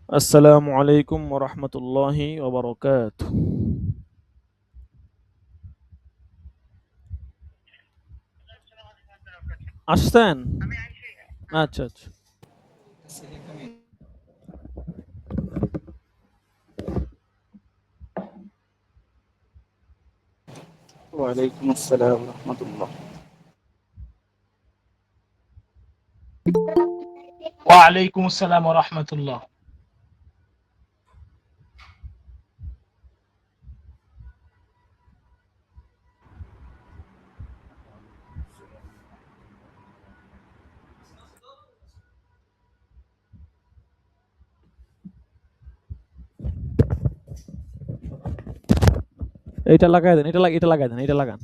আসসালামু আলাইকুম ওয়া রাহমাতুল্লাহি ওয়া বারাকাতুহু। আসছেন? আচ্ছা, আচ্ছা। ওয়ালাইকুম আসসালাম রহমতুল্লাহ। ওয়ালাইকুম আসসালাম ওয়া রাহমাতুল্লাহ। এইটা লাগায় দেন, এটা লাগায় দেন, এটা লাগান।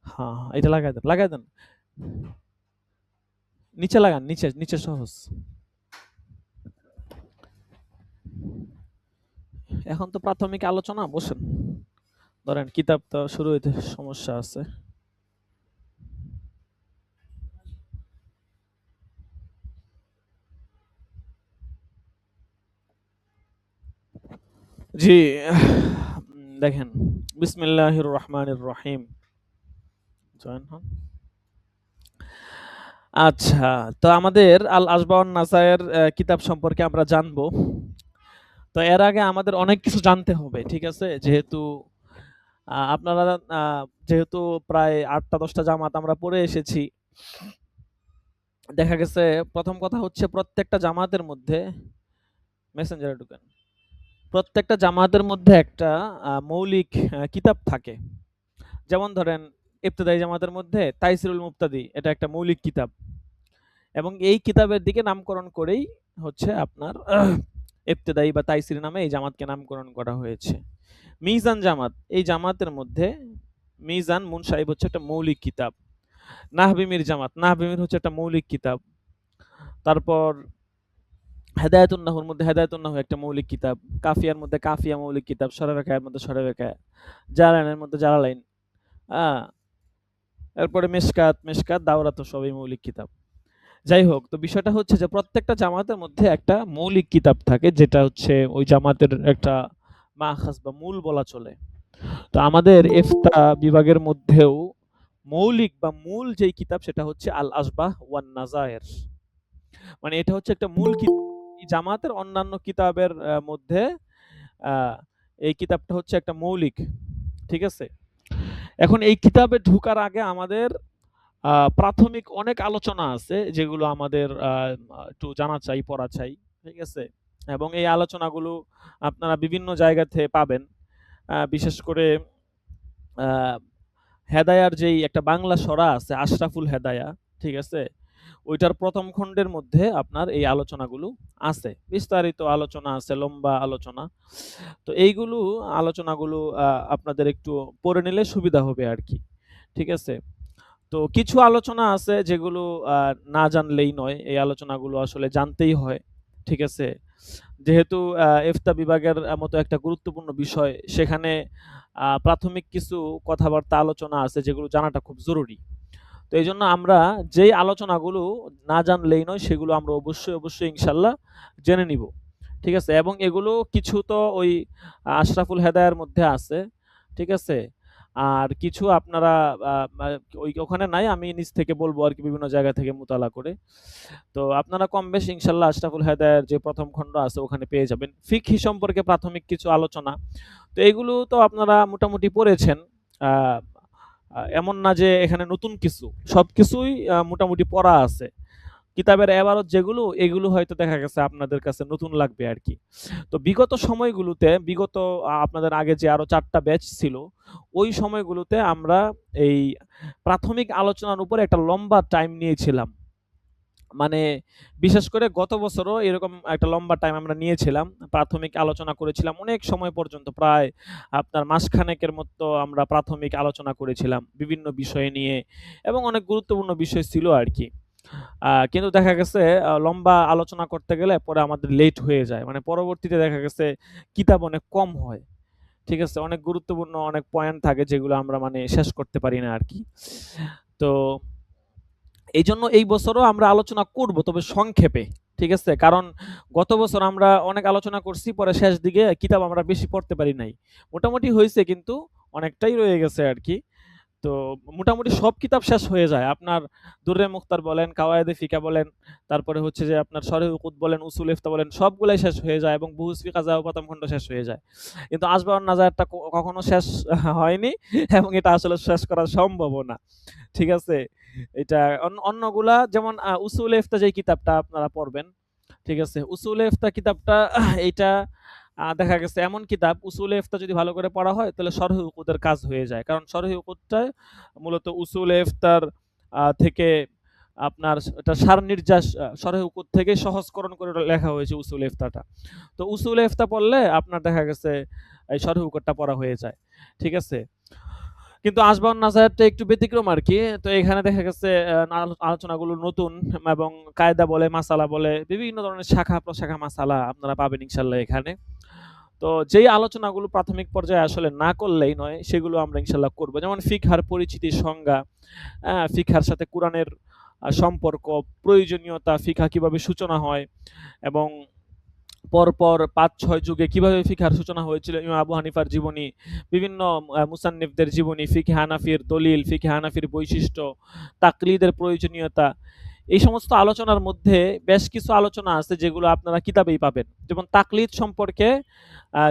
হ্যাঁ, হ্যাঁ, এটা লাগায় দেন, লাগায় দেন। নিচে লাগান, নিচে, নিচে সহজ। এখন তো প্রাথমিক আলোচনা, বসেন। ধরেন কিতাব তো শুরু হইতে সমস্যা আছে। জি, দেখেন, বিসমিল্লাহির রহমানির রহিম। জয়েন হন। আচ্ছা, তো আমাদের আল আসবাউন নাসায়ের কিতাব সম্পর্কে আমরা জানবো। তো এর আগে আমাদের অনেক কিছু জানতে হবে, ঠিক আছে? যেহেতু আপনারা যেহেতু প্রায় ৮টা-১০টা জামাত আমরা পড়ে এসেছি। দেখা গেছে প্রথম কথা হচ্ছে প্রত্যেকটা জামাতের মধ্যে মেসেঞ্জারে ঢুকেন। প্রত্যেকটা জামাতের মধ্যে একটা মৌলিক কিতাব থাকে। যেমন ধরেন ইবতেদায়ী জামাতের মধ্যে তাইসিরুল মুবতাদি এটা একটা মৌলিক কিতাব। এবং এই কিতাবের দিকে নামকরণ করেই হচ্ছে আপনার ইবতেদায়ী বা তাইসির নামে এই জামাতকে নামকরণ করা হয়েছে। মিজান জামাত, এই জামাতের মধ্যে মিজান মুনসাহিব হচ্ছে একটা মৌলিক কিতাব। নাহবিমির জামাত, নাহবিমির হচ্ছে একটা মৌলিক কিতাব। তারপর হেদায়েতুন নাহুর মধ্যে হেদায়েতুন নাহু একটা মৌলিক কিতাব। কাফিয়ার মধ্যে কাফিয়া মৌলিক কিতাব। সরাবেকায়ের মধ্যে সরাবেকায়া। জালালাইনের মধ্যে জালালাইন। আ এরপরে মিশকাত, মিশকাত, দাওরাত সবই মৌলিক কিতাব। যাই হোক, তো বিষয়টা হচ্ছে যে প্রত্যেকটা জামাতের মধ্যে একটা মৌলিক কিতাব থাকে যেটা হচ্ছে ওই জামাতের একটা মাখাজ বা মূল বলা চলে। তো আমাদের ইফতা বিভাগের মধ্যেও মৌলিক বা মূল যেই কিতাব সেটা হচ্ছে আল আসবাহ ওয়ান নাজায়ের। মানে এটা হচ্ছে একটা মূল কিতাব। এই জামাতের অন্যান্য কিতাবের মধ্যে আ এই কিতাবটা হচ্ছে একটা মৌলিক। ঠিক আছে? এখন এই কিতাবে ঢোকার আগে আমাদের প্রাথমিক অনেক আলোচনা আছে যেগুলো আমাদের একটু জানা চাই, পড়া চাই। ঠিক আছে? এবং এই আলোচনাগুলো আপনারা বিভিন্ন জায়গা থেকে পাবেন। বিশেষ করে আ হেদায়ার যেই একটা বাংলা সরা আছে আশরাফুল হেদায়া, ঠিক আছে? ওইটার ১ম খণ্ডের মধ্যে আপনার এই আলোচনাগুলো আছে। বিস্তারিত আলোচনা আছে, লম্বা আলোচনা। তো এইগুলো আলোচনাগুলো আপনাদের একটু পড়ে নিলে সুবিধা হবে আরকি। ঠিক আছে? তো কিছু আলোচনা আছে যেগুলো আ না জানলেই নয়। এই আলোচনাগুলো আসলে জানতেই হয়। ঠিক আছে? যেহেতু ইফতা বিভাগের মতো একটা গুরুত্বপূর্ণ বিষয়, সেখানে প্রাথমিক কিছু কথাবার্তা আলোচনা আছে যেগুলো জানাটা খুব জরুরি। তো এইজন্য আমরা যেই আলোচনাগুলো না জানলেই নয় সেগুলো আমরা অবশ্যই, অবশ্যই ইনশাআল্লাহ জেনে নিব। ঠিক আছে? এবং এগুলো কিছু তো ওই আশরাফুল হেদায়ার মধ্যে আছে। ঠিক আছে? আর কিছু আপনারা আ মা ওখানে নাই, আমি নিজ থেকে বলবো আরকি বিভিন্ন জায়গা থেকে মুতালা করে। তো আপনারা কমবেশি ইনশাআল্লাহ আশরাফুল হেদায়ার যে ১ম খণ্ড আছে ওখানে পেয়ে যাবেন। ফিকহি সম্পর্কে প্রাথমিক কিছু আলোচনা। তো এগুলো তো আপনারা মোটামুটি পড়েছেন। আ আ এমন না যে এখানে নতুন কিছু। সবকিছুই মোটামুটি পড়া আছে। কিতাবের এবারত যেগুলো, এগুলো হয়তো দেখা গেছে আপনাদের কাছে নতুন লাগবে আরকি। তো বিগত সময়গুলোতে, বিগত আপনাদের আগে যে আরো ৪ টা ব্যাচ ছিল, ওই সময়গুলোতে আমরা এই প্রাথমিক আলোচনার উপর একটা লম্বা টাইম নিয়েছিলাম। মানে বিশেষ করে গত বছরও এরকম একটা লম্বা টাইম আমরা নিয়েছিলাম। প্রাথমিক আলোচনা করেছিলাম অনেক সময় পর্যন্ত, প্রায় আপনার মাসখানেকের মতো আমরা প্রাথমিক আলোচনা করেছিলাম বিভিন্ন বিষয় নিয়ে এবং অনেক গুরুত্বপূর্ণ বিষয় ছিল আরকি। কিন্তু দেখা গেছে লম্বা আলোচনা করতে গেলে পরে আমাদের লেট হয়ে যায়। মানে পরবর্তীতে দেখা গেছে কিতাব অনেক কম হয়। ঠিক আছে? অনেক গুরুত্বপূর্ণ অনেক পয়েন্ট থাকে যেগুলো আমরা মানে শেষ করতে পারি না আরকি। তো এইজন্য এই বছরও আমরা আলোচনা করব, তবে সংক্ষেপে। ঠিক আছে? কারণ গত বছর আমরা অনেক আলোচনা করছি, পরে শেষ দিকে কিতাব আমরা বেশি পড়তে পারি নাই। মোটামুটি হইছে কিন্তু অনেকটাই রয়ে গেছে আরকি। তো মোটামুটি সব কিতাব শেষ হয়ে যায়। আপনার দুররে মুখতার বলেন, কাওয়ায়েদে ফিকা বলেন, তারপরে হচ্ছে যে আপনার শরহ উকুদ বলেন, উসুল ইফতা বলেন, সবগুলাই শেষ হয়ে যায় এবং বুহুস ফি কাযা ও প্রথম খণ্ড শেষ হয়ে যায়। কিন্তু আসবাউন নাজায়াতটা কখনো শেষ হয়নি এবং এটা আসলে শেষ করা সম্ভবও না। ঠিক আছে? এটা অন্যগুলা যেমন উসুল ইফতা যেই কিতাবটা আপনারা পড়বেন, ঠিক আছে? উসুলে ইফতা কিতাবটা এইটা দেখা গেছে এমন কিতাব, উসুলে ইফতা যদি ভালো করে পড়া হয় তাহলে শরহ উকুদের কাজ হয়ে যায়। কারণ শরহ উকুদটায় মূলত উসুলে ইফতার থেকে আপনার এটা সার নির্যাস শরহ উকুদ থেকে সহজকরণ করে লেখা হয়েছে উসুলে ইফতাটা। তো উসুলে ইফতা পড়লে আপনার দেখা গেছে এই শরহ উকুদটা পড়া হয়ে যায়। ঠিক আছে? কিন্তু আসবাউন নাজায়াতটা একটু ব্যতিক্রম আরকি। তো এখানে দেখা গেছে আলোচনাগুলো নতুন এবং কায়দা বলে, মাসালা বলে বিভিন্ন ধরনের শাখা-প্রশাখা মাসালা আপনারা পাবেন ইনশাআল্লাহ এখানে। তো যেই আলোচনাগুলো প্রাথমিক পর্যায়ে আসলে না করলেই নয়, সেগুলো আমরা ইনশাআল্লাহ করব। যেমন ফিকহার পরিচিতি, সংজ্ঞা, ফিকহার সাথে কুরআনের সম্পর্ক, প্রয়োজনীয়তা, ফিকহা কিভাবে সূচনা হয় এবং পরপর ৫-৬ যুগে কিভাবে ফিকহার সূচনা হয়েছিল, ইমাম আবু হানিফার জীবনী, বিভিন্ন মুসান্নিফদের জীবনী, ফিকহে হানাফির দলিল, ফিকহে হানাফির বৈশিষ্ট্য, তাকলিদের প্রয়োজনীয়তা। এই সমস্ত আলোচনার মধ্যে বেশ কিছু আলোচনা আছে যেগুলো আপনারা কিতাবেই পাবেন। যেমন তাকলিদ সম্পর্কে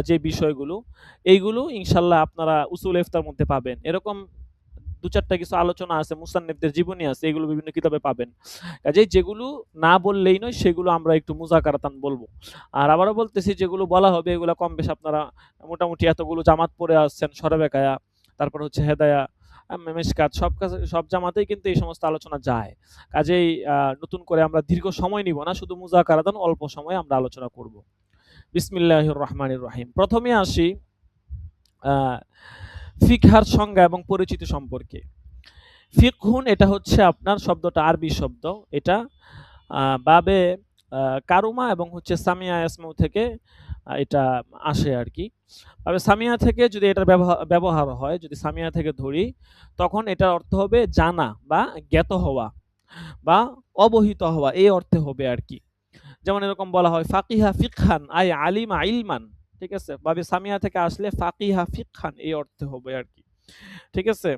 যে বিষয়গুলো, এইগুলো ইনশাআল্লাহ আপনারা উসুল ইফতার মধ্যে পাবেন। এরকম ২-৪ টা কিছু আলোচনা আছে, মুসান্নিফদের জীবনী আছে, এগুলো বিভিন্ন কিতাবে পাবেন। কাজেই যেগুলো না বললেই নয় সেগুলো আমরা একটু মুযাকারাতান বলবো। আর আবারও বলতেছি যেগুলো বলা হবে এগুলো কম বেশ আপনারা মোটামুটি এতগুলো জামাত পড়ে আসছেন, সরাবেকায়া, তারপর হচ্ছে হেদায়া, মেশকাত, সব জামাতেই কিন্তু এই সমস্ত আলোচনা যায়। কাজেই নতুন করে আমরা দীর্ঘ সময় নিব না, শুধু মুযাকারাতান অল্প সময়ে আমরা আলোচনা করব। বিসমিল্লাহির রহমানির রহিম। প্রথমে আসি আ ফিকহার সংজ্ঞা এবং পরিচিতি সম্পর্কে। ফিকহুন এটা হচ্ছে আপনার শব্দটা আরবি শব্দ। এটা বাবে কারুমা এবং হচ্ছে সামিয়া ইসমু থেকে এটা আসে আরকি। তবে সামিয়া থেকে যদি এটার ব্যবহার হয়, যদি সামিয়া থেকে ধরি, তখন এটার অর্থ হবে জানা বা জ্ঞাত হওয়া বা অবহিত হওয়া, এই অর্থে হবে আরকি। যেমন এরকম বলা হয় ফাকিহা ফিকহান আই আলিমা ইলমান। ঠিক আছে? বাবে সামিয়া থেকে আসলে ফাকিহা ফিকহান এই অর্থে হবে আরকি। ঠিক আছে?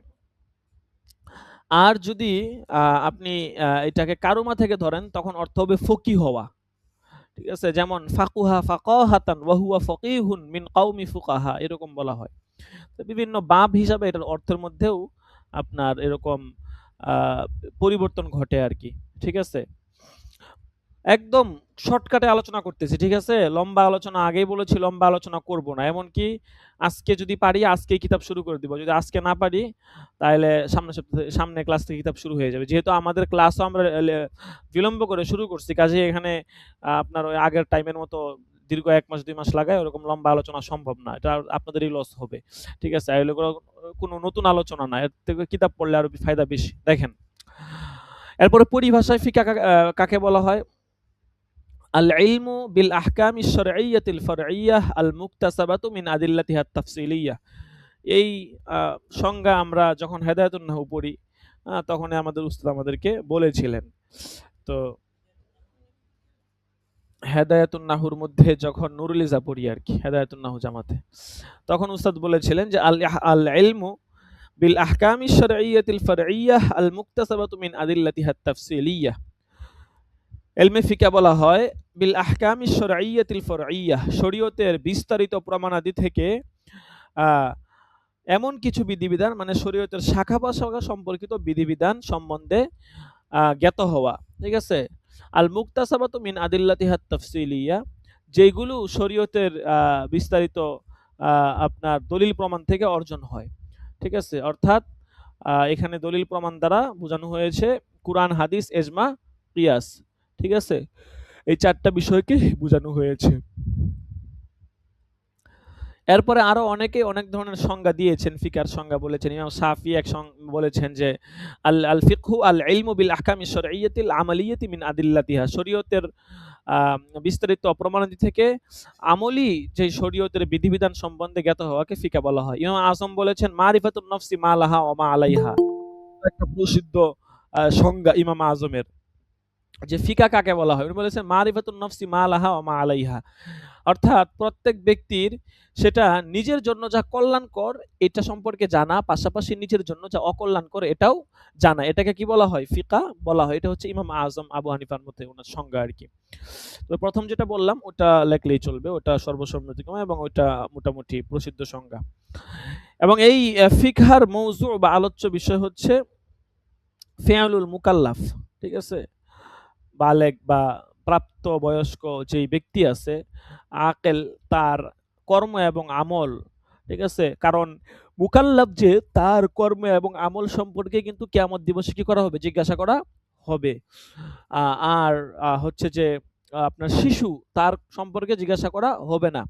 আর যদি আপনি এটাকে কারুমা থেকে ধরেন তখন অর্থ হবে ফকিহ হওয়া। ঠিক আছে? যেমন ফাকুহা ফাকাহাতান ওয়া হুয়া ফাকিহুন মিন কওমি ফুকাহা, এরকম বলা হয়। তো বিভিন্ন বাব হিসাবে এটার অর্থের মধ্যেও আপনার এরকম আ পরিবর্তন ঘটে আরকি। ঠিক আছে? একদম শর্টকাটে আলোচনা করতেছি, ঠিক আছে? লম্বা আলোচনা আগেই বলেছি লম্বা আলোচনা করব না। এমনকি আজকে যদি পারি আজকেই কিতাব শুরু করে দিব। যদি আজকে না পারি তাহলে সামনে ক্লাস থেকে কিতাব শুরু হয়ে যাবে। যেহেতু আমাদের ক্লাসও আমরা বিলম্ব করে শুরু করছি, কাজেই এখানে আপনার ওই আগের টাইমের মতো দীর্ঘ ১ মাস ২ মাস লাগায় ওরকম লম্বা আলোচনা সম্ভব না। এটা আপনাদেরই লস হবে। ঠিক আছে? এগুলো কোনো নতুন আলোচনা না। এর থেকে কিতাব পড়লে আরো ফায়দা বেশি। দেখেন। এরপরে পরিভাষায় ফিকহ কাকে বলা হয়? আল ইলমু বিল আহকামিশ শারঈয়্যাতিল ফারঈয়্যাহ আল মুকতাসাবাতু মিন আদিল্লাতিহা তাফসিলিয়্যাহ। এই সংজ্ঞা আমরা যখন হেদায়াতুন নাহু পড়ি তখনই আমাদের উস্তাদ আমাদেরকে বলেছিলেন। তো হেদায়াতুন নাহুর মধ্যে যখন নুরুল ইজা পড়ি আরকি, হেদায়াতুন নাহু জামাতে, তখন উস্তাদ বলেছিলেন যে আল ইলমু বিল আহকামিশ শারঈয়্যাতিল ফারঈয়্যাহ আল মুকতাসাবাতু মিন আদিল্লাতিহা তাফসিলিয়্যাহ। ইলমে ফিকহ বলা হয় বিল আহকামিশ শারঈয়্যাতিল ফারঈয়্যাহ, শরীয়তের বিস্তারিত প্রমাণাদি থেকে এমন কিছু বিধিবিধান, মানে শরীয়তের শাখা-প্রশাখা সম্পর্কিত বিধিবিধান সম্বন্ধে জ্ঞাত হওয়া। ঠিক আছে? আল মুকতাসাবাতু মিন আদিল্লাতিহা তাফসিলিয়্যাহ, যেগুলো শরীয়তের বিস্তারিত আপনার দলিল প্রমাণ থেকে অর্জন হয়। ঠিক আছে? অর্থাৎ এখানে দলিল প্রমাণ দ্বারা বোঝানো হয়েছে কুরআন, হাদিস, ইজমা, কিয়াস। ঠিক আছে? এই ৪ টা বিষয়কে বোঝানো হয়েছে। এরপরে আরো অনেকে অনেক ধরনের সংজ্ঞা দিয়েছেন, ফিকহার সংজ্ঞা বলেছেন। ইমাম শাফি বলেছেন যে আল ফিকহু আল ইলমু বিল আহকামিশ শারঈয়্যাতিল আমালিয়্যাতি মিন আদিল্লাতিহা, শরীয়তের বিস্তারিত প্রমাণাদি থেকে আমলি যে শরীয়তের বিধিবিধান সম্বন্ধে জ্ঞাত হওয়াকে ফিকহ বলা হয়। ইমাম আযম বলেছেন মারিফাতুন নফসি মা লাহা ওয়া মা আলাইহা, একটা প্রসিদ্ধ সংজ্ঞা ইমাম আযমের। যে ফিকা কাকে বলা হয়, উনি বলেছেন মারিফাতুন নফসি মা লাহা ওয়া মা আলাইহা, অর্থাৎ প্রত্যেক ব্যক্তির সেটা নিজের জন্য যা কল্যাণকর এটা সম্পর্কে জানা, পাশাপাশি নিজের জন্য যা অকল্যাণকর এটাও জানা, এটাকে কি বলা হয়, ফিকা বলা হয়। এটা হচ্ছে ইমাম আজম আবু হানিফার মতে ওনার সংজ্ঞা আর কি। তো প্রথম যেটা বললাম ওটা লেখলেই চলবে, ওটা সর্বসম্মতিক্রমে এবং ওটা মোটামুটি প্রসিদ্ধ সংজ্ঞা। এবং এই ফিকহার মৌজু বা আলোচ্য বিষয় হচ্ছে ফিআলুল মুকাল্লাফ, ঠিক আছে, বালেগ বা প্রাপ্ত বয়স্ক যেই ব্যক্তি আছে আকেল, তার কর্ম এবং আমল, ঠিক আছে, কারণ মুকাল্লাফ যে তার কর্ম এবং আমল সম্পর্কে কিন্তু কিয়ামত দিবসে কি করা হবে, জিজ্ঞাসা করা হবে। আর হচ্ছে যে আপনার শিশু তার সম্পর্কে জিজ্ঞাসা করা হবে না,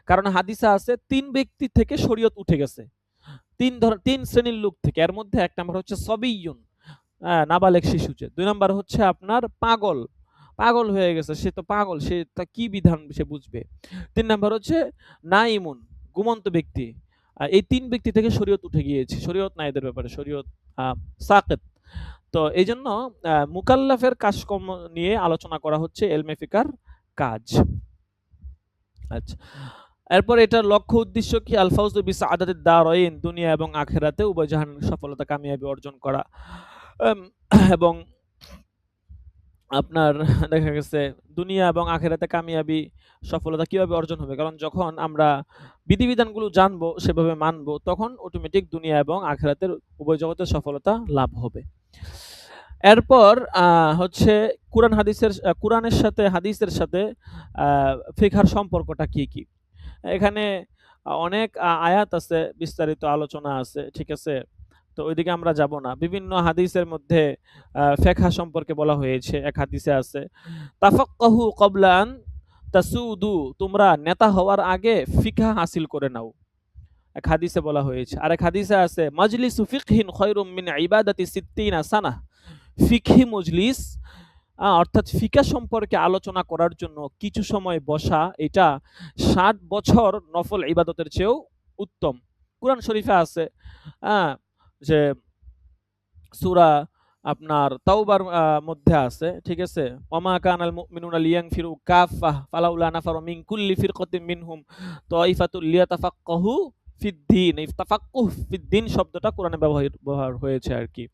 কারণ হাদিসে আছে তিন ব্যক্তি থেকে শরীয়ত উঠে গেছে, তিন শ্রেণীর লোক থেকে। এর মধ্যে এক নাম্বার হচ্ছে সবিয়ুন, নাবালেগ শিশু, যে দুই নাম্বার হচ্ছে আপনার পাগল, পাগল হয়ে গেছে, সে তো পাগল, সে তা কি বিধান সে বুঝবে। তিন নাম্বার হচ্ছে নাইমুন, ঘুমন্ত ব্যক্তি। এই তিন ব্যক্তি থেকে শরীয়ত উঠে গিয়েছে, শরীয়ত না এদের ব্যাপারে, শরীয়ত সাকেত। তো এই জন্য মুকাল্লাফের কাজকর্ম নিয়ে আলোচনা করা হচ্ছে এলমে ফিকার কাজ। আচ্ছা, এরপর এটার লক্ষ্য উদ্দেশ্য কি, আল ফাউজু বিসাআদাতিদ দারাইন, দুনিয়া এবং আখিরাতে উভয় জাহানের সফলতা কামিয়াবি অর্জন করা। এবং আপনার দেখা গেছে দুনিয়া এবং আখিরাতে কামিয়াবি সফলতা কিভাবে অর্জন হবে, কারণ যখন আমরা বিধিবিধানগুলো জানবো সেভাবে মানবো তখন অটোমেটিক দুনিয়া এবং আখিরাতের উভয় জগতের সফলতা লাভ হবে। এরপর হচ্ছে কোরআনের সাথে হাদিসের সাথে ফিকহার সম্পর্কটা কি কি। এখানে অনেক আয়াত আছে, বিস্তারিত আলোচনা আছে, ঠিক আছে, তো ওইদিকে আমরা যাব না। বিভিন্ন হাদিসের মধ্যে ফিকহ সম্পর্কে বলা হয়েছে। এক হাদিসে আছে তাফাক্কাহু ক্বাবলা আন তাসুদু, তোমরা নেতা হওয়ার আগে ফিকহ হাসিল করে নাও, এক হাদিসে বলা হয়েছে। আরেক হাদিসে আছে মাজলিসু ফিকহিন খায়রুম মিন ইবাদাতি 60 সানাহ, ফিকহি মজলিস অর্থাৎ ফিকা সম্পর্কে আলোচনা করার জন্য কিছু সময় বসা, এটা 60 বছর নফল ইবাদতের চেয়েও উত্তম। কুরআন শরীফে আছে যে সূরা আপনার তাওবার মধ্যে আছে, ঠিক আছে, ওয়ামা কানাল মুমিনুনা লিয়ানফিরু কাফাহ ফালাউলা নাফারু মিন কুল্লি ফিরকাতিন মিনহুম তাইফাতুল লিয়াতাফাক্কাহু ফিদ্দীন। এই তাফাক্কুহ ফিদ্দীন শব্দটা কোরআনে ব্যবহার হয়েছে আর কি।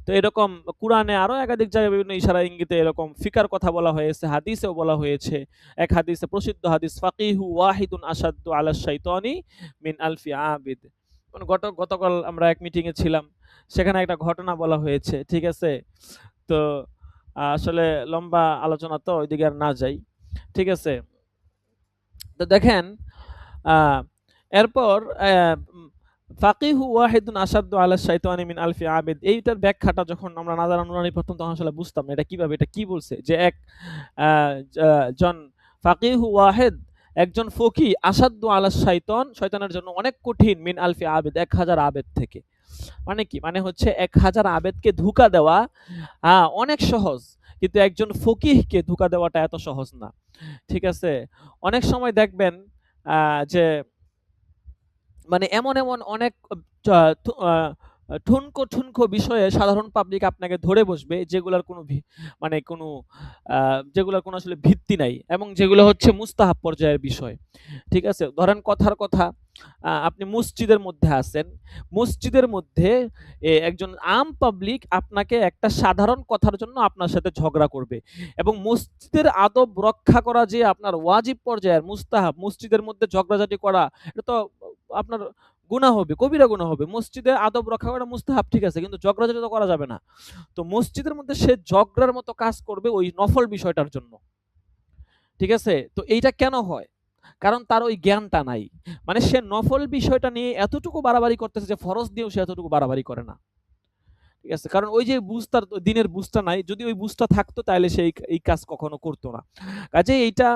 তো এরকম কোরআনে আরো একাধিক জায়গায় বিভিন্ন ইশারা ইঙ্গিতে এরকম ফিকার কথা বলা হয়েছে, হাদিসেও বলা হয়েছে। এক হাদিসে, প্রসিদ্ধ হাদিস, ফাকিহু ওয়াহিদুন আসাদ্দু আলা শাইতানি মিন আলফি আবিদ। গতকাল আমরা এক মিটিং এ ছিলাম, সেখানে একটা ঘটনা বলা হয়েছে, ঠিক আছে। তো আসলে লম্বা আলোচনা, তো ওইদিকে আর না যাই, ঠিক আছে। তো দেখেন এরপর ফাকিহু ওয়াহিদুন আসাদ্দু আলা শাইতানি মিন আলফি আবিদ, এইটার ব্যাখ্যাটা যখন আমরা না জানা নুরানি প্রথম, তখন আসলে বুঝতাম না এটা কিভাবে, এটা কি বলছে, যে এক জন ফাকিহু ওয়াহিদ, একজন ফকি, আসাদ্দু আলা শাইতান, শয়তানের জন্য অনেক কঠিন, মিন আলফি আবিদ, 1000 আবেদ থেকে। মানে কি, মানে হচ্ছে 1000 আবেদকে ধোঁকা দেওয়া অনেক সহজ, কিন্তু একজন ফকিহকে ধোঁকা দেওয়াটা এত সহজ না, ঠিক আছে। অনেক সময় দেখবেন যে মানে এমন অনেক ঠুনকো বিষয়ে সাধারণ পাবলিক আপনাকে ধরে বসবে, যেগুলোর কোনো মানে কোনো যেগুলোর কোনো আসলে ভিত্তি নাই, এবং যেগুলো হচ্ছে মুস্তাহাব পর্যায়ের বিষয়, ঠিক আছে। ধরেন কথার কথা, আপনি মসজিদের মধ্যে আছেন, মসজিদের মধ্যে একজন আম পাবলিক আপনাকে একটা সাধারণ কথার জন্য আপনার সাথে ঝগড়া করবে, এবং মসজিদের আদব রক্ষা করা যে আপনার ওয়াজিব পর্যায়ের মুস্তাহাব, মসজিদের মধ্যে ঝগড়াঝাটি করা এটা তো আপনার গুনাহ হবে, কবিরা গুনাহ হবে। মসজিদে আদব রক্ষা করা মুস্তাহাব, ঠিক আছে, কিন্তু ঝগড়াঝাটি তো করা যাবে না। তো মসজিদের মধ্যে সে ঝগড়ার মতো কাজ করবে ওই নফল বিষয়টার জন্য, ঠিক আছে। তো এইটা কেন হয়, কারণ তার ওই জ্ঞানটা নাই, মানে সে নফল বিষয়টা নিয়ে এতটুকু বাড়াবাড়ি করতেছে যে ফরজ দিয়েও সে এতটুকু বাড়াবাড়ি করে না, ঠিক আছে, কারণ ওই যে বুঝতার দিনের বুঝটা নাই। যদি ওই বুঝটা থাকতো তাহলে সে এই কাজ কখনো করতো না। কাজে এইটা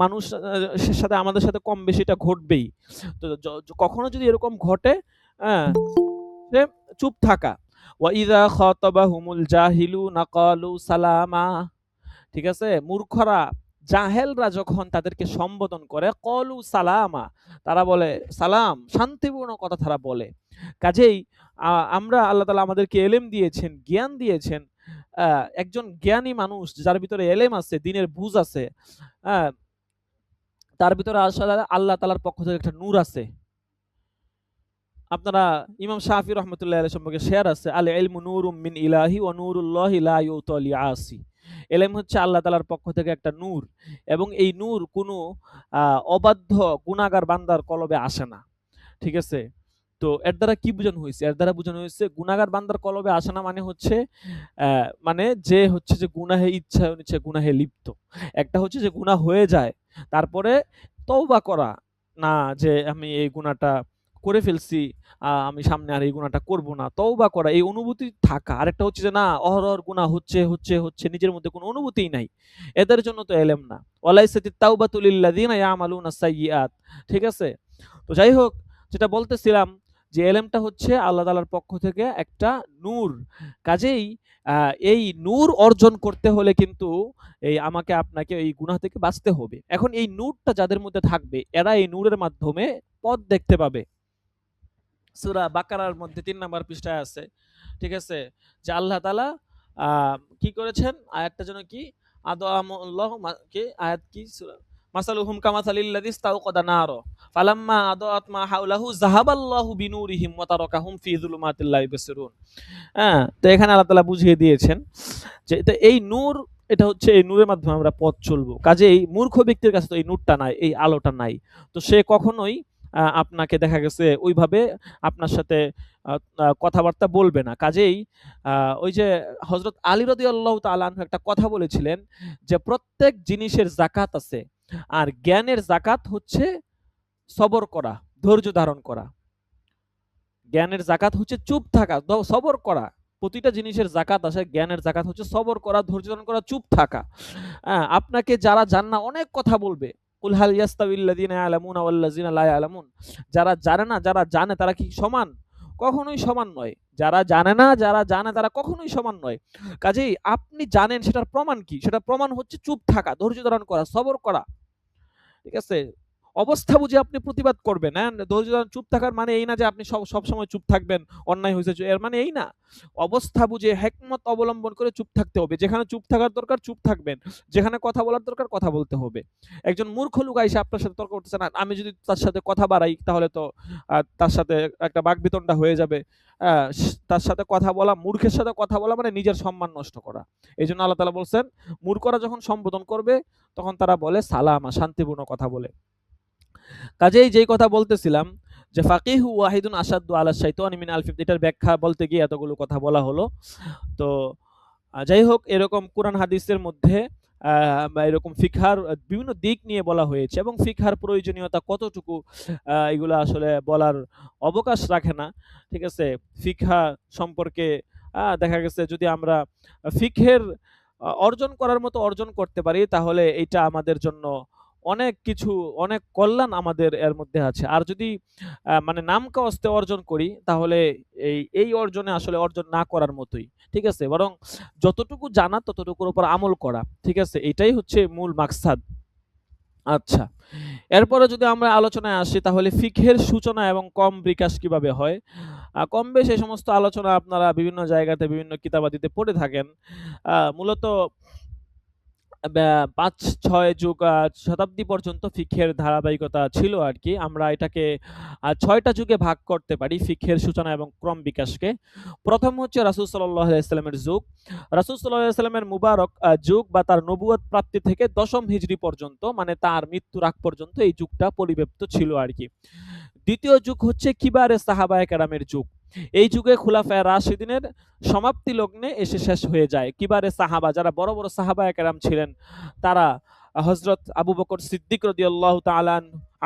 মানুষ সাথে, আমাদের সাথে কম বেশি এটা ঘটবেই। তো কখনো যদি এরকম ঘটে, যে চুপ থাকা, ওয়া ইযা খাতাবাহুমুল জাহিলুনা ক্বালু সালামা, ঠিক আছে, মূর্খরা, জাহেলরা যখন তাদেরকে সম্বোধন করে, ক্বালু সালামা, তারা বলে সালাম, শান্তিপূর্ণ কথা তারা বলে। কাজেই আমরা, আল্লাহ তাআলা আমাদেরকে ইলম দিয়েছেন, জ্ঞান দিয়েছেন, একজন জ্ঞানী মানুষ যার ভিতরে এলেম আছে, দিনের বুঝ আছে, তার ভিতরে আসলে আল্লাহ তাআলার পক্ষ থেকে একটা নূর আছে। আপনারা ইমাম শাফি রহমতুল্লাহ আলাইহি সম্পর্কে শেয়ার আছে, আল ইলমু নূরুম মিন ইলাহি ওয়া নূরুল্লাহি লা ইউতা লিআসি। এলেম হচ্ছে আল্লাহ তাআলার পক্ষ থেকে একটা নূর, এবং এই নূর কোনো অবাধ্য গুনাহগার বান্দার কলবে আসে না। ঠিক আছে? তো এর দ্বারা কি বোঝানো হয়েছে? এর দ্বারা বোঝানো হয়েছে গুনাহগার বান্দার কলবে আসে না, মানে হচ্ছে মানে যে হচ্ছে যে গুনাহে ইচ্ছায় অনিচ্ছায় গুনাহে লিপ্ত। একটা হচ্ছে যে গুনাহ হয়ে যায়, তারপরে তওবা করা, না যে আমি এই গুনাহটা করে ফেলছি, আমি সামনে আর এই গুনাহটা করব না। তওবা করা, এই অনুভূতি থাকা। আরেকটা হচ্ছে যে না, অহরহ গুনাহ হচ্ছে নিজের মধ্যে কোনো অনুভূতিই নাই। এদের জন্য তো এলেম না। ওয়ালাইসাতিত তাওবাতু লিল্লাযিনা ইয়ামালুনা সাইয়্যাত। ঠিক আছে? তো যাই হোক, যেটা বলতেছিলাম যে এলেমটা হচ্ছে আল্লাহ তাআলার পক্ষ থেকে একটা নূর। কাজেই এই নূর অর্জন করতে হলে কিন্তু এই আমাকে আপনাকে এই গুনাহ থেকে বাঁচতে হবে। এখন এই নূরটা যাদের মধ্যে থাকবে, এরা এই নূরের মাধ্যমে পথ দেখতে পাবে। সূরা বাকারার মধ্যে ৩ নাম্বার পৃষ্ঠায় আছে। ঠিক আছে? যে আল্লাহ তাআলা আ কি করেছেন? আয়াতটা যেন কি? আদাআমুল্লাহু কি আয়াত কি? সূরা মাসালুহুম কামাসালিল্লাযী ইসতাওকাদা নারা ফালাম্মা আদাআত মা হাওলাহু যাহাবাল্লাহু বিনুরিহিম ওয়া তারাকাহুম ফি যুলুমাতিল লা ইবসিরুন। তো এখানে আল্লাহ তাআলা বুঝিয়ে দিয়েছেন যে এই নূর, এটা হচ্ছে এই নূরের মাধ্যমে আমরা পথ চলবো। কাজেই মূর্খ ব্যক্তির কাছে তো এই নূরটা নাই, এই আলোটা নাই। তো সে কখনোই আপনাকে দেখা গেছে ওইভাবে আপনার সাথে আ আ কথাবার্তা বলবে না। কাজেই ওই যে হযরত আলী রাদিয়াল্লাহু তাআলা আনহু একটা কথা বলেছিলেন যে প্রত্যেক জিনিসের যাকাত আছে। আর জ্ঞানের যাকাত হচ্ছে সবর করা, ধৈর্য ধারণ করা। জ্ঞানের যাকাত হচ্ছে চুপ থাকা, সবর করা। প্রতিটা জিনিসের যাকাত আছে, জ্ঞানের যাকাত হচ্ছে সবর করা, ধৈর্য ধারণ করা, চুপ থাকা। আপনাকে যারা জানে না অনেক কথা বলবে। কুল হাল ইয়াস্তাবিল লাযিনা ইয়ালামুনা ওয়াল লাযিনা লা ইয়ালামুন। যারা জানে না, যারা জানে তারা কি সমান? কখনোই সমান নয়। যারা জানে না, যারা জানে তারা কখনোই সমান নয়। কাজেই আপনি জানেন, সেটার প্রমাণ কি? সেটার প্রমাণ হচ্ছে চুপ থাকা, ধৈর্য ধারণ করা, সবর করা। ঠিক আছে? অবস্থা বুঝে আপনি প্রতিবাদ করবেন, হ্যাঁ? ধৈর্য ধারণ, চুপ থাকার মানে এই না যে আপনি সবসময় চুপ থাকবেন, অন্যায় হয়েছে এর মানে এই না। অবস্থা বুঝে হিকমত অবলম্বন করে চুপ থাকতে হবে। যেখানে চুপ থাকার দরকার চুপ থাকবেন। যেখানে কথা বলার দরকার কথা বলতে হবে। একজন মূর্খ লোক আইসা আপনার সাথে তর্ক করতেছে না, আমি যদি তার সাথে কথা বাড়াই তাহলে তো তার সাথে একটা বাকবিতণ্ডা হয়ে যাবে। আ তার সাথে কথা বলা, মূর্খের সাথে কথা বলা মানে নিজের সম্মান নষ্ট করা। এজন্য আল্লাহ তাআলা বলছেন, মূর্খরা যখন সম্বোধন করবে তখন তারা বলে সালামা, শান্তিপূর্ণ কথা বলে। কাজেই যেই কথা বলতেছিলাম যে ফাকিহু ওয়াহিদুন আসাদ্দু আলা শাইতানি মিন আলফি, এটার ব্যাখ্যা বলতে গিয়ে এতগুলো কথা বলা হলো। তো যাই হোক, এরকম কোরআন হাদিসের মধ্যে বা এরকম ফিকহার বিভিন্ন দিক নিয়ে বলা হয়েছে, এবং ফিকহার প্রয়োজনীয়তা কতটুকু এগুলো আসলে বলার অবকাশ রাখে না। ঠিক আছে? ফিকহা সম্পর্কে দেখা গেছে যদি আমরা ফিকহের অর্জন করার মতো অর্জন করতে পারি, তাহলে এটা আমাদের জন্য অনেক কিছু, অনেক কল্যাণ আমাদের এর মধ্যে আছে। আর যদি মানে নামকাওয়াস্তে অর্জন করি, তাহলে এই অর্জনে আসলে অর্জন না করার মতোই। ঠিক আছে? বরং যতটুকু জানা ততটুকুর উপর আমল করা। ঠিক আছে? এটাই হচ্ছে মূল মাকসাদ। আচ্ছা। এরপরে যদি আমরা আলোচনায় আসি, তাহলে ফিকহের সূচনা এবং কম বিকাশ কিভাবে হয়? কম বেশ এই সমস্ত আলোচনা আপনারা বিভিন্ন জায়গাতে বিভিন্ন কিতাবাদিতে পড়ে থাকেন। মূলত ৫-৬ যুগ শতাব্দী পর্যন্ত ফিকহের ধারাবাহিকতা ছিল আরকি। আমরা এটাকে ৬টা যুগে ভাগ করতে পারি ফিকহের সূচনা এবং ক্রম বিকাশকে। প্রথম হচ্ছে রাসূল সাল্লাল্লাহু আলাইহি ওয়াসাল্লামের যুগ। রাসূল সাল্লাল্লাহু আলাইহি ওয়াসাল্লামের মুবারক যুগ বা তার নবুয়ত প্রাপ্তি থেকে ১০ম হিজরি পর্যন্ত, মানে তার মৃত্যুর আগ পর্যন্ত এই যুগটা পরিব্যাপ্ত ছিল আরকি। দ্বিতীয় যুগ হচ্ছে কিবারে সাহাবায়ে কেরামের যুগ। এই যুগে খুলাফায়ে রাশিদিনের সমাপ্তি লগ্নে এসে শেষ হয়ে যায়। কিবারে সাহাবা, যারা বড় বড় সাহাবায়ে কেরাম ছিলেন, তারা হযরত আবু বকর সিদ্দিক রাদিয়াল্লাহু তাআলা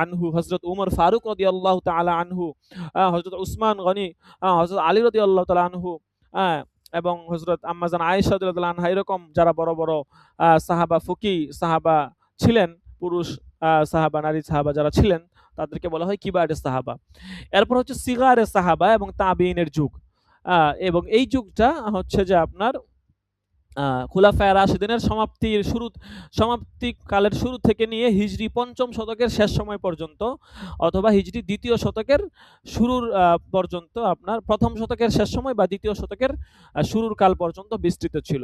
আনহু, হযরত উমর ফারুক রাদিয়াল্লাহু তাআলা আনহু, হযরত উসমান গনি, হযরত আলী রাদিয়াল্লাহু তাআলা আনহু, আ এবং হযরত আম্মা জান আয়েশা রাদিয়াল্লাহু আনহা, এরকম যারা বড় বড় সাহাবা, ফকি সাহাবা ছিলেন, পুরুষ সাহাবা, নারী সাহাবা যারা ছিলেন, তাদেরকে বলা হয় কিবারে সাহাবা। এরপর হচ্ছে সিগারে সাহাবা এবং তাবেঈনের যুগ। এবং এই যুগটা হচ্ছে যে আপনার খুলাফায়ে রাশিদিনের সমাপ্তিকালের শুরু থেকে নিয়ে হিজরি ৫ম শতকের শেষ সময় পর্যন্ত, অথবা হিজরি ২য় শতকের শুরুর পর্যন্ত, আপনার ১ম শতকের শেষ সময় বা ২য় শতকের শুরুর কাল পর্যন্ত বিস্তৃত ছিল।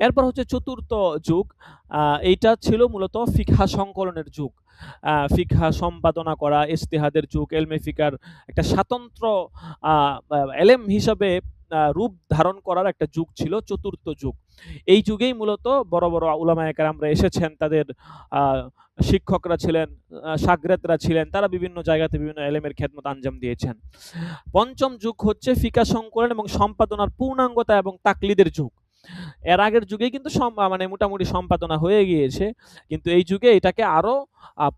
এরপর হচ্ছে চতুর্থ যুগ। এইটা ছিল মূলত ফিকহা সংকলনের যুগ। ফিকহা সম্পাদনা করা, ইজতিহাদের যুগ, এলমে ফিকার একটা স্বাতন্ত্র এলেম হিসাবে রূপ ধারণ করার একটা যুগ ছিল চতুর্থ যুগ। এই যুগেই মূলত বড় বড় উলামায়ে কেরামরা এসেছেন, তাদের শিক্ষকরা ছিলেন, শাগরেদরা ছিলেন, তারা বিভিন্ন জায়গাতে বিভিন্ন এলেমের খেদমত আঞ্জাম দিয়েছেন। পঞ্চম যুগ হচ্ছে ফিকহ সংকলন এবং সম্পাদনার পূর্ণাঙ্গতা এবং তাকলিদের যুগ। এর আগের যুগে কিন্তু মানে মোটামুটি সম্পাদনা হয়ে গিয়েছে, কিন্তু এই যুগে এটাকে আরো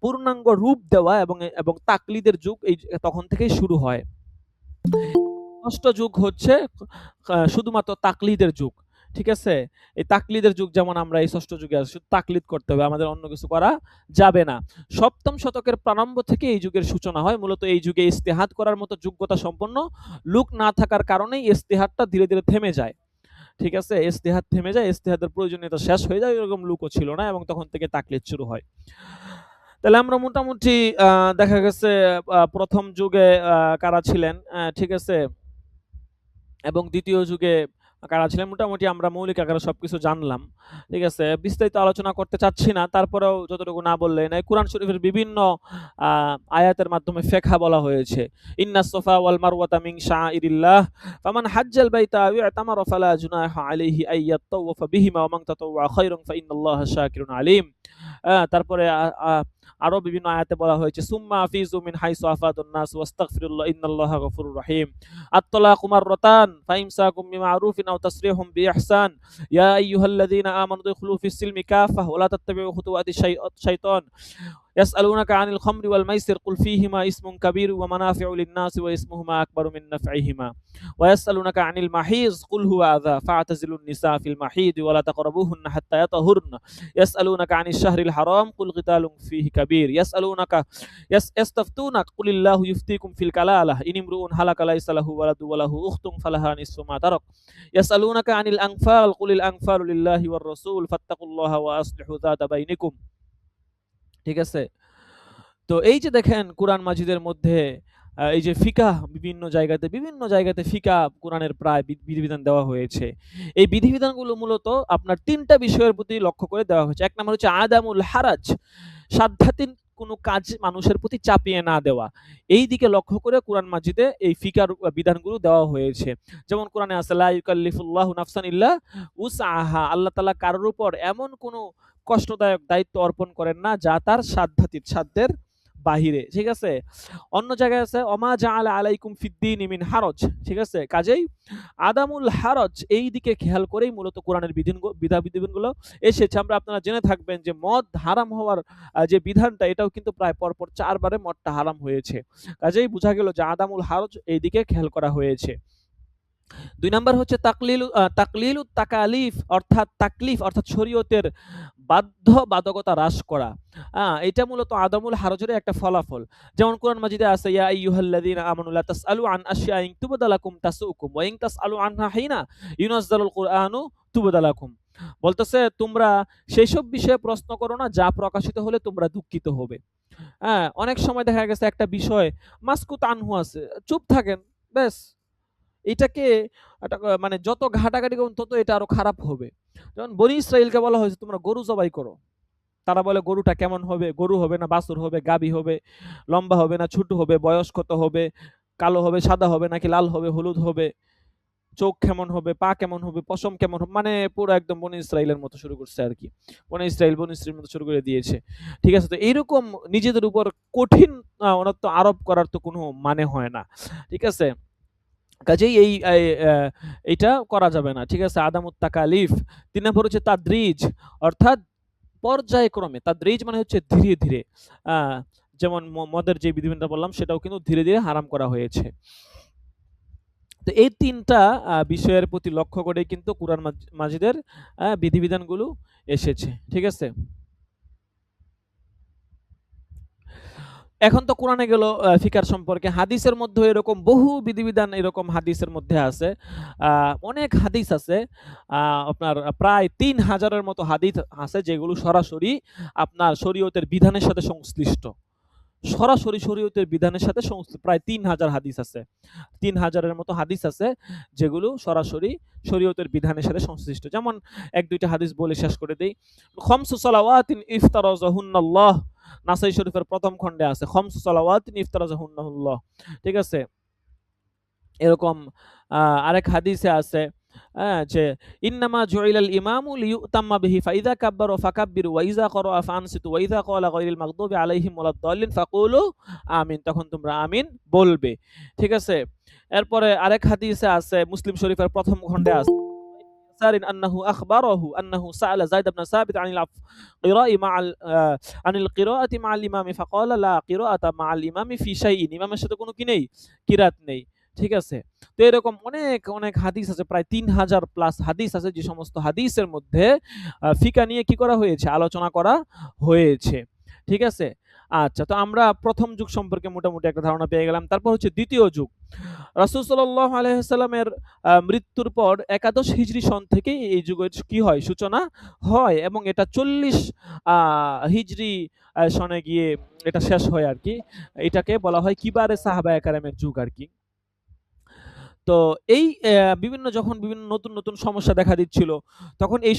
পূর্ণাঙ্গ রূপ দেওয়া এবং তাকলিদের যুগ এই তখন থেকেই শুরু হয়। ষষ্ঠ যুগ হচ্ছে শুধুমাত্র তাকলিদের যুগ। ঠিক আছে, এই তাকলিদের যুগ যেমন আমরা এই ষষ্ঠ যুগে আছি, শুধু তাকলিদ করতে হবে, আমাদের অন্য কিছু করা যাবে না। সপ্তম শতকের প্রারম্ভ থেকে এই যুগের সূচনা হয়। মূলত এই যুগে ইজতিহাদ করার মতো যোগ্যতা সম্পন্ন লোক না থাকার কারণেই ইজতিহাদটা ধীরে ধীরে থেমে যায়। ঠিক আছে, ইজতিহাদ থেমে যায়, ইজতিহাদের প্রয়োজনীয়তা শেষ হয়ে যায়, এরকম লোকও ছিল না এবং তখন থেকে তাকলিদ শুরু হয়। তাহলে আমরা মোটামুটি দেখা গেছে প্রথম যুগে কারা ছিলেন, ঠিক আছে, এবং দ্বিতীয় যুগে কারা ছিলেন, মোটামুটি আমরা মৌলিক আকারে সবকিছু জানলাম। ঠিক আছে, বিস্তারিত আলোচনা করতে চাচ্ছি না, তারপরেও যতটুকু না বললে নাই। কোরআন শরীফের বিভিন্ন আয়াতের মাধ্যমে ফিকহা বলা হয়েছে। ইন্নাস সাফা ওয়াল মারওয়াতা মিন শাআইরিল্লাহ ফামান হাজ্জাল বাইতা আও ইতামারা ফালা জুনাহা আলাইহি আন ইয়াতাওয়াফা বিহিমা ওয়া মান তাতাওয়া খায়রান ফা ইন্নাল্লাহা শাকিরুন আলিম। তারপরে আরো বিভিন্ন আয়াতে বলা হয়েছে সুম্মা আফিজু মিন হাইসু আফাদুন নাস ওয়াস্তাগফিরুল্লাহ ইন্নাল্লাহা গফুরুর রহিম। আত-তালাকু মাররাতান ফাইমসাকুম বিমা'রুফিন আও তাসরিহুম বিইহসান ইয়া আইয়ুহাল্লাযীনা আমানু দুখুলু ফিস-সিলমি কাফাহ ওয়া লা তাত্তাবি'উ খুতুওয়াতিশ শাইতান يسألونك عن الخمر والميسر قل فيهما اسم كبير ومنافع للناس واسمهما أكبر من نفعهما ويسألونك عن المحيض قل هو أذى فاعتزلوا النساء في المحيض ولا تقربوهن حتى يطهرن يسألونك عن الشهر الحرام قل قتال فيه كبير يستفتونك قل الله يفتيكم في الكلالة إن امرؤ هلك ليس له ولد وله أخت فلها نصف ما ترك يسألونك عن الأنفال قل الأنفال لله والرسول فاتقوا الله وأصلحوا ذات بينكم। ঠিক আছে, তো এই যে দেখেন কোরআন মাজিদের মধ্যে এই যে বিভিন্ন জায়গাতে ফিকাহ কোরআনের প্রায় বিধিবিধান দেওয়া হয়েছে। এই বিধিবিধানগুলো মূলত আপনার 3টা বিষয়ের প্রতি লক্ষ্য করে দেওয়া হয়েছে। এক নম্বর হচ্ছে আদামুল হারাজ, সাধ্যাতীত কোনো কাজ মানুষের প্রতি চাপিয়ে না দেওয়া। এই দিকে লক্ষ্য করে কোরআন মাজিদে এই ফিকার বিধানগুলো দেওয়া হয়েছে। যেমন কোরআনে আছে লা ইউকাল্লিফুল্লাহু নাফসান ইল্লা উসআহা, আল্লাহ তাআলা কারোর উপর এমন কোনো কষ্টদায়ক দায়িত্ব অর্পণ করেন না যা তার সাধ্যের বাহিরে। ঠিক আছে, অন্য জায়গায় আছে অমা জাআলা আলাইকুম ফিদ্দীনি মিন হারজ। ঠিক আছে, কাজেই আদামুল হারজ এই দিকে খেয়াল করেই মূলত কোরআনের বিধিবিধানগুলো এসেছে। আপনারা জেনে থাকবেন যে মদ হারাম হওয়ার যে বিধানটা, এটাও কিন্তু প্রায় পরপর 4 বারে মদটা হারাম হয়েছে। কাজেই বোঝা গেল যে আদামুল হারজ এই দিকে খেয়াল করা হয়েছে। 2 নাম্বার হচ্ছে তাকলিলুত তাকালিফ, অর্থাৎ তাকলিফ অর্থাৎ শরীয়তের বাধ্যবাধকতা হ্রাস করা। এটা মূলত আদামুল হারজের একটা ফলাফল। যেমন কোরআন মাজিদে আছে ইয়া আইয়ুহাল্লাযীনা আমানু লা তাসআলু আন আশইয়াইন তুবদা লাকুম তাসউকুম ওয়া ইন তাসআলু আনহা হিনা ইউনাজ্জালুল কুরআনু তুবদা লাকুম। বলতেছে তোমরা সেই সব বিষয়ে প্রশ্ন করো না যা প্রকাশিত হলে তোমরা দুঃখিত হবে। অনেক সময় দেখা গেছে একটা বিষয় মাসকুত আনহু আছে, চুপ থাকেন, ব্যাস। এটাকে মানে যত ঘাটাঘাটি করুন তত এটা আরো খারাপ হবে। যেমন বনী ইসরাইলকে বলা হয়েছে তোমরা গরু জবাই করো, তারা বলে গরুটা কেমন হবে, গরু হবে না বাছুর হবে, গাবি হবে, লম্বা হবে না ছোট হবে, বয়স কত হবে, কালো হবে সাদা হবে নাকি লাল হবে হলুদ হবে, চোখ কেমন হবে, পা কেমন হবে, পশম কেমন হবে, মানে পুরো একদম বনী ইসরাইলের মতো শুরু করছে আর কি, বনী ইসরাইলের মতো শুরু করে দিয়েছে। ঠিক আছে, তো এইরকম নিজেদের উপর কঠিন অনত্ব আরোপ করার তো কোনো মানে হয় না। ঠিক আছে, কাজেই এইটা করা যাবে না। ঠিক আছে, আদামুত তাকালিফ। 3 নম্বর হচ্ছে তাদরিজ, অর্থাৎ পর্যায়ক্রমে। তাদরিজ মানে হচ্ছে ধীরে ধীরে। যেমন মদের যে বিধিবিধানটা বললাম সেটাও কিন্তু ধীরে ধীরে হারাম করা হয়েছে। তো এই 3টা বিষয়ের প্রতি লক্ষ্য করে কিন্তু কোরআন মাজিদের বিধিবিধানগুলো এসেছে। ঠিক আছে, এখন তো কোরআনে গেল ফিকার সম্পর্কে। হাদিসের মধ্যেও এরকম বহু বিধিবিধান এরকম হাদিসের মধ্যে আছে। অনেক হাদিস আছে। আপনার প্রায় ৩,০০০ এর মতো হাদিস আছে যেগুলো সরাসরি আপনার শরীয়তের বিধানের সাথে সংশ্লিষ্ট। সরাসরি শরীয়তের বিধানের সাথে প্রায় ৩,০০০ হাদিস আছে। ৩,০০০ এর মতো হাদিস আছে যেগুলো সরাসরি শরীয়তের বিধানের সাথে সংশ্লিষ্ট। যেমন ১-২টা হাদিস বলে শেষ করে দেই। খামসু সালাওয়াতিন ইফতারাজাহুন্নাল্লাহ, নাসাই শরীফের প্রথম খণ্ডে আছে। খামসু সালাওয়াতিন ইফতারাজাহুন্নাল্লাহ। ঠিক আছে? এরকম আরেক হাদিসে আছে যে ইন্নামা জুইলাল ইমামু লিয়ুতাম্মা বিহি ফাইযা কাব্বারু ফাকাব্বিরু ওয়া ইযা ক্বারাআ ফানসিতু ওয়া ইযা ক্বালা গায়রিল মাগদুবি আলাইহিম ওয়ালাদ-দাল্লিন ফাকুলু আমিন, তখন তোমরা আমিন বলবে। ঠিক আছে? এরপরে আরেক হাদিসে আছে, মুসলিম শরীফের প্রথম খণ্ডে আছে, সারিন আন্নাহু আখবারাহু আন্নাহু সাআলা যায়েদ ইবনে সাবিত আনিল কিরাআতি মা'আল ইমামি ফাকালা লা কিরাআতা মা'আল ইমামি ফি শাইইন, ইমামের সাথে কোনো কি নেই? কিরাত নেই। ঠিক আছে? তো এরকম অনেক হাদিস আছে, প্রায় ৩,০০০ প্লাস হাদিস আছে, যে সমস্ত হাদিসের মধ্যে ফিকহ নিয়ে কি করা হয়েছে? আলোচনা করা হয়েছে। ঠিক আছে? আচ্ছা, তো আমরা প্রথম যুগ সম্পর্কে মোটামুটি একটা ধারণা পেয়ে গেলাম। তারপর হচ্ছে দ্বিতীয় যুগ। রাসূল সাল্লাল্লাহু আলাইহি ওয়াসাল্লামের মৃত্যুর পর একাদশ হিজরি সন থেকেই এই যুগের কি হয়? সূচনা হয়, এবং এটা ৪০ আ হিজরি সনে গিয়ে এটা শেষ হয় আরকি। এটাকে বলা হয় কিবারে সাহাবায়ে কেরামের যুগ আরকি। তো যখন বিভিন্ন নতুন সমস্যা দেখা দিচ্ছিল, তখন এই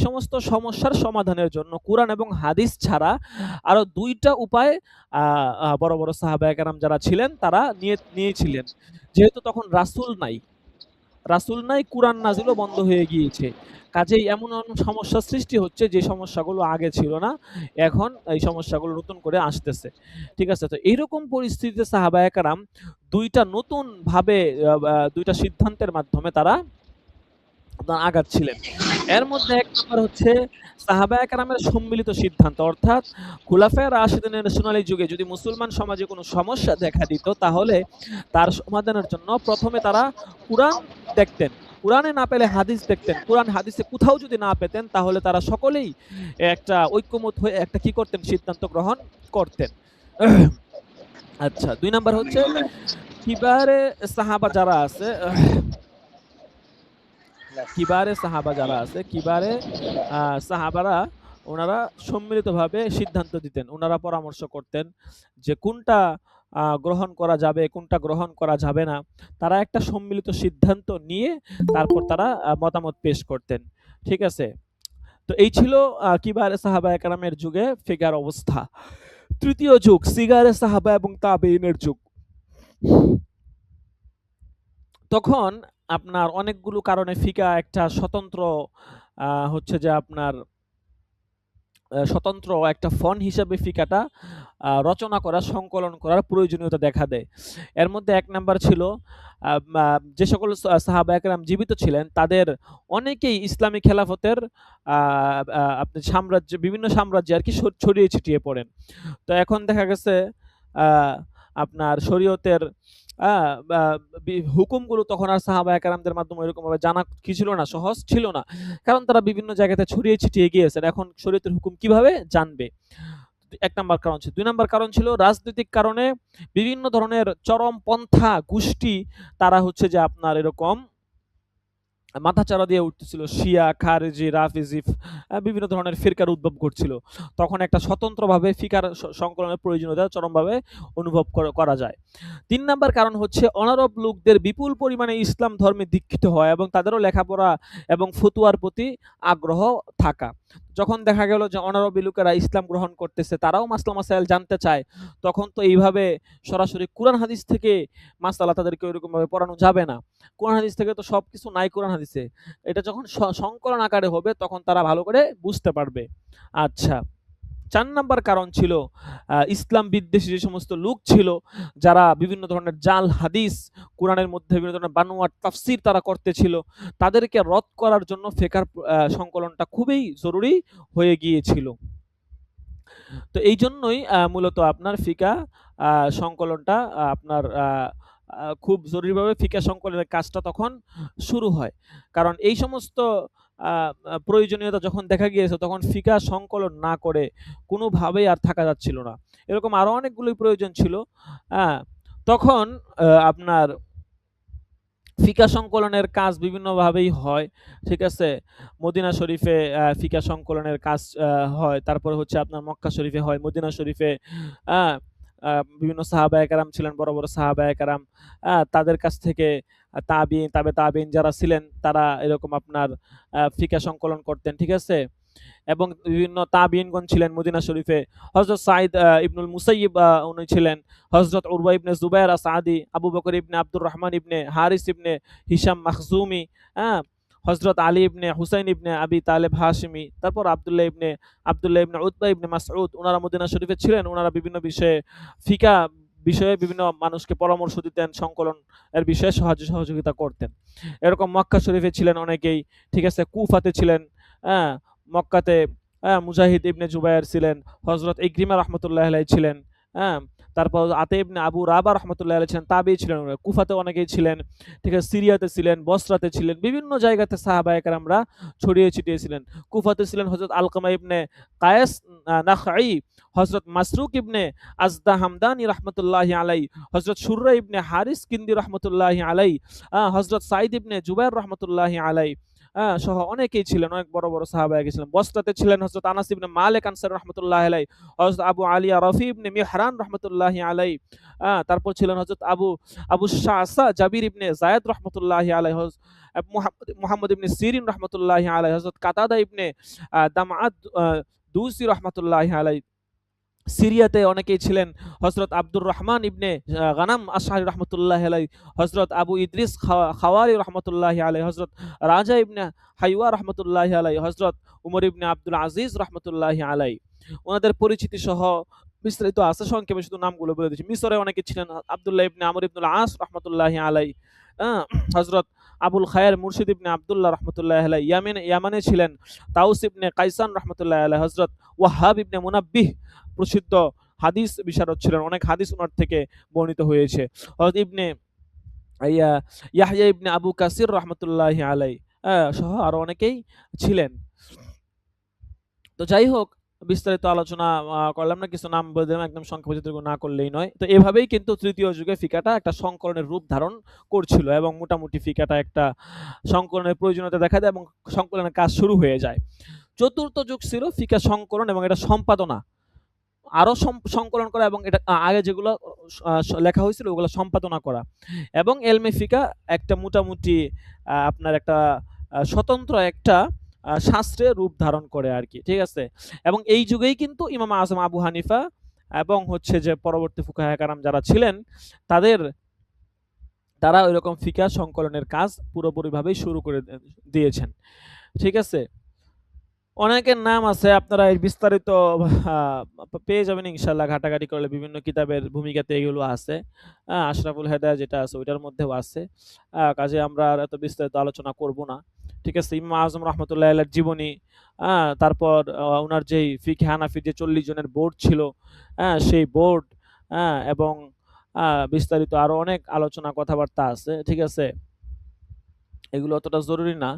সমস্ত সমস্যার সমাধানের জন্য কুরআন এবং হাদিস ছাড়া আরো ২ টা উপায় আ আ বড় সাহাবায়ে কেরাম যারা ছিলেন তারা নিয়েছিলেন। যেহেতু তখন রাসূল নাই, কুরআন নাজিলও বন্ধ হয়ে গিয়েছে। কাজেই এমন সমস্যার সৃষ্টি হচ্ছে যে সমস্যাগুলো আগে ছিল না। এখন এই সমস্যাগুলো নতুন করে আসতেছে। ঠিক আছে? তো এইরকম পরিস্থিতিতে সাহাবায়ে কেরাম ২ টা নতুন ভাবে ২ টা সিদ্ধান্তের মাধ্যমে তারা আগাচ্ছিলেন। এর মধ্যে ১ নাম্বার হচ্ছে সাহাবায়ে কেরামের সম্মিলিত সিদ্ধান্ত, অর্থাৎ খুলাফায়ে রাশিদিনের সোনালী যুগে যদি মুসলমান সমাজে কোনো সমস্যা দেখা দিত, তাহলে তার সমাধানের জন্য ১ম এ তারা কুরআন দেখতেন। কুরআনে না পেলে হাদিস দেখতেন। কুরআন হাদিসে কোথাও যদি না পেতেন, তাহলে তারা সকলেই একটা ঐক্যমত হয়ে একটা কি করতেন? সিদ্ধান্ত গ্রহণ করতেন। আচ্ছা, ২ নাম্বার হচ্ছে কিবারে সাহাবা যারা আছে কিবারে সাহাবারা ওনারা সম্মিলিতভাবে সিদ্ধান্ত দিতেন। ওনারা পরামর্শ করতেন যে কোনটা গ্রহণ করা যাবে, কোনটা গ্রহণ করা যাবে না। তারা একটা সম্মিলিত সিদ্ধান্ত নিয়ে তারপর তারা মতামত পেশ করতেন। ঠিক আছে? তো এই ছিল কিবারে সাহাবায়ে কেরামের যুগে ফিকহের অবস্থা। তৃতীয় যুগ সিগারে সাহাবা এবং তাবেঈনের যুগ। তখন আপনার অনেকগুলো কারণে ফিকহ একটা স্বতন্ত্র হচ্ছে যে আপনার স্বতন্ত্র একটা ফন হিসাবে ফিকহটা রচনা করা, সংকলন করার প্রয়োজনীয়তা দেখা দেয়। এর মধ্যে ১ নাম্বার ছিল যে সকল সাহাবায়ে কেরাম জীবিত ছিলেন তাদের অনেকেই ইসলামী খেলাফতের আ আ আপনি বিভিন্ন সাম্রাজ্যে আরকি ছড়িয়ে ছিটিয়ে পড়েন। তো এখন দেখা গেছে আ আপনার শরীয়তের আ বা হুকুমগুলো তখন আর সাহাবায়ে কেরামদের মাধ্যমে এরকমভাবে জানা কি ছিল না, সহজ ছিল না। কারণ তারা বিভিন্ন জায়গাতে ছড়িয়ে ছিটিয়ে গিয়েছেন। এখন শরীয়তের হুকুম কিভাবে জানবে? ১ নাম্বার কারণ ছিল। ২ নাম্বার কারণ ছিল রাজনৈতিক কারণে বিভিন্ন ধরনের চরমপন্থা গোষ্ঠী তারা হচ্ছে যে আপনার এরকম মাথাচাড়া দিয়ে উঠতেছিল। শিয়া, খারেজি, রাফিজি বিভিন্ন ধরনের ফিরকার উদ্ভব ঘটছিল। তখন একটা স্বতন্ত্রভাবে ফিকার সংকলনের প্রয়োজনীয়তা চরমভাবে অনুভব করা যায়। ৩ নাম্বার কারণ হচ্ছে অনারব লোকদের বিপুল পরিমাণে ইসলাম ধর্মে দীক্ষিত হয় এবং তাদেরও লেখাপড়া এবং ফতুয়ার প্রতি আগ্রহ থাকা। যখন দেখা গেল যে অনারবি লোকেরা ইসলাম গ্রহণ করতেছে, তারাও মাসলা মাসাইল জানতে চায়, তখন তো এইভাবে সরাসরি কুরআন হাদিস থেকে মাসআলা তাদেরকে ওইরকমভাবে পড়ানো যাবে না। কোরআন হাদিস থেকে তো সবকিছু নাই কোরআন হাদিসে। এটা যখন সংকলন আকারে হবে তখন তারা ভালো করে বুঝতে পারবে। আচ্ছা, ৪ নাম্বার কারণ ছিল ইসলাম বিদ্বেষী যে সমস্ত লোক ছিল, যারা বিভিন্ন ধরনের জাল হাদিস কোরআনের মধ্যে বিভিন্ন ধরনের বানোয়াট তাফসীর তারা করতেছিল, তাদেরকে রদ করার জন্য ফিকহের সংকলনটা খুবই জরুরি হয়ে গিয়েছিল। তো এইজন্যই মূলত আপনার ফিকহ সংকলনটা আপনার খুব জরুরিভাবে ফিকহ সংকলনের কাজটা তখন শুরু হয়। কারণ এই সমস্ত প্রয়োজনীয়তা যখন দেখা গিয়েছে তখন ফিকহ সংকলন না করে কোনোভাবেই আর থাকা যাচ্ছিল না। এরকম আরো অনেকগুলোই প্রয়োজন ছিল। তখন আপনার ফিকহ সংকলনের কাজ বিভিন্নভাবেই হয়। ঠিক আছে? মদিনা শরীফে ফিকহ সংকলনের কাজ হয়। তারপরে হচ্ছে আপনার মক্কা শরীফে হয়। মদিনা শরীফে আ আ বিভিন্ন সাহাবায়ে কেরাম ছিলেন, বড়, বড় সাহাবায়ে কেরাম। তাদের কাছ থেকে তাবিঈন, তাবিঈন যারা ছিলেন তারা এরকম আপনার ফিকহ সংকলন করতেন। ঠিক আছে? এবং বিভিন্ন তাবিঈনগণ ছিলেন মদিনা শরীফে। হযরত সাঈদ ইবনুল মুসাইয়্যিব উনি ছিলেন। হযরত উরওয়া ইবনে জুবায়ের আস-সাদি, আবু বকর ইবনে আব্দুর রহমান ইবনে হারিস ইবনে হিশাম মাখজুমি, হ্যাঁ? হযরত আলী ইবনে হুসাইন ইবনে আবি তালেব হাশিমি, তারপর আব্দুল্লাহ ইবনে উতবা ইবনে মাসউদ, উনারা মদিনা শরীফে ছিলেন। উনারা বিভিন্ন ফিকহ বিষয়ে বিভিন্ন মানুষকে পরামর্শ দিতেন, সংকলন এর বিষয়ে সহযোগিতা করতেন। এরকম মক্কা শরীফে ছিলেন অনেকেই। ঠিক আছে? কুফাতে ছিলেন, হ্যাঁ? মক্কাতে মুজাহিদ ইবনে জুবায়ের ছিলেন, হযরত ইকরিমা রাহমাতুল্লাহি আলাইহি ছিলেন, হ্যাঁ? তারপর আতা ইবনে আবু রাবা রাহমাতুল্লাহি আলাইহি ছিলেন, তাবিঈ ছিলেন উনারা। কুফাতে অনেকেই ছিলেন, ঠিক আছে? সিরিয়াতে ছিলেন, বসরাতে ছিলেন, বিভিন্ন জায়গাতে সাহাবায়ে কেরামরা ছড়িয়ে ছিটিয়ে ছিলেন। কুফাতে ছিলেন হযরত আলকামা ইবনে কায়েস নাখঈ, হযরত মাসরুক ইবনে আজদা হামদানি রাহমাতুল্লাহি আলাইহি, হযরত শুররা ইবনে হারিস কিন্দি রাহমাতুল্লাহি আলাইহি, হযরত সাঈদ ইবনে জুবায়ের রাহমাতুল্লাহি আলাইহি, সহ অনেকেই ছিলেন, অনেক বড়, বড় সাহাবায়ে ছিলেন। বসরাতে ছিলেন হযরত আনাস ইবনে মালিক আনসারী রাহমাতুল্লাহি আলাইহি, হযরত আবু আলিয়া রাফি ইবনে মিহরান রাহমাতুল্লাহি আলাইহি, তারপর ছিলেন হযরত আবু শাসা জাবির ইবনে যায়েদ রাহমাতুল্লাহি আলাইহি, মুহাম্মদ ইবনে সিরিন রাহমাতুল্লাহি আলাইহি, হযরত কাতাদা ইবনে দামআত দুসি রাহমাতুল্লাহি আলাইহি। সিরিয়াতে অনেকেই ছিলেন হযরত আব্দুর রহমান ইবনে গানাম আশআরি রাহমাতুল্লাহি আলাইহি, হযরত আবু ইদ্রিস খাওয়ারি রাহমাতুল্লাহি আলাইহি, হযরত রাজা ইবনে হাইওয়া রাহমাতুল্লাহি আলাইহি, হযরত উমর ইবনে আব্দুল আজিজ রাহমাতুল্লাহি আলাইহি। ওনাদের পরিচিতি সহ বিস্তারিত আছে, সংক্ষেপে শুধু নামগুলো বলে দিচ্ছি। মিসরে অনেকে ছিলেন আব্দুল্লাহ ইবনে আমর ইবনুল আস রাহমাতুল্লাহি আলাইহি, হযরত আবুল খায়ের মুরশিদ ইবনে আব্দুল্লাহ রাহমাতুল্লাহি আলাইহি। ইয়ামানে ছিলেন তাউস ইবনে কাইসান রাহমাতুল্লাহি আলাইহি, হযরত ওয়াহাব ইবনে মুনাব্বিহ প্রসিদ্ধ হাদিস বিশারদ ছিলেন, অনেক হাদিস ওনার থেকে বর্ণিত হয়েছে। হযরত ইয়াহইয়া ইবনে আবু কাসির রাহমাতুল্লাহি আলাইহি সহ আরো অনেকেই ছিলেন। তো যাই হোক, বিস্তারিত আলোচনা করলাম না, কিছু নাম বলে দিলাম, একদম সংক্ষেপে না করলেই নয়। তো এভাবেই কিন্তু তৃতীয় যুগে ফিকাহটা একটা সংকলনের রূপ ধারণ করছিল এবং মোটামুটি ফিকাহটা একটা সংকলনের প্রয়োজনীয়তা দেখা দেয় এবং সংকলনের কাজ শুরু হয়ে যায়। চতুর্থ যুগ ছিল ফিকাহ সংকলন এবং এটা সম্পাদনা। আরো সংকলন করা এবং এটা আগে যেগুলো লেখা হয়েছিল ওগুলো সম্পাদনা করা এবং এলমে ফিকাহ একটা মোটামুটি আপনার একটা স্বতন্ত্র একটা শাস্ত্রে রূপ ধারণ করে আরকি। ঠিক আছে? এবং এই যুগেই কিন্তু ইমাম আযম আবু হানিফা এবং হচ্ছে যে পরবর্তী ফুকাহায়ে কেরাম যারা ছিলেন তারা ওইরকম ফিকাহ সংকলনের কাজ পুরোপুরিভাবেই শুরু করে দিয়েছেন। ঠিক আছে? অনেকের নাম আছে, আপনারা এর বিস্তারিত পেয়ে যাবেন ইনশাআল্লাহ, ঘাটাঘাটি করলে বিভিন্ন কিতাবের ভূমিকাতে এগুলো আছে। আশরাফুল হেদায়েত যেটা আছে ওইটার মধ্যেও আছে। কাজেই আমরা আর এত বিস্তারিত আলোচনা করব না। ঠিক আছে? ইমাম আযম রাহমাতুল্লাহি আলাইহির জীবনী, তারপর উনার যেই ফিকহে হানাফির যে ৪০ জনের বোর্ড ছিল, সেই বোর্ড, এবং বিস্তারিত আরো অনেক আলোচনা কথাবার্তা আছে। ঠিক আছে? এগুলো অতটা জরুরি না।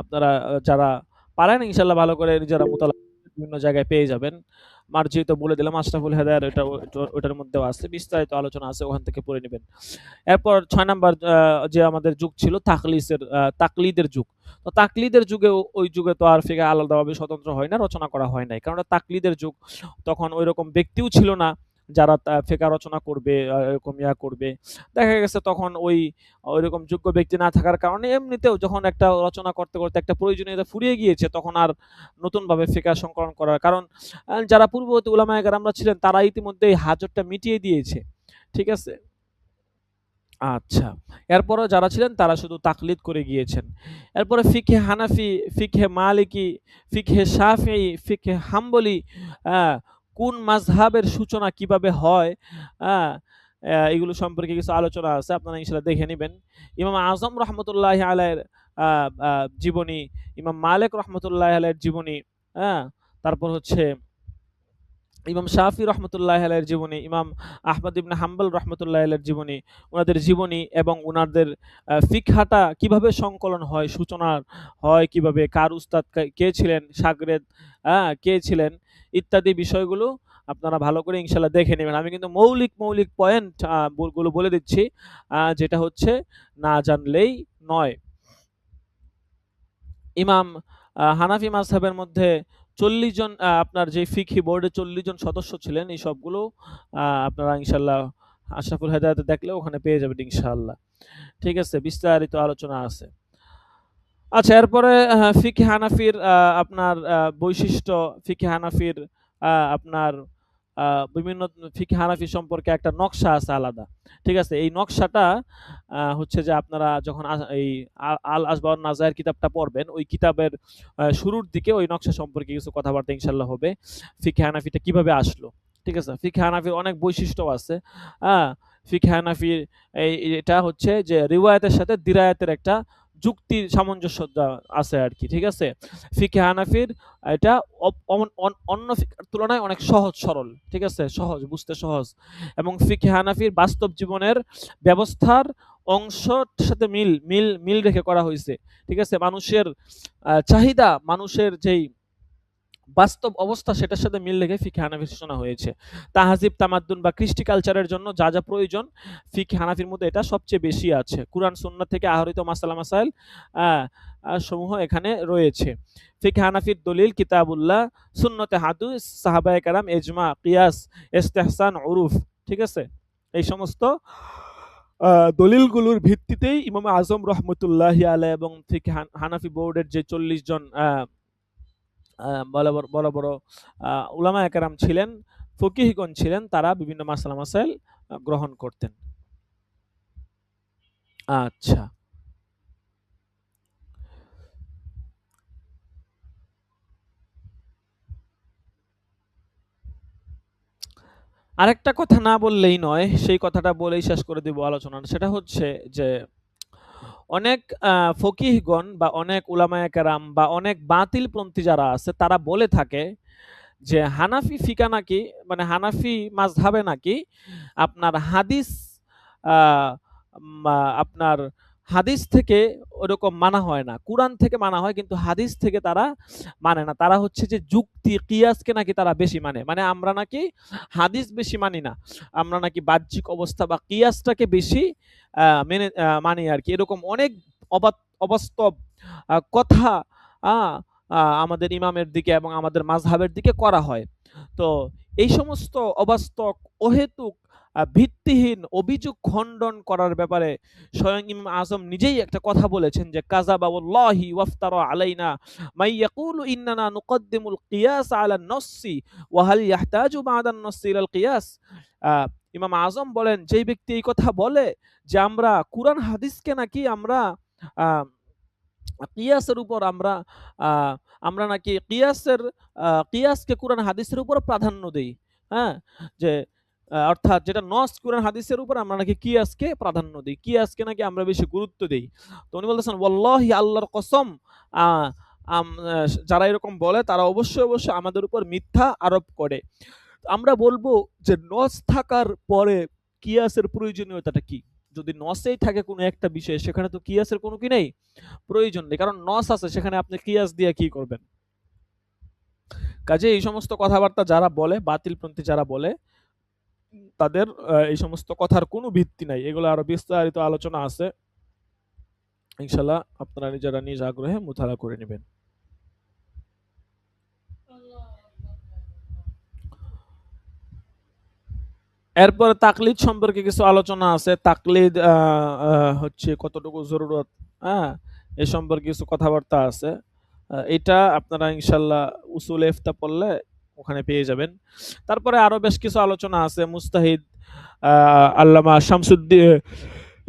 আপনারা যারা পারেন ইনশাআল্লাহ ভালো করে নিজেরা মুতালা বিভিন্ন জায়গায় পেয়ে যাবেন। মার্জি তো বলে দিলাম, আশরাফুল হেদায়েত ওটার মধ্যেও আছে, বিস্তারিত আলোচনা আছে, ওখান থেকে পড়ে নিবেন। এরপর ৬ নাম্বার যে আমাদের যুগ ছিল তাকলিদের যুগ। তো তাকলিদের যুগে ওই যুগে তো আর ফিকহ আলাদাভাবে স্বতন্ত্র হয় না, রচনা করা হয় নাই। কারণ তাকলিদের যুগ, তখন ওইরকম ব্যক্তিও ছিল না যারা ফিকহ রচনা করবে, এরকম করবে। দেখা গেছে তখন ওইরকম যোগ্য ব্যক্তি না থাকার কারণে এমনিতেও যখন একটা রচনা করতে, করতে একটা প্রয়োজনীয়তা ফুরিয়ে গিয়েছে, তখন আর নতুনভাবে ফিকহ সংকলন করার কারণ যারা পূর্ববর্তী উলামায়ে কেরামরা ছিলেন তারা ইতিমধ্যে এই হাজতটা মিটিয়ে দিয়েছে। ঠিক আছে? আচ্ছা। এরপরেও যারা ছিলেন তারা শুধু তাকলিদ করে গিয়েছেন। এরপরে ফিকহে হানাফি, ফিকহে মালিকি, ফিকহে শাফিঈ, ফিকহে হাম্বলি, আ কোন মাযহাবের সূচনা কিভাবে হয়, আ এগুলো সম্পর্কে কিছু আলোচনা আছে, আপনারা ইনশাআল্লাহ দেখে নিবেন। ইমাম আযম রাহমাতুল্লাহি আলাইহির আ আ জীবনী, ইমাম মালিক রাহমাতুল্লাহি আলাইহির জীবনী, তারপর হচ্ছে ইমাম শাফি রহমতুল্লাহ আলাইহির জীবনী, ইমাম আহমদ ইবনে হাম্বল রহমতুল্লাহ আলাইহির জীবনী, ওনাদের জীবনী এবং ওনাদের ফিকহাটা কিভাবে সংকলন হয়, সূচনা হয় কিভাবে, কার উস্তাদ কে ছিলেন, শাগরেদ কে ছিলেন, ইত্যাদি বিষয়গুলো আপনারা ভালো করে ইনশাল্লাহ দেখে নেবেন। আমি কিন্তু মৌলিক মৌলিক পয়েন্ট গুলো বলে দিচ্ছি, যেটা হচ্ছে না জানলেই নয়। ইমাম হানাফি মাযহাবের মধ্যে ৪০ জন আপনার যে ফিকহি বোর্ডে ৪০ জন সদস্য ছিলেন, এই সবগুলো আপনারা ইনশাআল্লাহ আশরাফুল হেদায়েতে দেখলে ওখানে পেয়ে যাবেন ইনশাআল্লাহ। ঠিক আছে? বিস্তারিত আলোচনা আছে। আচ্ছা, এরপরে ফিকহে হানাফির আপনার বৈশিষ্ট্য, ফিকহে হানাফির আপনার বিভিন্ন ফিকহে হানাফি সম্পর্কে একটা নকশা আছে আলাদা। ঠিক আছে? এই নকশাটা হচ্ছে যে আপনারা যখন এই আল আসবাউন নাজায়ের কিতাবটা পড়বেন, ওই কিতাবের শুরুর দিকে ওই নকশা সম্পর্কে কিছু কথাবার্তা ইনশাআল্লাহ হবে। ফিকহে হানাফিটা কিভাবে আসলো? ঠিক আছে? ফিকহে হানাফির অনেক বৈশিষ্ট্য আছে। আ ফিকহে হানাফির এটা হচ্ছে যে রিওয়ায়াতের সাথে দিরায়াতের একটা যুক্তির সামঞ্জস্যতা আছে আরকি। ঠিক আছে? ফিকহে হানাফির এটা অন্য ফিকহের তুলনায় অনেক সহজ সরল। ঠিক আছে? সহজ, বুঝতে সহজ। এবং ফিকহে হানাফির বাস্তব জীবনের ব্যবস্থার অংশর সাথে মিল রেখে করা হইছে। ঠিক আছে? মানুষের চাহিদা, মানুষের যেই বাস্তব অবস্থা, সেটার সাথে মিল রেখে ফিকহে হানাফি সূচনা হয়েছে। তাহাজিব, তামাদ্দুন বা কৃষ্টি কালচারের জন্য যা যা প্রয়োজন, ফিকহে হানাফির মধ্যে এটা সবচেয়ে বেশি আছে। কুরআন সুন্নাহ থেকে আহরিত মাসালা মাসাইল সমূহ এখানে রয়েছে। ফিকহে হানাফির দলিল কিতাবুল্লাহ, সুন্নতে হাদিস, সাহাবায়ে কেরাম, ইজমা, কিয়াস, ইস্তেহসান, উরুফ। ঠিক আছে? এই সমস্ত দলিলগুলোর ভিত্তিতেই ইমাম আজম রহমতুল্লাহি আলাইহি এবং ফিকহে হানাফি বোর্ডের যে ৪০ জন বড় বড় উলামায়ে কেরাম ছিলেন, ফকিহগণ ছিলেন, তারা বিভিন্ন মাসালা মাসাইল গ্রহণ করতেন। আচ্ছা, আরেকটা কথা না বললেই নয়, সেই কথাটা বলেই শেষ করে দিব আলোচনা। সেটা হচ্ছে যে অনেক ফকিহগণ বা অনেক উলামায়ে কেরাম বা অনেক বাতিলপন্থী যারা আছে, তারা বলে থাকে যে হানাফি ফিকা নাকি, মানে হানাফি মাযহাবে নাকি আপনার হাদিস আ আপনার হাদিস থেকে ওরকম মানা হয় না। কুরআন থেকে মানা হয়, কিন্তু হাদিস থেকে তারা মানে না। তারা হচ্ছে যে যুক্তি, কিয়াসকে নাকি তারা বেশি মানে। মানে আমরা নাকি হাদিস বেশি মানি না। আমরা নাকি বাহ্যিক অবস্থা বা কিয়াসটাকে বেশি মেনে মানি আরকি। এরকম অনেক অবাস্তব কথা আ আ আমাদের ইমামের দিকে এবং আমাদের মাযহাবের দিকে করা হয়। তো এই সমস্ত অবাস্তব, অহেতুক, ভিত্তিহীন অভিযোগ খণ্ডন করার ব্যাপারে স্বয়ং ইমাম আজম নিজেই একটা কথা বলেছেন যে কাযাবা ওয়াল্লাহি ওয়াফতারা আলাইনা মাই ইয়াকুলু ইন্নানা নুকদ্দিমুল কিয়াস আলা নসসি ওয়া হাল ইয়াহতাজু বা'দা নসসি ইলাল কিয়াস। ইমাম আজম বলেন, যেই ব্যক্তি এই কথা বলে যে আমরা কুরআন হাদিসকে নাকি আমরা আ কিয়াসের উপর আমরা নাকি কিয়াসকে কুরআন হাদিসের উপর প্রাধান্য দেই। হ্যাঁ? যে অর্থাৎ যেটা নস কুরআন হাদিসের উপর আমরা নাকি কিয়াসকে প্রাধান্য দেই। কিয়াসকে নাকি আমরা বেশি গুরুত্ব দেই। তো উনি বলতেছেন ওয়াল্লাহি, আল্লাহর কসম, আ আম আ যারা এরকম বলে তারা অবশ্যই আমাদের উপর মিথ্যা আরোপ করে। আমরা বলবো যে নস থাকার পরে কিয়াসের প্রয়োজনীয়তাটা কি? যদি নসেই থাকে কোনো একটা বিষয়, সেখানে তো কিয়াসের কোনো কি নেই, প্রয়োজন নেই। কারণ নস আছে, সেখানে আপনি কিয়াস দিয়ে কি করবেন? কাজেই এই সমস্ত কথাবার্তা যারা বলে, বাতিলপন্থী যারা বলে, তাদের এই সমস্ত কথার কোনো ভিত্তি নাই। এগুলো আরো বিস্তারিত আলোচনা আছে। ইনশাআল্লাহ আপনারা নিজেরা নিজ আগ্রহে মুতালা করে নেবেন। এরপরে তাকলিদ সম্পর্কে কিছু আলোচনা আছে। তাকলিদ হচ্ছে কতটুকু জরুরত, হ্যাঁ? এ সম্পর্কে কিছু কথাবার্তা আছে। এটা আপনারা ইনশাআল্লাহ উসুল ইফতা পড়লে ওখানে পেয়ে যাবেন। তারপরে আরো বেশ কিছু আলোচনা আছে। মুস্তাহিদ আল্লামা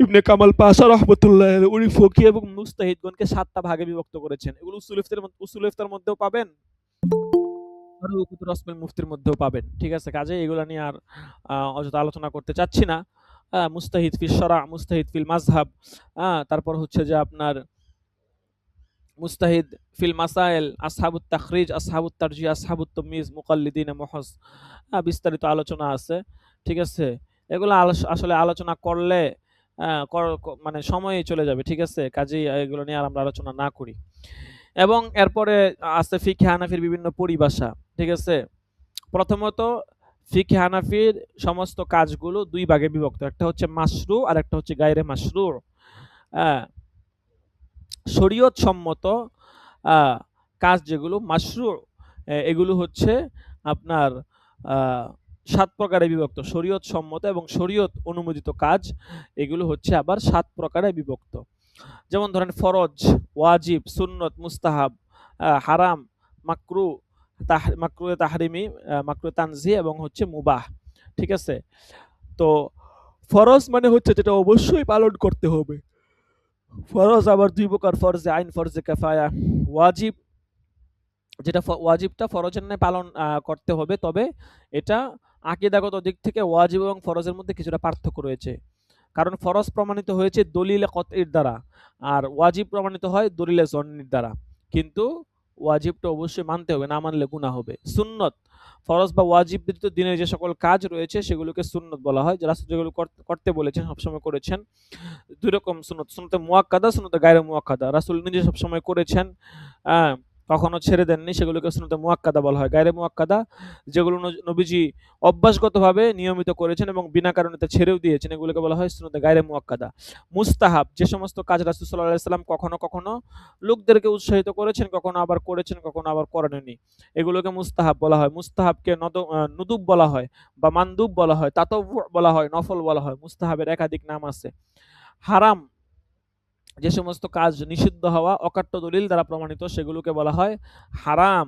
ইবনে কামাল পাশা রহমতুল্লাহ আলাইহি, উনি ফকিহ এবং মুস্তাহিদগণকে ৭ টা ভাগে বিভক্ত করেছেন। এগুলো উসুল ইফতার মধ্যেও পাবেন, রসমেল মুফতির মধ্যেও পাবেন। ঠিক আছে? কাজে এগুলা নিয়ে আর অযথা আলোচনা করতে চাচ্ছি না। মুস্তাহিদ ফিল শরা', মুস্তাহিদ ফিল মাযহাব, তারপর হচ্ছে যে আপনার মুস্তাহিদ ফিল মাসাইল, আসহাবুত তাখরিজ, আসহাবুত তারজিহ, আসহাবুত তাময়িজ, মুকাল্লিদিনে মুহস, বিস্তারিত আলোচনা আছে। ঠিক আছে? এগুলো আসলে আলোচনা করলে মানে সময়ই চলে যাবে। ঠিক আছে? কাজেই এগুলো নিয়ে আর আমরা আলোচনা না করি। এবং এরপরে আছে ফিকহে হানাফির বিভিন্ন পরিভাষা। ঠিক আছে? প্রথমত ফিকহে হানাফির সমস্ত কাজগুলো ২ ভাগে বিভক্ত। একটা হচ্ছে মাশরু আর একটা হচ্ছে গায়রে মাশরু। হ্যাঁ? শরীয়ত সম্মত আ কাজ যেগুলো মাশরু, এগুলো হচ্ছে আপনার আ ৭ প্রকারে বিভক্ত। শরীয়ত সম্মত এবং শরীয়ত অনুমোদিত কাজ, এগুলো হচ্ছে আবার ৭ প্রকারে বিভক্ত। যেমন ধরেন ফরজ, ওয়াজিব, সুন্নত, মুস্তাহাব, হারাম, মাকরু, মাকরুহে তাহরিমি, মাকরুহে তানজিহ এবং হচ্ছে মুবাহ। ঠিক আছে? তো ফরজ মানে হচ্ছে যেটা অবশ্যই পালন করতে হবে। ফরজ আবার ২ প্রকার, ফরজে আইন, ফরজে কিফায়া। ওয়াজিব, যেটা ওয়াজিবটা ফরজের ন্যায় পালন করতে হবে, তবে এটা আকীদাগত দিক থেকে ওয়াজিব এবং ফরজের মধ্যে কিছুটা পার্থক্য রয়েছে। কারণ ফরজ প্রমাণিত হয়েছে দলিলে কতঈর দ্বারা, আর ওয়াজিব প্রমাণিত হয় দলিলে জন্নির দ্বারা। কিন্তু ওয়াজিবটা অবশ্যই মানতে হবে, না মানলে গুনাহ হবে। সুন্নত, ফরজ বা ওয়াজিব ব্যতীত দিনের যে সকল কাজ রয়েছে সেগুলোকে সুন্নত বলা হয়। রাসূল যেগুলো করতে বলেছেন সবসময় করেছেন। ২ রকম সুন্নত, সুন্নতে মুআক্কাদা, সুন্নতে গায়রে মুআক্কাদা। রাসূল নিজে সবসময় করেছেন, আ কখনো ছেড়ে দেননি, সেগুলোকে সুন্নতে মুআক্কাদা বলা হয়। গায়রে মুআক্কাদা যেগুলো নবীজি অভ্যাসগতভাবে নিয়মিত করেছেন এবং বিনা কারণে তা ছেড়েও দিয়েছেন, এগুলোকে বলা হয় সুন্নতে গায়রে মুআক্কাদা। মুস্তাহাব, যে সমস্ত কাজ রাসূল সাল্লাল্লাহু আলাইহি ওয়াসাল্লাম কখনো কখনো লোকদেরকে উৎসাহিত করেছেন, কখনো আবার করেছেন, কখনো আবার করেননি, এগুলোকে মুস্তাহাব বলা হয়। মুস্তাহাবকে নুদুব বলা হয় বা মানদুব বলা হয়, তাতাউউ বলা হয়, নফল বলা হয়। মুস্তাহাবের একাধিক নাম আছে। হারাম, যে সমস্ত কাজ নিষিদ্ধ হওয়া অকাট্য দলিল দ্বারা প্রমাণিত, সেগুলোকে বলা হয় হারাম।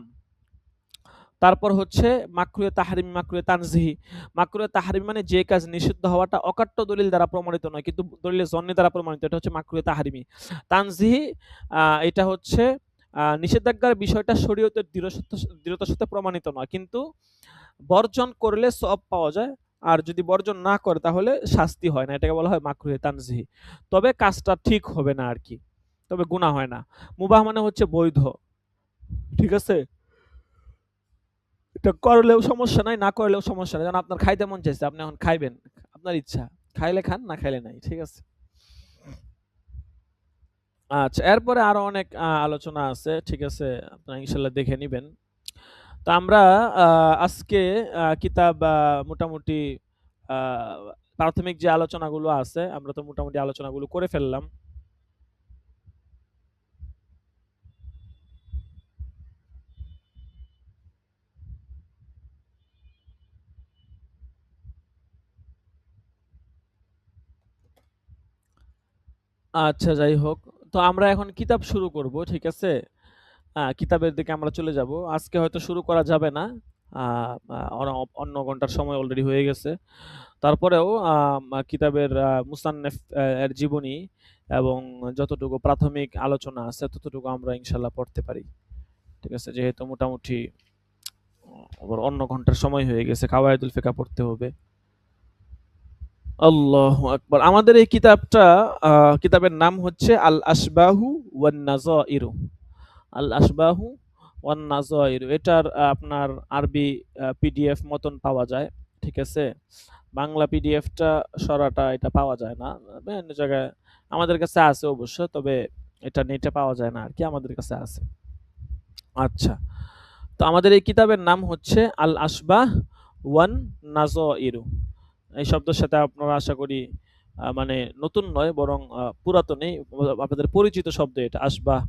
তারপর হচ্ছে মাকরুহে তাহরিম, মাকরুহে তানজিহি। মাকরুহে তাহরিম মানে যে কাজ নিষিদ্ধ হওয়াটা অকাট্য দলিল দ্বারা প্রমাণিত নয়, কিন্তু দলিলে জন্নি দ্বারা প্রমাণিত, এটা হচ্ছে মাকরুহে তাহরিমি। তানজিহি, এটা হচ্ছে নিষেধাজ্ঞার বিষয়টা শরীয়তের দৃঢ়তার সাথে প্রমাণিত নয়, কিন্তু বর্জন করলে সওয়াব পাওয়া যায়, আর যদি বর্জন না করে তাহলে শাস্তি হয় না। এটাকে বলা হয় মাকরুহে তানজিহি। তবে কাজটা ঠিক হবে না আরকি। তবে গুনাহ হয় না। মুবাহ মানে হচ্ছে বৈধ। ঠিক আছে? এটা করলেও সমস্যা নাই, না করলেও সমস্যা নাই। যেমন আপনার খাইতে মন চাইছে, আপনি এখন খাইবেন। আপনার ইচ্ছা। খাইলে খান, না খাইলে নাই। ঠিক আছে? আচ্ছা, এরপরে আরো অনেক আলোচনা আছে। ঠিক আছে? আপনারা ইনশাআল্লাহ দেখে নিবেন। তো আমরা আ আজকে কিতাব মোটামুটি আ প্রাথমিক যে আলোচনাগুলো আছে, আমরা তো মোটামুটি আলোচনাগুলো করে ফেললাম। আচ্ছা, যাই হোক। তো আমরা এখন কিতাব শুরু করব। ঠিক আছে? কিতাবের দিকে আমরা চলে যাব। আজকে হয়তো শুরু করা যাবে না। আ আ অন্য ঘন্টার সময় অলরেডি হয়ে গেছে। তারপরেও কিতাবের মুসান্নেফ এর জীবনী এবং যতটুকু প্রাথমিক আলোচনা আছে ততটুকু আমরা ইনশাআল্লাহ পড়তে পারি। ঠিক আছে? যেহেতু মোটামুটি আবার অন্য ঘন্টার সময় হয়ে গেছে, কাওয়াইদুল ফিকহ পড়তে হবে। আল্লাহু আকবার। আমাদের এই কিতাবটা, কিতাবের নাম হচ্ছে আল আশবাহু ওয়ান নাযাইরু। আল আশবাহু ওয়ান নাযাইরু। এটার আপনার আরবি পিডিএফ মতন পাওয়া যায়। ঠিক আছে? বাংলা পিডিএফটা সরাটা এটা পাওয়া যায় না। বিভিন্ন জায়গায় আমাদের কাছে আছে অবশ্য, তবে এটা নেটে পাওয়া যায় না আরকি, আমাদের কাছে আছে। আচ্ছা। তো আমাদের এই কিতাবের নাম হচ্ছে আল আশবাহ ওয়ান নাযাইরু। এই শব্দের সাথে আপনারা আশা করি মানে নতুন নয়, বরং পুরাতনই, আপনাদের পরিচিত শব্দ এটা, আশবাহ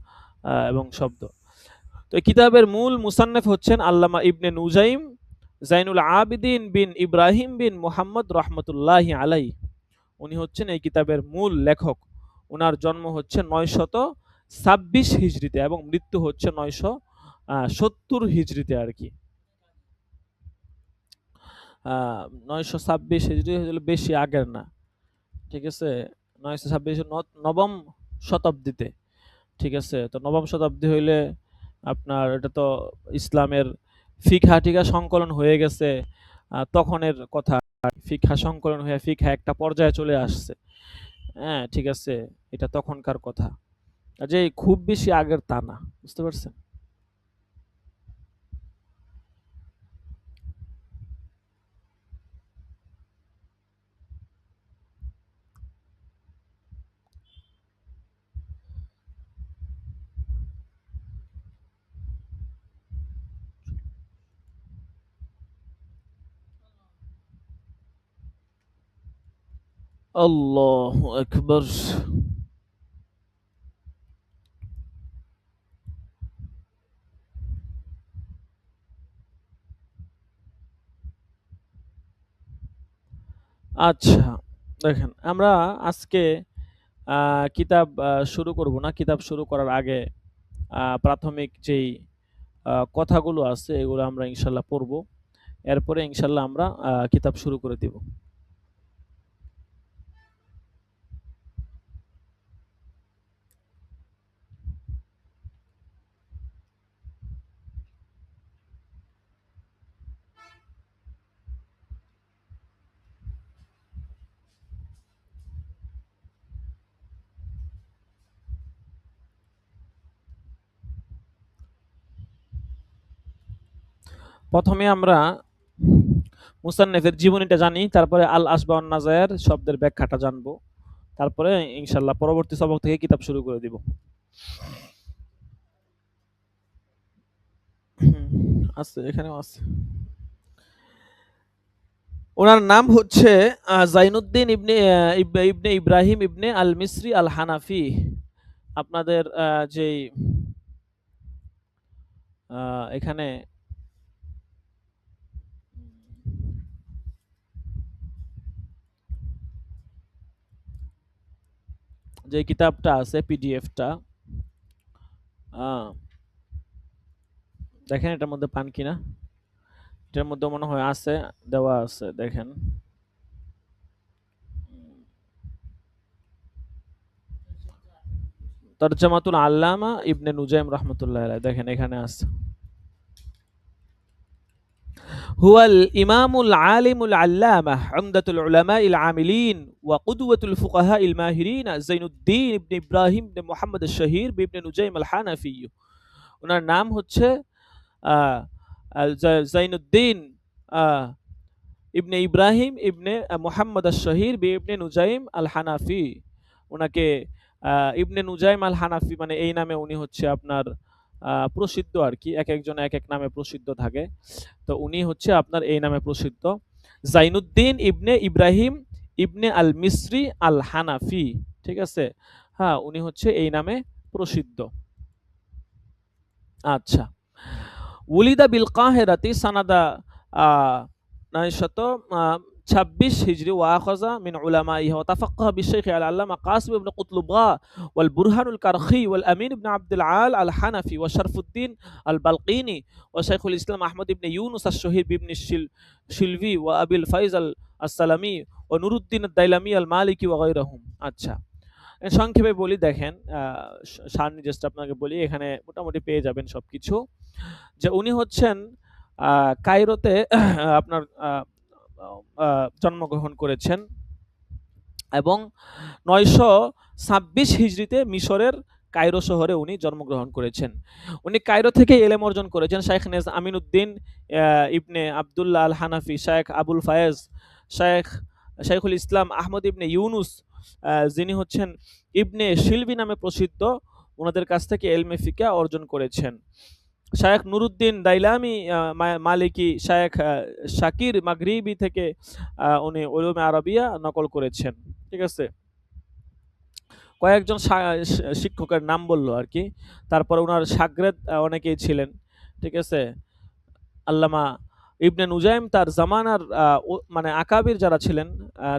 এবং শব্দ। তো এই কিতাবের মূল মুসান্নেফ হচ্ছেন আল্লামা ইবনে নুজাইম জাইনুল আবিদিন বিন ইব্রাহিম বিন মুহাম্মদ রহমতুল্লাহি আলাইহি। উনি হচ্ছেন এই কিতাবের মূল লেখক। উনার জন্ম হচ্ছে 926 হিজরিতে এবং মৃত্যু হচ্ছে 970 হিজরিতে আরকি। 926 হিজরি হলে বেশি আগের না। ঠিক আছে? 926 নবম শতাব্দীতে। ঠিক আছে? তো নবম শতাব্দী হইলে আপনার এটা তো ইসলামের ফিকহা-টিকহা সংকলন হয়ে গেছে। তখনের কথা। ফিকহা সংকলন হয়ে ফিকহা একটা পর্যায়ে চলে আসছে। হ্যাঁ, ঠিক আছে? এটা তখনকার কথা। যে খুব বেশি আগের তা না, বুঝতে পারছেন? আল্লাহু আকবার। আচ্ছা, দেখেন আমরা আজকে কিতাব শুরু করব না। কিতাব শুরু করার আগে প্রাথমিক যেই কথাগুলো আছে এগুলো আমরা ইনশাআল্লাহ পড়ব। এরপরে ইনশাআল্লাহ আমরা কিতাব শুরু করে দিব। প্রথমে আমরা মুসান্নেফের জীবনীটা জানি, তারপরে আল আসবাউন নাজায়ের শব্দের ব্যাখ্যাটা জানবো, তারপরে ইনশাআল্লাহ পরবর্তী সবক থেকে কিতাব শুরু করে দিব। আছে, এখানেও আছে। ওনার নাম হচ্ছে জাইনুদ্দিন ইবনে ইবনে ইব্রাহিম ইবনে আল মিসরি আল হানাফি। আপনাদের যেই এখানে যে কিতাবটা আছে পিডিএফটা, দেখেন এটার মধ্যে পান কিনা। এটার মধ্যে মনে হয় আছে, দেওয়া আছে, দেখেন। তরজমাতুল আল্লামা ইবনে নুজাইম রহমতুল্লাহ আলাইহি, দেখেন এখানে আছে। হুয়াল ইমামুল আলিমুল আল্লামা উমদাতুল উলামাইল আমিলিন ওয়া কুদওয়াতুল ফুকাহাইল মাহিরিন জাইনুদ্দিন ইবনে ইব্রাহিম ইবনে মুহাম্মদ আশ-শাহির ইবনে নুজাইম আল হানাফি। ওনার নাম হচ্ছে জাইনুদ্দিন ইবনে ইব্রাহিম ইবনে মুহাম্মদ আশ-শাহির ইবনে নুজাইম আল হানাফি। ওনাকে ইবনে নুজাইম আল হানাফি মানে এই নামে উনি হচ্ছে আপনার প্রসিদ্ধ আর কি। এক একজন এক এক নামে প্রসিদ্ধ থাকে, তো উনি হচ্ছে আপনার এই নামে প্রসিদ্ধ, জাইনুদ্দিন ইবনে ইব্রাহিম ইবনে আল মিসরি আল হানাফি। ঠিক আছে, হ্যাঁ, উনি হচ্ছে এই নামে প্রসিদ্ধ। আচ্ছা, উলিদা বিল কাহিরাতি সানাদা 926 হিজরি ওয়া আখাযা মিন উলামাইহি ওয়া তাফাক্কাহা বিশ-শাইখ আল-আল্লামা কাসিম ইবনে কুতলুবগা ওয়াল বুরহানুল কারখি ওয়াল আমিন ইবনে আব্দুল আল আল হানাফি ওয়া শরফুদ্দিন আল বালকিনি ওয়া শাইখুল ইসলাম আহমদ ইবনে ইউনুস আশ-শহীর ইবনে শিলভি ওয়া আবিল ফাইজ আল আসসালামি ওয়া নুরুদ্দিন আদ-দাইলামি আল মালিকি ওয়া গায়রুহুম। আচ্ছা, সংক্ষেপে বলি, দেখেন সারনির্দেশটা আপনাকে বলি, এখানে মোটামুটি পেয়ে যাবেন সবকিছু। যে উনি হচ্ছেন কায়রোতে আপনার জন্মগ্রহণ করেছেন এবং 926 হিজরিতে মিশরের কায়রো শহরে উনি জন্মগ্রহণ করেছেন। উনি কায়রো থেকে এলেম অর্জন করেছেন। শাইখ নেজ আমিনুদ্দিন ইবনে আবদুল্লাহ আল হানাফি, শাইখ আবুল ফায়েজ, শাইখুল ইসলাম আহমদ ইবনে ইউনুস যিনি হচ্ছেন ইবনে শিলবি নামে প্রসিদ্ধ, ওনাদের কাছ থেকে এলমে ফিকা অর্জন করেছেন। শায়েখ নুরুদ্দিন দাইলামি মালিকি, শায়েখ শাকির মাগরিবি থেকে উনি উলুমে আরবিয়া নকল করেছেন। ঠিক আছে, কয়েকজন শিক্ষকের নাম বললো আর কি। তারপর ওনার শাগরেদ অনেকেই ছিলেন। ঠিক আছে, আল্লামা ইবনে নুজাইম তার জামানার মানে আকাবির যারা ছিলেন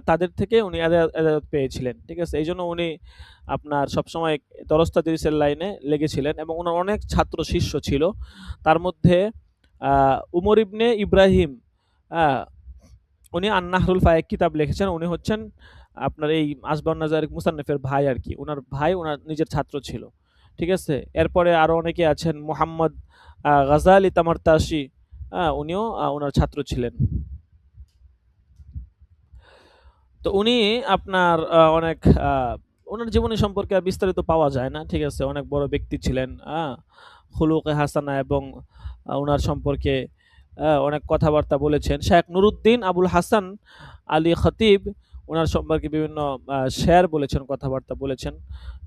তাদের থেকে উনি এজাজত পেয়েছিলেন। ঠিক আছে, এই জন্য উনি আপনার সবসময় দরস তাদরিসের লাইনে লেগেছিলেন এবং ওনার অনেক ছাত্র শিষ্য ছিল। তার মধ্যে উমর ইবনে ইব্রাহিম, উনি আন-নাহরুল ফায়েক কিতাব লিখেছেন। উনি হচ্ছেন আপনার এই আসবাউন নাজায়ের মুসান্নিফের ভাই আর কি। ওনার ভাই ওনার নিজের ছাত্র ছিল। ঠিক আছে, এরপরে আরো অনেকে আছেন, মুহাম্মদ গাজালি তামারতাশি, উনিও ওনার ছাত্র ছিলেন। তো উনি আপনার অনেক ওনার জীবনী সম্পর্কে আর বিস্তারিত পাওয়া যায় না, ঠিক আছে? অনেক বড় ব্যক্তি ছিলেন, খুলুকে হাসানা, এবং ওনার সম্পর্কে অনেক কথাবার্তা বলেছেন। শেখ নুরুদ্দিন আবুল হাসান আলী খতিব ওনার সম্পর্কে বিভিন্ন শের বলেছেন, কথাবার্তা বলেছেন।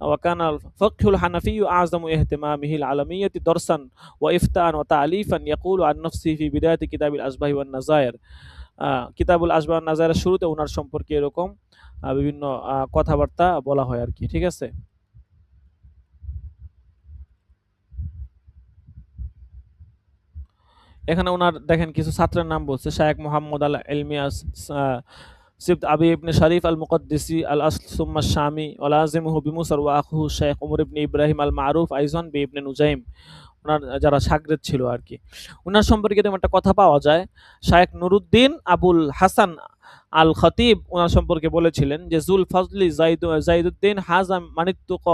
ওয়াকান আল ফকহুল হানাফি আযমু ইহতিমামিহি আল আলামিয়্যাতি দরসান ওয়া ইফতান ওয়া তা'লিফান ইয়াকুলু আন নাফসিহি ফি বিদায়াতি কিতাবিল আসবাহি ওয়ান নাযায়ের। কিতাবুল আসবাহ ওয়ান নাযায়েরের শুরুতে ওনার সম্পর্কে এরকম বিভিন্ন কথাবার্তা বলা হয় আর কি, ঠিক আছে? এখানে ওনার দেখেন কিছু ছাত্রের নাম বলছে। শায়েখ মোহাম্মদ আল ইলমিয়াস সিবত আবি ইবনে শরীফ আল মুকদ্দিসি আল আসল সুম্মা শামি ওয়া লাজিমুহু বিমুসার ওয়া আখুহু শাইখ উমর ইবনে ইব্রাহিম আল মারুফ আইজন বি ইবনে নুজাইম, ওনার যারা শাগরেদ ছিল আর কি। ওনার সম্পর্কে এরকম একটা কথা পাওয়া যায়, শায়েখ নুরুদ্দিন আবুল হাসান আল খতিব ওনার সম্পর্কে বলেছিলেন যে জুল ফজলি জাইদুদ্দিন হাজা মানিত্তুক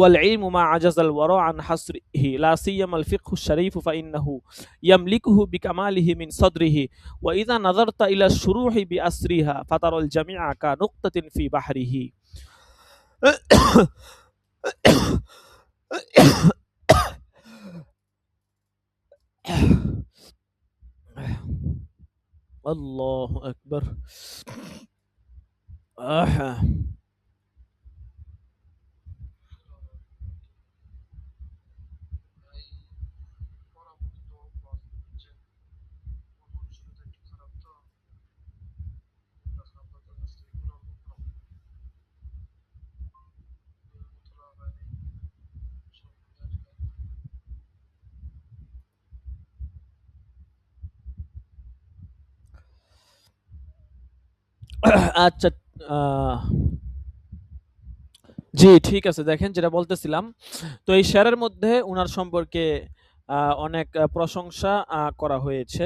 والعلم ما عجز الورع عن حصره لا سيما الفقه الشريف فإنه يملكه بكماله من صدره وإذا نظرت إلى الشروح بأسرها فترى الجميع كنقطة في بحره. الله أكبر. আচ্ছা, জি ঠিক আছে। দেখেন যেটা বলতেছিলাম, তো এই শেয়ারের মধ্যে উনার সম্পর্কে অনেক প্রশংসা করা হয়েছে।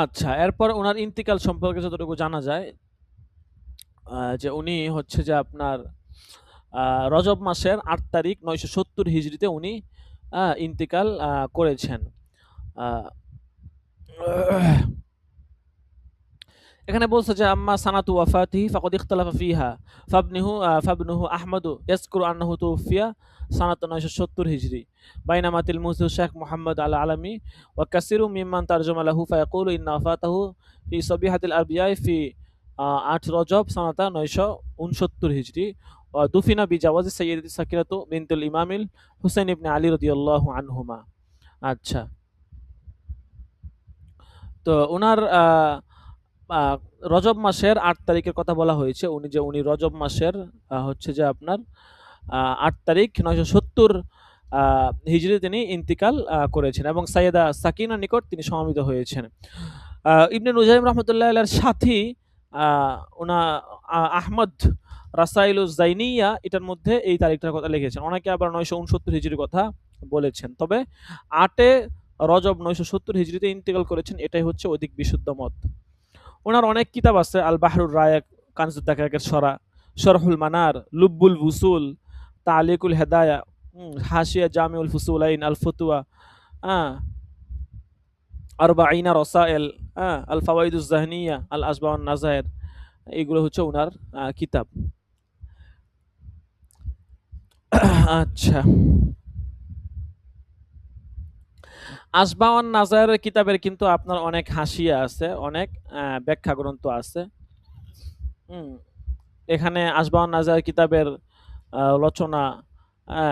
আচ্ছা, এরপর উনার ইন্তিকাল সম্পর্কে যতটুকু জানা যায়, যে উনি হচ্ছে যে আপনার রজব মাসের ৮ তারিখ ৯৭০ হিজরিতে উনি ইন্তিকাল করেছেন। এখানে বলছে যে আম্মা সানাতু ওয়াফাতিহি ফাকাদ ইখতালাফা ফিহা ফাবনুহু আহমদ ইয়াজকুরু আন্নাহু তুওফিয়া সানাত ৯৭০ হিজরি বাইনামা তিলমিযুহু শেখ মুহাম্মদ আল আলামি ওয়া কাসীরু মিম্মান তারজামা লাহু ফায়াকুলু ইন্না ওয়াফাতাহু ফি সাবিহাতিল আরবিয়া ফি ৮ রজব সানাতা ৯৬৯ হিজরি ওয়া দুফিনা বিজাওয়াজি সাইয়্যিদাতি সাকিনাতু বিনতুল ইমামিল হুসাইন ইবনে আলী রাদিয়াল্লাহু আনহুমা। আচ্ছা, তো উনার রজব মাসের ৮ তারিখের কথা বলা হয়েছে। উনি রজব মাসের হচ্ছে যে আপনার ৮ তারিখ ৯৭০ হিজরি তিনি ইন্তিকাল করেছেন এবং সাইয়েদা সাকিনার নিকট তিনি সমাহিত হয়েছেন। ইবনে নুজাইম রাহমাতুল্লাহ আলাইহির সাথী উনা আহমদ রাসাইলুজ জাইনিয়া এটার মধ্যে এই তারিখটার কথা লিখেছেন। অনেকে আবার ৯৬৯ হিজরির কথা বলেছেন। তবে ৮ রজব ৯৭০ হিজরিতে ইন্তিকাল করেছেন, এটাই হচ্ছে অধিক বিশুদ্ধ মত। ওনার অনেক কিতাব আছে, আল বাহরুর রায়েক, কানজুদ দাকায়েকের শরহুল মানার, লুব্বুল উসুল, তালিকুল হেদায়া, হাশিয়া জামিউল ফুসুলাইন, আল ফতুয়া, আরবাঈনা রসায়েল, আল ফাওয়াইদুজ জাহনিয়া, আল আসবাহ ওয়ান নাযায়ের, এগুলো হচ্ছে ওনার কিতাব। আচ্ছা, আসবাহ ওয়ান নাযায়ের কিতাবের কিন্তু আপনার অনেক হাসিয়া আছে, অনেক ব্যাখ্যা গ্রন্থ আছে। এখানে আসবাহ ওয়ান নাযায়ের কিতাবের রচনা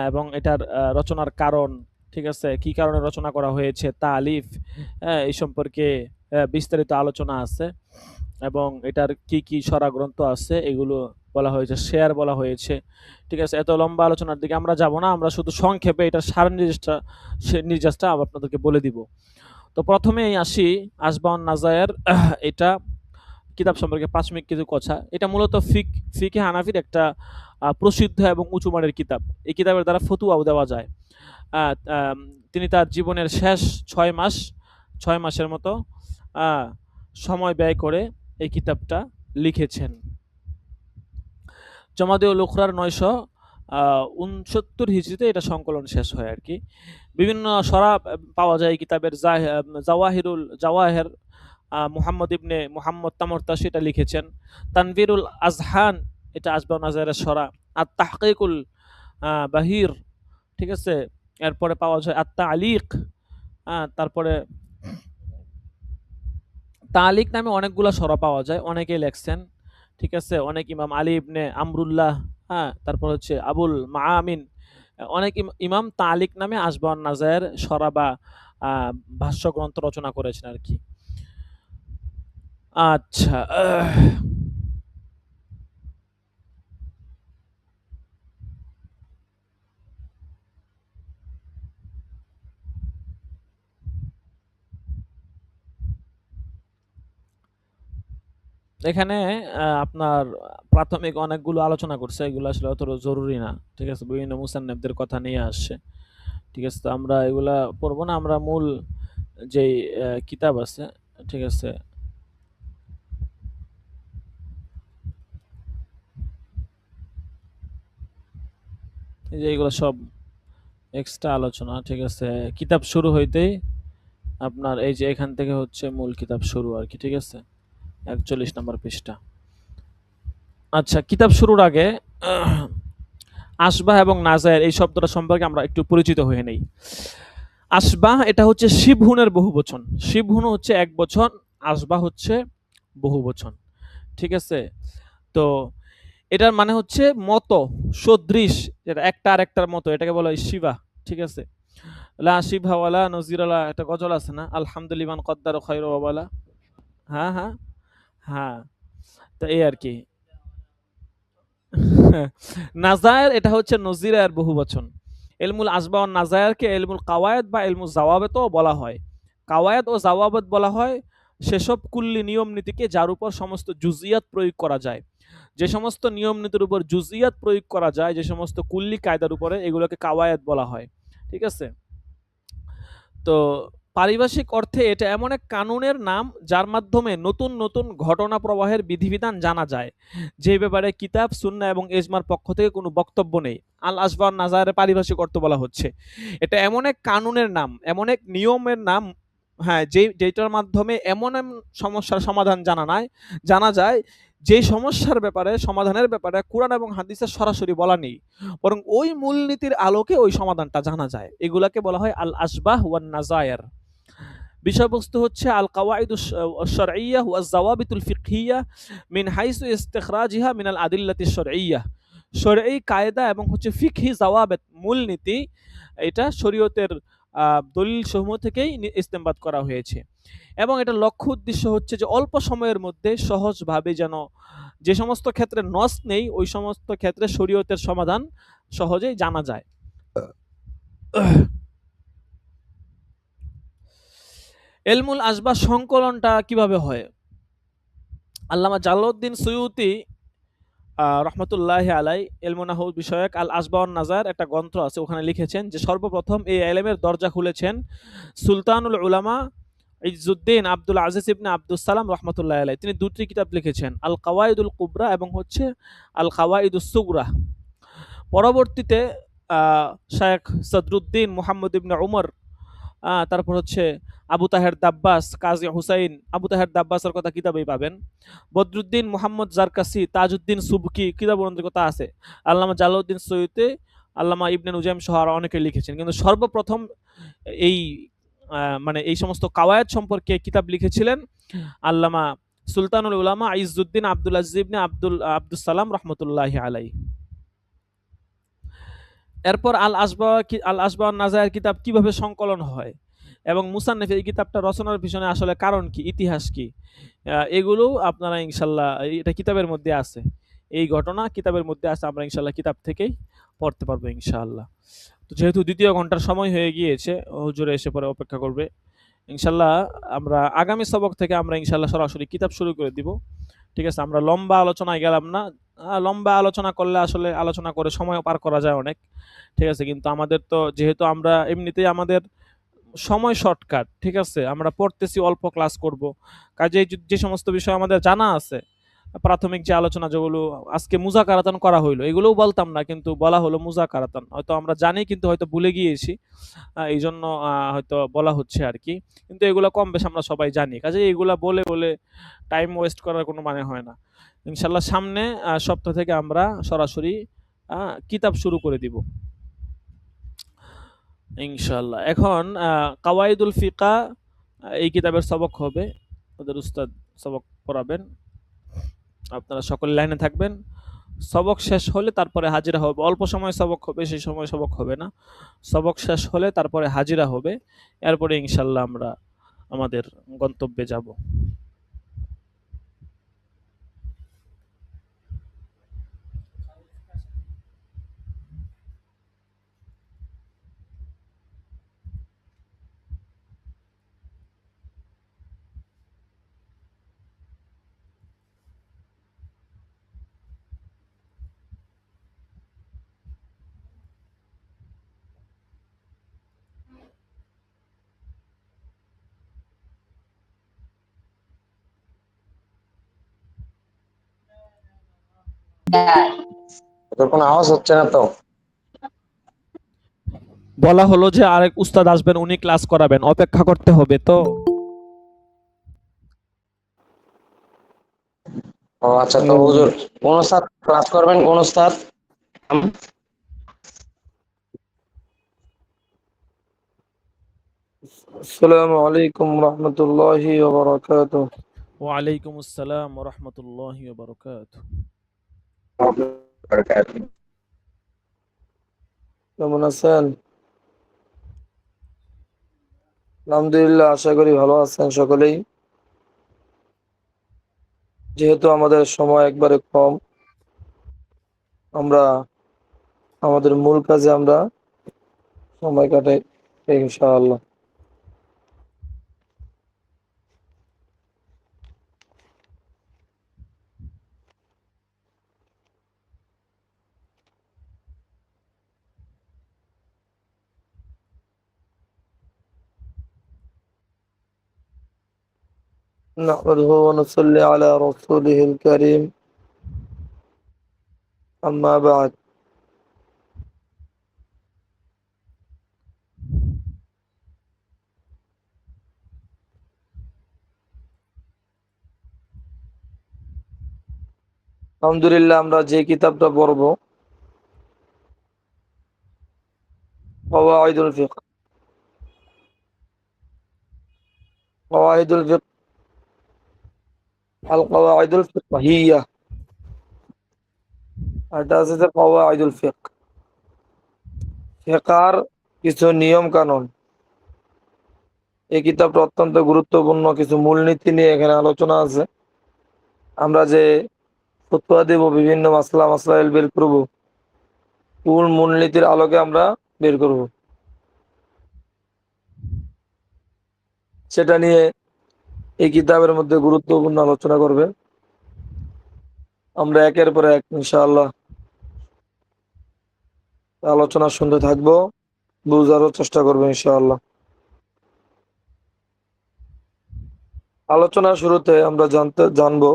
এবং এটার রচনার কারণ, ঠিক আছে, কি কারণে রচনা করা হয়েছে, তালিফ, এই সম্পর্কে বিস্তারিত আলোচনা আছে এবং এটার কি কি সরা গ্রন্থ আছে এগুলো বলা হয়েছে, শেয়ার বলা হয়েছে, ঠিক আছে। এত লম্বা আলোচনার দিকে আমরা যাব না, আমরা শুধু সংক্ষেপে এটার সার নির্যাসটা আপনাদেরকে বলে দিব। তো প্রথমেই আসি আসবাহ ওয়ান নাযায়ের এটা কিতাব সম্পর্কে প্রাথমিক কিছু কথা। এটা মূলত ফিকহে হানাফির একটা প্রসিদ্ধ এবং উঁচু মানের কিতাব। এই কিতাবের দ্বারা ফতুয়াও দেওয়া যায়। তিনি তার জীবনের শেষ ৬ মাসের মতো সময় ব্যয় করে এই কিতাবটা লিখেছেন। জমাদিউল উখরার 69 হিজরিতে এটা সংকলন শেষ হয় আর কি। বিভিন্ন সরা পাওয়া যায় কিতাবের। জাওয়াহের মুহাম্মদ ইবনে মুহাম্মদ তামরতাশি এটা লিখেছেন। তানভীরুল আজহান এটা আসবাব নাজায়েরের সরা। আর তাহকিকুল বাহির, ঠিক আছে। এরপরে পাওয়া যায় আত-তালিক। তারপরে তালিক নামে অনেকগুলা সরা পাওয়া যায়, অনেকেই লেখছেন, ঠিক আছে। অনেক ইমাম আলী ইবনে আমরুল্লাহ, তারপর হচ্ছে আবুল মাআমিন, অনেক ইমাম তালিক নামে আসবাব নাজায়ের সরা বা ভাষ্য গ্রন্থ রচনা করেছেন আর কি। আচ্ছা, এখানে আপনার প্রাথমিক অনেকগুলো আলোচনা করছে, এগুলো আসলে অত জরুরি না, ঠিক আছে। বিভিন্ন মুসান্নিফদের কথা নিয়ে আসছে, ঠিক আছে। তো আমরা এগুলা পড়বো না, আমরা মূল যেই কিতাব আছে, ঠিক আছে, এই যে এগুলো সব এক্সট্রা আলোচনা, ঠিক আছে। কিতাব শুরু হইতেই আপনার এই যে এখান থেকে হচ্ছে মূল কিতাব শুরু আর কি, ঠিক আছে। 41 নম্বর পৃষ্ঠা। আচ্ছা, কিতাব শুরুর আগে আশবাহ এবং নাজায়ের এই শব্দটা সম্পর্কে আমরা একটু পরিচিত হয়ে নেই। আশবাহ এটা হচ্ছে শিবহুনের বহুবচন। শিবহুন হচ্ছে এক বচন, আশবাহ হচ্ছে বহুবচন, ঠিক আছে। তো এটার মানে হচ্ছে মতো, সদৃশ, যেটা একটা আরেকটার মতো, এটাকে বলা হয় শিবা, ঠিক আছে। লা শিবহা ওয়ালা নজিরা, একটা গজল আছে না, আলহামদুলিমান কদ্দার খায়র ওয়াবালা। হ্যাঁ হ্যাঁ হ্যাঁ, তো এই আর কি। নাজায়ের এটা হচ্ছে নজিরের বহুবচন। ইলমুল আসবা ও নাজায়েরকে ইলমুল কাওয়ায়েদ বা ইলমুল জাওয়াবেতও বলা হয়। কাওয়ায়েদ ও জাওয়াবেত বলা হয় সেসব কুল্লি নিয়ম নীতিকে যার উপর সমস্ত জুজিয়াত প্রয়োগ করা যায়। যে সমস্ত নিয়ম নীতির উপর জুজিয়াত প্রয়োগ করা যায়, যে সমস্ত কুল্লি কায়দার উপরে, এগুলোকে কাওয়ায়েদ বলা হয়, ঠিক আছে। তো পারিভাষিক অর্থে এটা এমন এক কানুনের নাম যার মাধ্যমে নতুন নতুন ঘটনা প্রবাহের বিধিবিধান জানা যায়, যে ব্যাপারে কিতাব, সুন্নাহ এবং ইজমার পক্ষ থেকে কোনো বক্তব্য নেই। আল আসবাহ নাজায়ের পারিভাষিক অর্থ বলা হচ্ছে এটা এমন এক কানুনের নাম, এমন এক নিয়মের নাম, হ্যাঁ, যেটার মাধ্যমে এমন সমস্যার সমাধান জানা যায় যে সমস্যার ব্যাপারে, সমাধানের ব্যাপারে কোরআন এবং হাদিসের সরাসরি বলা নেই, বরং ওই মূলনীতির আলোকে ওই সমাধানটা জানা যায়। এগুলাকে বলা হয় আল আসবাহ ওয়ান নাজায়ের। বিষয়বস্তু হচ্ছে আল কাওয়াইদুশ শারঈয়্যা ওয়াজ যাওয়াবিতুল ফিকহিয়্যা মিন হাইসু ইস্তিখরাজিহা মিনাল আদিল্লাতিশ শারঈয়্যা। শরঈ কায়দা এবং হচ্ছে ফিকহি যাওয়াবিত, মূলনীতি, এটা শরীয়তের দলিল সমূহ থেকেই ইস্তেমবাদ করা হয়েছে। এবং এটা লক্ষ্য উদ্দেশ্য হচ্ছে যে অল্প সময়ের মধ্যে সহজভাবে যেন যে সমস্ত ক্ষেত্রে নস নেই, ওই সমস্ত ক্ষেত্রে শরীয়তের সমাধান সহজেই জানা যায়। ইলমুল আসবাহ সংকলনটা কিভাবে হয়? আল্লামা জালালউদ্দিন সুয়ুতি রহমতুল্লাহি আলাইহি ইলমুন নাহউ বিষয়ক আল আসবাহ ওয়ান নাজায়ের একটা গ্রন্থ আছে, ওখানে লিখেছেন যে সর্বপ্রথম এই ইলমের দরজা খুলেছেন সুলতানুল উলামা ইজ্জুদ্দিন আব্দুল আজিজ ইবনে আব্দুস সালাম রহমতুল্লাহি আলাইহি। তিনি দুটি কিতাব লিখেছেন, আল কাওয়াইদুল কুবরা এবং হচ্ছে আল কাওয়াইদুস সুগরা। পরবর্তীতে শায়খ সদরুদ্দিন মুহাম্মদ ইবনে উমর, তারপর হচ্ছে আবু তাহের দাব্বাস, কাজী হুসাইন আবু তাহের দাব্বাসের কথা কিতাবেই পাবেন। বদরুদ্দিন মুহাম্মদ জারকাসি, তাজউদ্দিন সুবকি কিতাবের কথা আছে। আল্লামা জালালউদ্দিন সৈয়দে, আল্লামা ইবনে নুজাইম সহ আরো অনেকে লিখেছেন, কিন্তু সর্বপ্রথম এই মানে এই সমস্ত কাওয়ায়েদ সম্পর্কে কিতাব লিখেছিলেন আল্লামা সুলতানুল উলামা ইজ্জুদ্দিন আব্দুল আজিজ ইবনে আব্দুস সালাম রহমতুল্লাহি আলাইহি। এরপর আল আসবাহ নাজায়ের কিতাব কিভাবে সংকলন হয় এবং মুসান্নিফ এই কিতাবটা রচনার পিছনে আসলে কারণ কি, ইতিহাস কি, এগুলো আপনারা ইনশাল্লাহ এটা কিতাবের মধ্যে আছে, এই ঘটনা কিতাবের মধ্যে আছে, আমরা ইনশাল্লাহ কিতাব থেকেই পড়তে পারবো ইনশাআল্লাহ। তো যেহেতু দ্বিতীয় ঘন্টার সময় হয়ে গিয়েছে, হুজুরে এসে পরে অপেক্ষা করবে, ইনশাল্লাহ আমরা আগামী সবক থেকে আমরা ইনশাল্লাহ সরাসরি কিতাব শুরু করে দিব, ঠিক আছে। আমরা লম্বা আলোচনায় গেলাম না, লম্বা আলোচনা করলে আসলে আলোচনা করে সময় পার করা যায় অনেক, ঠিক আছে। কিন্তু আমাদের তো যেহেতু আমরা এমনিতেই আমাদের সময় শর্টকাট, ঠিক আছে, আমরা পড়তেছি, অল্প ক্লাস করব, কাজে যে সমস্ত বিষয় আমাদের জানা আছে প্রাথমিক যে আলোচনা যেগুলো আজকে মুযাকারাতান করা হইলো, এগুলোও বলতাম না, কিন্তু বলা হলো মুযাকারাতান। হয়তো আমরা জানি কিন্তু হয়তো ভুলে গিয়েছি, এই জন্য হয়তো বলা হচ্ছে আর কি। কিন্তু এগুলো কম বেশ আমরা সবাই জানি, কাজে এগুলা বলে বলে টাইম ওয়েস্ট করার কোনো মানে হয় না। ইনশাল্লাহ সামনে সপ্তাহ থেকে আমরা সরাসরি কিতাব শুরু করে দিব ইনশাল্লাহ। এখন কাওয়াইদুল ফিকা এই কিতাবের সবক হবে, ওদের উস্তাদ সবক পড়াবেন, আপনারা সকলে লাইনে থাকবেন। সবক শেষ হলে তারপরে হাজিরা হবে, অল্প সময় সবক হবে, সেই সময় সবক হবে না। সবক শেষ হলে তারপরে হাজিরা হবে, এরপরে ইনশাল্লাহ আমরা আমাদের গন্তব্যে যাব। তোর কোনো আওয়াজ হচ্ছে না তো। বলা হলো যে আরেক উস্তাদ আসবেন, উনি ক্লাস করাবেন, অপেক্ষা করতে হবে তো। ও আচ্ছা, তো হুজুর কোন উস্তাদ ক্লাস করবেন, কোন উস্তাদ? السلام عليكم ورحمة الله وبركاته. ওয়ালাইকুম আসসালাম ওয়া রাহমাতুল্লাহি ওয়া বারাকাতুহু। কেমন আছেন? আলহামদুলিল্লাহ, আশা করি ভালো আছেন সকলেই। যেহেতু আমাদের সময় একবারে কম, আমরা আমাদের মূল কাজে আমরা সময় কাটাই ইনশাআল্লাহ। نحمده ونصلي على رسوله الكريم، أما بعد. আলহামদুলিল্লাহ, আমরা যে কিতাবটা পড়ব قواعد الفقه। قواعد الفقه القواعد الفقهية، এটা আছে যে قواعد الفقه, ফিকহের কিছু নিয়ম কানুন। এই কিতাবটা অত্যন্ত গুরুত্বপূর্ণ, কিছু মূলনীতি নিয়ে এখানে আলোচনা আছে। আমরা যে ফতোয়া দেব, বিভিন্ন মাসলা মাসাইল বের করব, কোন মূলনীতির আলোকে আমরা বের করব, সেটা নিয়ে এই কিতাবের মধ্যে গুরুত্বপূর্ণ আলোচনা করবে। আমরা একের পর এক ইনশাআল্লাহ আলোচনা শুনতে থাকবো, বুঝারও চেষ্টা করবো ইনশাআল্লাহ। আলোচনার শুরুতে আমরা জানবো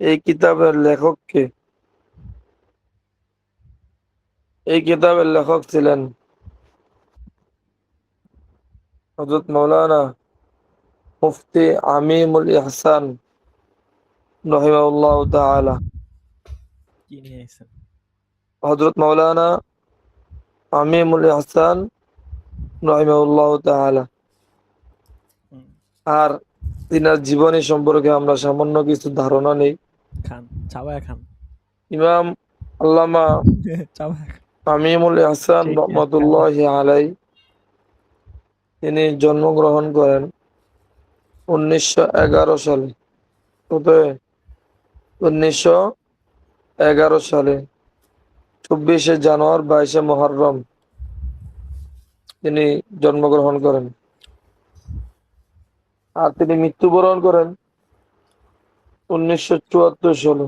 এই কিতাবের লেখক কে। এই কিতাবের লেখক ছিলেন হযরত মাওলানা মুফতি আমিনুল ইহসান রাহিমাহুল্লাহ তাআলা। কি নিয়ে আইছেন? হযরত মাওলানা আমিনুল ইহসান রাহিমাহুল্লাহ তাআলা। হুম, আর তিনার জীবনী সম্পর্কে আমরা সামান্য কিছু ধারণা নেই। খান, চাবায় খান। ইমাম আল্লামা চাবায় খান। আমিনুল ইহসান ঠিক আছে, রহমাতুল্লাহি আলাইহি তিনি জন্মগ্রহণ করেন 1911 সালে। কত? 1911 সালে 24শে জানুয়ারি 22শে মুহররম তিনি জন্মগ্রহণ করেন। আর তিনি মৃত্যুবরণ করেন 1974 সালে।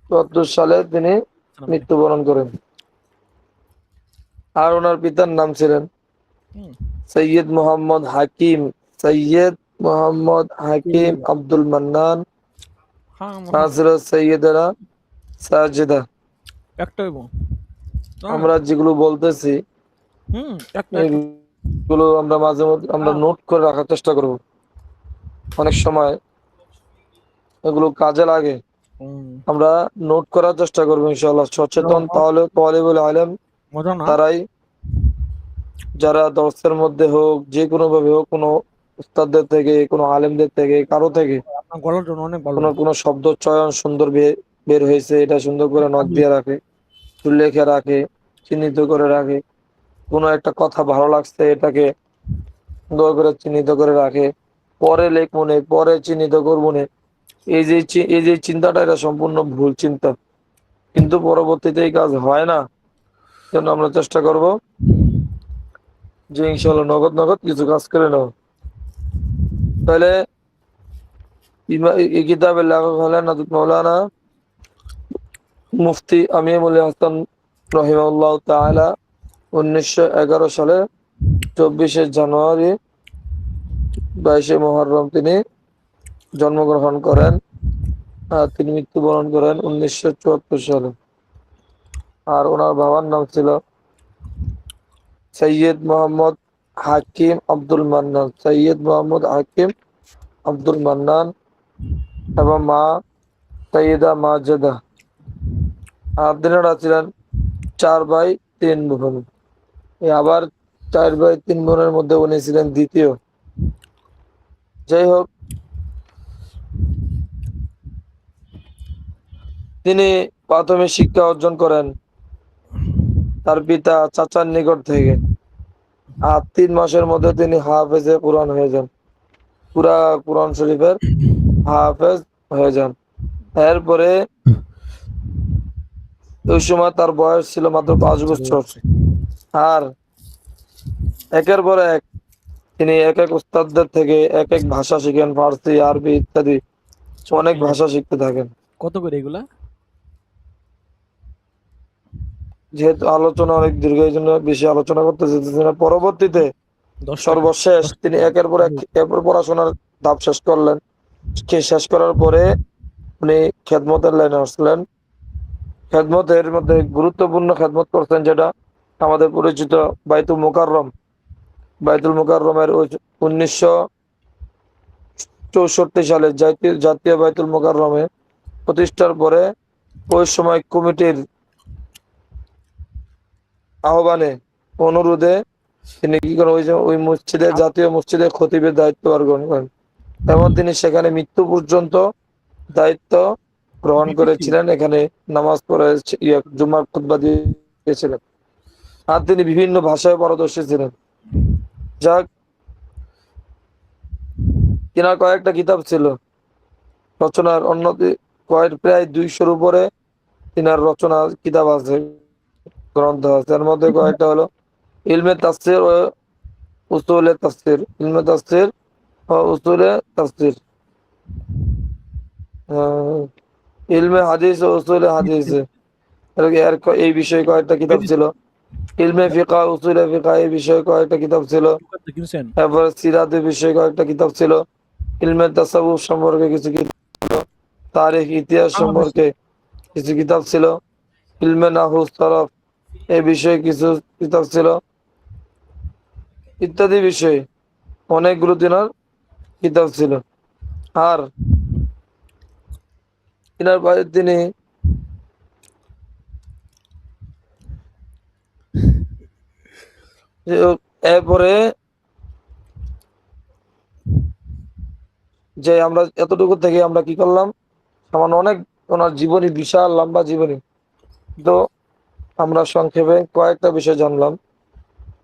74 সালে তিনি মৃত্যুবরণ করেন। আর ওনার পিতার নাম ছিলেন হুম, সৈয়দ মোহাম্মদ হাকিম, সৈয়দ মোহাম্মদ হাকিম হুম। আব্দুল মান্নান হ্যাঁ, নাযিরা সাইয়্যিদানা সাজিদা। একটা হইব। হ্যাঁ, আমরা যেগুলো বলতেছি একটা। এগুলো আমরা মাঝে মধ্যে আমরা হ্যাঁ, নোট করে রাখার চেষ্টা করব। অনেক সময় এগুলো কাজে লাগে, হুম, আমরা নোট করার চেষ্টা করবো ইনশাআল্লাহ। সচেতন তাহলে তালিবুল ইলম মজা না? তারাই, যারা দর্শের মধ্যে হোক, যে কোনো ভাবে হোক, কোনো উস্তাদদের থেকে, কোনো আলেমদের থেকে, কারো থেকে আপনার গলার জন্য অনেক ভালো। কোনো শব্দ চয়ন সুন্দর বের হয়েছে, এটা সুন্দর করে নোট দিয়ে রাখে, লিখে রাখে, চিহ্নিত করে রাখে। কোনো একটা কথা ভালো লাগছে, এটাকে সুন্দর করে চিহ্নিত করে রাখে, পরে লেখ মনে, পরে চিহ্নিত করবো না। এই যে চিন্তাটা, এটা সম্পূর্ণ ভুল চিন্তা, কিন্তু পরবর্তীতে এই কাজ হয় না। জন্য আমরা চেষ্টা করব যে ইনশাআল্লাহ নগদ নগদ কিছু কাজ করে নেব। তাহলে এই কিতাবের লেখক হলেন হযরত মাওলানা মুফতি আমিনুল হাসান রহিমাহুল্লাহ তাআলা। 1911 সালে 24শে জানুয়ারি 22শে মুহররম তিনি জন্মগ্রহণ করেন, আর তিনি মৃত্যুবরণ করেন 1974 সালে। আর ওনার বাবার নাম ছিল সৈয়দ মোহাম্মদ হাকিম আব্দুল মান্নান, সৈয়দ মোহাম্মদ হাকিম আব্দুল মান্নান, এবং মা সৈয়দা মাজেদা। আর তিনারা ছিলেন 4 ভাই 3 বোন। আবার 4 ভাই 3 বোনের মধ্যে উনি ছিলেন দ্বিতীয়। যাই হোক, তিনি প্রাথমিক শিক্ষা অর্জন করেন তার পিতা চাচার নিকট থেকে। আর 3 মাসের মধ্যে তিনি হাফেজে কোরআন হয়ে যান, পুরা কোরআন শরীফের হাফেজ হয়ে যান। এরপরে ওই সময় তার বয়স ছিল মাত্র 5 বছর। আর একের পর এক তিনি এক এক উস্তাদদের থেকে এক এক ভাষা শিখেন, ফার্সি, আরবি ইত্যাদি অনেক ভাষা শিখতে থাকেন। কত করে এগুলা? যেহেতু আলোচনা অনেক দীর্ঘ, এই জন্য বেশি আলোচনা করতে চাইতেছি না। পরবর্তীতে 10 টাকা। সর্বশেষ তিনি একের পর এক এরপর পড়াশোনার ধাপ শেষ করলেন। শেষ করার পরে উনি খেদমতের লাইনে আসলেন। খেদমতের মধ্যে গুরুত্বপূর্ণ খেদমত করছেন, যেটা আমাদের পরিচিত বাইতুল মুকাররম। বাইতুল মুকাররমের 1964 সালে জাতীয় বাইতুল মুকাররমে প্রতিষ্ঠার পরে ওই সময় কমিটির আহ্বানে, অনুরোধে তিনি কি করেন, ওই মসজিদে, জাতীয় মসজিদে খতিবের দায়িত্ব গ্রহণ করেন, এবং তিনি সেখানে মৃত্যু পর্যন্ত দায়িত্ব গ্রহণ করেছিলেন। এখানে নামাজ পড়ে জুমার খুতবা দিয়েছিলেন। আর তিনি বিভিন্ন ভাষায় পারদর্শী ছিলেন। যাক, তিনার কয়েকটা কিতাব ছিল রচনার, প্রায় 200-র উপরে তিনার রচনা কিতাব আছে, গ্রন্থ আছে। এর মধ্যে কয়েকটা হলো ইলমে তাফসীর ও উসুলে তাফসীর, ইলমে তাফসীর ও উসুলে তাফসীর, ইলমে হাদিস ও উসুলে হাদিস, এই বিষয়ে কয়েকটা কিতাব ছিল। ইলমে ফিকহ, উসুলে ফিকহ, এই বিষয়ে কয়েকটা কিতাব ছিল। কিনছেন? এরপর সিরাতের বিষয়ে কয়েকটা কিতাব ছিল। ইলমে তাসাউফ সম্পর্কে কিছু কিতাব ছিল। তারিখ, ইতিহাস সম্পর্কে কিছু কিতাব ছিল। ইলমে নাহু সরফ, এই বিষয়ে কিছু কিতাব ছিল, ইত্যাদি বিষয়ে অনেকগুলো দিনের কিতাব ছিল। আর তিনার বাইরে তিনি এরপরে যে আমরা এতটুকু থেকে আমরা কি করলাম, সামান্য অনেক, ওনার জীবনী বিশাল লম্বা জীবনী, তো আমরা সংক্ষেপে কয়েকটা বিষয় জানলাম।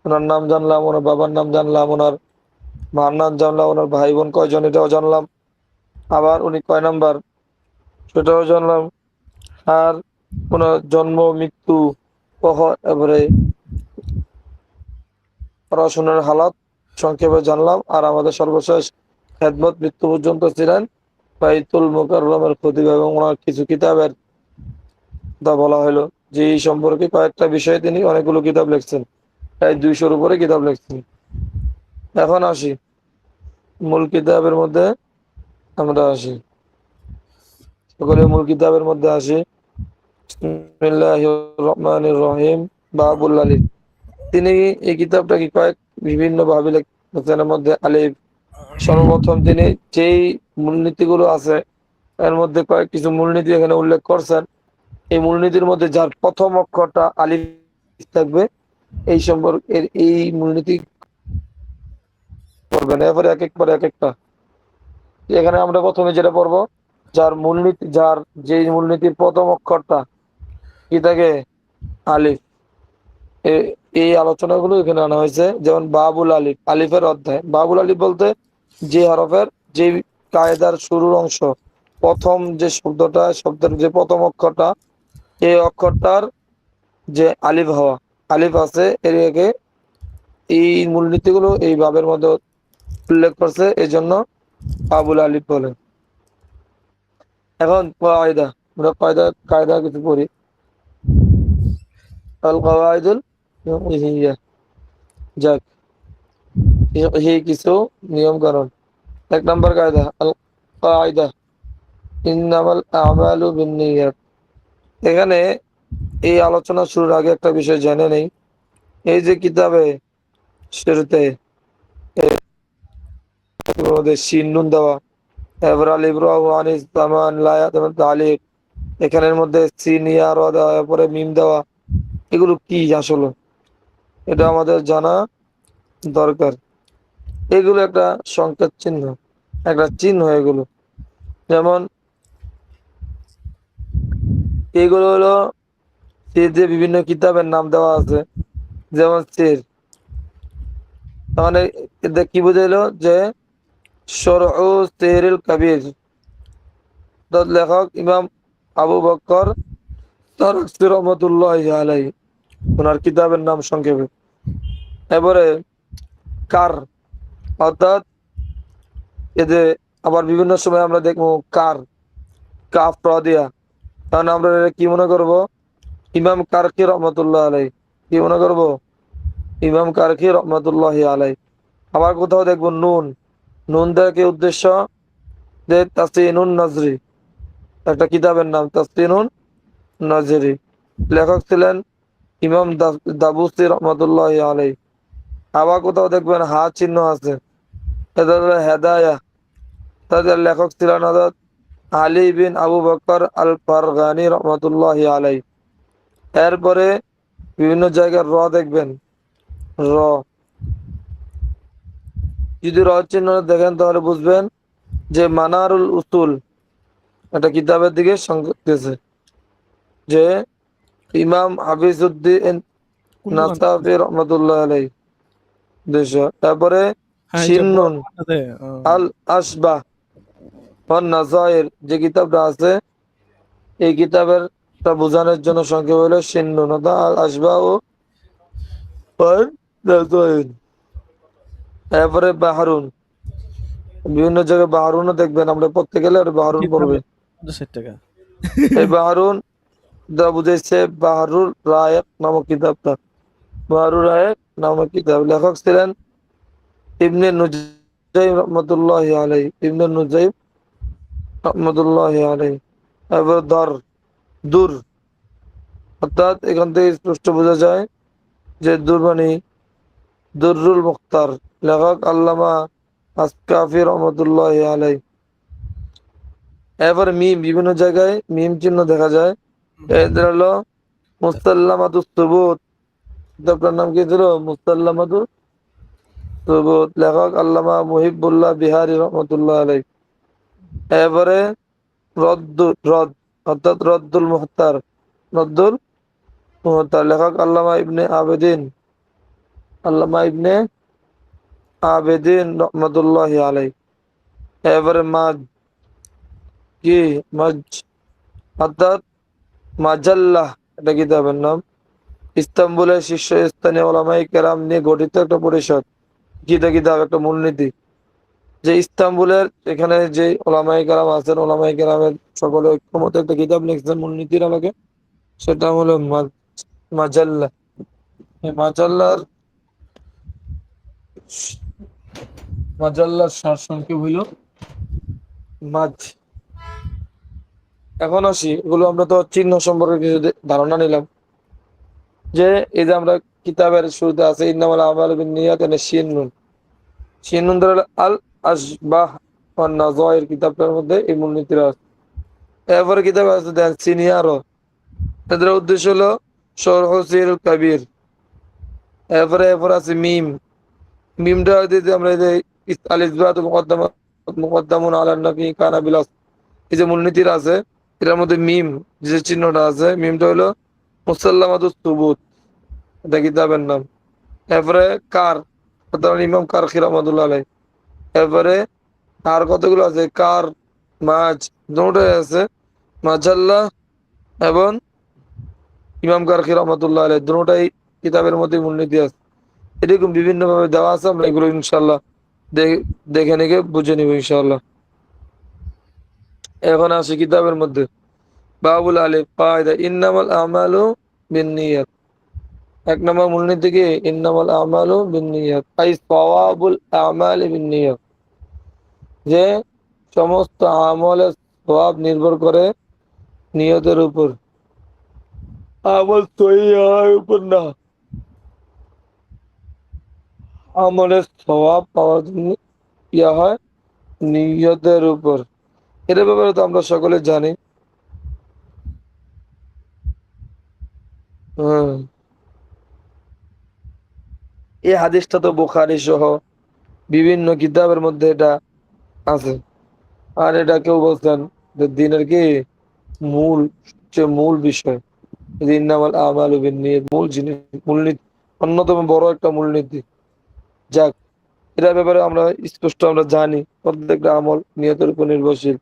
ওনার নাম জানলাম, ওনার বাবার নাম জানলাম, ওনার মার নাম জানলাম, ওনার ভাই বোন কয়জন এটাও জানলাম, আবার উনি কয় নাম্বার সেটাও জানলাম, আর ওনার জন্ম, মৃত্যু, এবারে পড়াশোনার হালাত সংক্ষেপে জানলাম। আর আমাদের সর্বশেষ খেদমত, মৃত্যু পর্যন্ত ছিলেন বাইতুল মুকাররমের খতিব, এবং ওনার কিছু কিতাবের কথা বলা হলো, যে এই সম্পর্কে কয়েকটা বিষয়ে তিনি অনেকগুলো কিতাব লিখছেন, প্রায় 200-র উপরে কিতাব লিখছেন। এখন আসি মূল কিতাবের মধ্যে, আমরা আসি। সকলে মূল কিতাবের মধ্যে আসে। বিসমিল্লাহির রহমানির রহিম। বাবুল আলিফ। তিনি এই কিতাবটাকে বিভিন্ন ভাবে লিখেছেন। এর মধ্যে আলিফ, সর্বপ্রথম তিনি যেই মূলনীতিগুলো আছে এর মধ্যে কিছু মূলনীতি এখানে উল্লেখ করছেন। এই মূলনীতির মধ্যে যার প্রথম অক্ষরটা আলিফ থাকবে এই সম্পর্কে এই মূলনীতি করবেন। এরপরে এক এক করে এক একটা। এখানে আমরা প্রথমে যেটা পড়বো, যার যে মূলনীতির প্রথম অক্ষরটা কি থাকে, আলিফ। এই আলোচনাগুলো এখানে আনা হয়েছে। যেমন বাবুল আলিফ, আলিফের অধ্যায়। বাবুল আলিফ বলতে যে হরফের যে কায়দার শুরুর অংশ, প্রথম যে শব্দের যে প্রথম অক্ষরটা, এই অক্ষরটার যে আলিফ হওয়া, আলিফ আছে এরিয়াকে এই মূলনীতিগুলো এই বাবের মধ্যে উল্লেখ করছে, এই জন্য বাবুল আলিফ বলে। এখন কায়দা, আমরা কায়দা কিছু পড়ি। আল কাওয়াইদুল ফিকহিয়্যা, যাক এই কিছু নিয়ম কানুন। এক নম্বর কায়দা, আল কায়দা ইন্নামাল আমালু বিন্নিয়াত। এখানে এই আলোচনা শুরুর আগে একটা বিষয় জেনে নেই। এই যে কিতাবে শুরুতে শিন নুন দেওয়া, এবার আলিফ র আনিস তামান লায়াত তালিক, এখানের মধ্যে সিন ইয়া র দেওয়া, এরপরে মিম দেওয়া, এগুলো কি আসলে এটা আমাদের জানা দরকার। এগুলো একটা সংকেত চিহ্ন, একটা চিহ্ন এগুলো। যেমন এগুলো হলো যে বিভিন্ন কিতাবের নাম দেওয়া আছে। যেমন সির, মানে এতে কি বুঝাইলো যে শরউ সিহরুল কবির, লেখক ইমাম আবু বকর তারকসি রহমতুল্লাহ আলাইহি, ওনার কিতাবের নাম সংক্ষেপে। এবারে কার, অর্থাৎ এদের আবার বিভিন্ন সময় আমরা দেখবো কাফ র দিয়া, কারণ আমরা এটা কি মনে করব, ইমাম কারকি রহমতুল্লাহ আলাই, কি মনে করব, ইমাম কারকি রহমতুল্লাহ আলাই। আবার কোথাও দেখবো নুন, নুন দেওয়ার কি উদ্দেশ্য, যে তাসিনুন নজরি, একটা কিতাবের নাম তাসিনুন নজরি, লেখক ছিলেন ইমাম দাবুসি রহমতুল্লাহ আলাই। আবার কোথাও দেখবেন হা চিহ্ন আছে, এটা হলো হেদায়া, তাদের লেখক ছিলেন হযরত আলী বিন আবু বকর আল ফারগানি রহমতুল্লাহ আলাই। এরপরে বিভিন্ন জায়গায় র দেখবেন, র, যদি র চিহ্ন দেখেন তাহলে বুঝবেন যে মানারুল উসুল একটা কিতাবের দিকে সংকেত দিয়েছে, যে ইমাম হাফিজউদ্দিন কোন নাসাফি রহমতুল্লাহ আলাই দেশ। তারপরে হ্যাঁ, এই যে বড় শিন্নুন দোকানটাতে আল আসবাহ ওয়ান নাজায়ের যে কিতাবটা আছে, এই কিতাবের তা বোঝানোর জন্য সংক্ষেপ হলো শিন্নুন, অর্থাৎ আল আসবাহ ওয়ান নাজায়ের। এরপরে বাহারুন, বিভিন্ন জায়গায় বাহারুনও দেখবেন, আমরা পড়তে গেলে আর বাহারুন পড়বে। 50 টাকা। এই বাহারুন দা বুঝাইছে বাহারুল রায়েক নামক কিতাবটা। বাহারুল রায়েক নামক কিতাব, লেখক ছিলেন ইবনে নুজাইম রহমতুল্লাহ আলাই, ইবনে নুজাইম রহমতুল্লাহ আলাই। এবার দূর, অর্থাৎ এখান থেকে স্পষ্ট বোঝা যায় যে দূর মানে দুররুল মুখতার, লেখক আল্লামা আসকাফি রহমতুল্লাহ আলাই। এবার মিম, বিভিন্ন জায়গায় মিম চিহ্ন দেখা যায়। এদের হলো মুসাল্লামাতুস সুবুত, কিতাবটার নাম কি ছিল, মুসাল্লামাতুস সুবুত, লেখক আল্লামা মুহিবুল্লাহ বিহারি রহমতুল্লাহ আলাই। এবারে রদ, অর্থাৎ রদ্দুল মুহতার, লেখক আল্লামা ইবনে আবেদিন রহমতুল্লাহ আলাই। এবারে মাজ, অর্থাৎ মাজাল্লাহ, এটা কিতাবের নাম। ইস্তাম্বুলের শীর্ষস্থানীয় ওলামায়ে কেরাম নিয়ে গঠিত একটা পরিষদ, কিতাব একটা মূলনীতি, যে ইস্তাম্বুলের এখানে যে ওলামায়ে কেরাম আছেন, ওলামায়ে কেরামের সকলে ঐক্যমত একটা কিতাব লিখছেন মূলনীতির আলোকে, সেটা হলো মাজাল্লাহ। এই মাজাল্লার সারসংক্ষেপ হইল মাজ। এখন আসি, এগুলো আমরা তো চিহ্ন সম্পর্কে কিছু ধারণা নিলাম, যে এই যে আমরা কিতাবের শুরুতে আছে ইন্নামাল আমালু বিন্নিয়াত, এখানে শিন নুন, শিন নুন ধরে আল আশবাহ ওয়ান নাযায়ের, কিতাবটার মধ্যে এই মূলনীতিরা আছে। এরপরে কিতাব আছে দেন সিনিয়ারও, এদের উদ্দেশ্য হলো শরহ সির কাবির। এরপরে আছে মিম, মিমটা যদি আমরা এই যে আল ইসবাত মুকদ্দামুন আলা নফি কানা বিল আসল, এই যে মূলনীতির আছে এটার মধ্যে মিম যে চিহ্নটা আছে, মিমটা হলো মুসাল্লামাতুস সুবুত, এটা কিতাবের নাম। এরপরে কার, অর্থাৎ ইমাম কারখি রহমাতুল্লাহ আলাইহ। এরপরে আর কতগুলো আছে, কার, মাঝ, দুটোই আছে, মাঝাল্লাহ এবং ইমাম কারখি রহমাতুল্লাহ আলাইহ, দুটোই কিতাবের মধ্যে মূলনীতি আছে। এরকম বিভিন্ন ভাবে দেওয়া আছে, আমরা এগুলো ইনশাল্লাহ দেখে নিকে বুঝে নিব ইনশাল্লাহ। এখন আসি কিতাবের মধ্যে, বাবুল আলিফ কায়দা ইন্নামাল আমালু বিন্নিয়াত। এক নম্বর মূলনীতি কি, ইন্নামাল আমালু বিন্নিয়াত আই সওয়াবুল আমালি বিন্নিয়াত, যে সমস্ত আমলের সওয়াব নির্ভর করে নিয়তের উপর, আমল সহি হওয়ার উপর না। আমলের সওয়াব পাওয়ার জন্য ইয়া হয় নিয়তের উপর। এর ব্যাপারে তো আমরা সকলে জানি। হম, এই হাদিসটা তো বুখারী সহ বিভিন্ন কিতাবের মধ্যে এটা আছে। আর এটা কেউ বলছেন যে দিনের কি মূল, সবচেয়ে মূল বিষয়, ইন্নামাল আমালু বিন্নিয়াত, মূল জিনিস, মূলনীতি, অন্যতম বড় একটা মূলনীতি। যাক, এটার ব্যাপারে আমরা স্পষ্ট আমরা জানি প্রত্যেকটা আমল নিয়তের উপর নির্ভরশীল,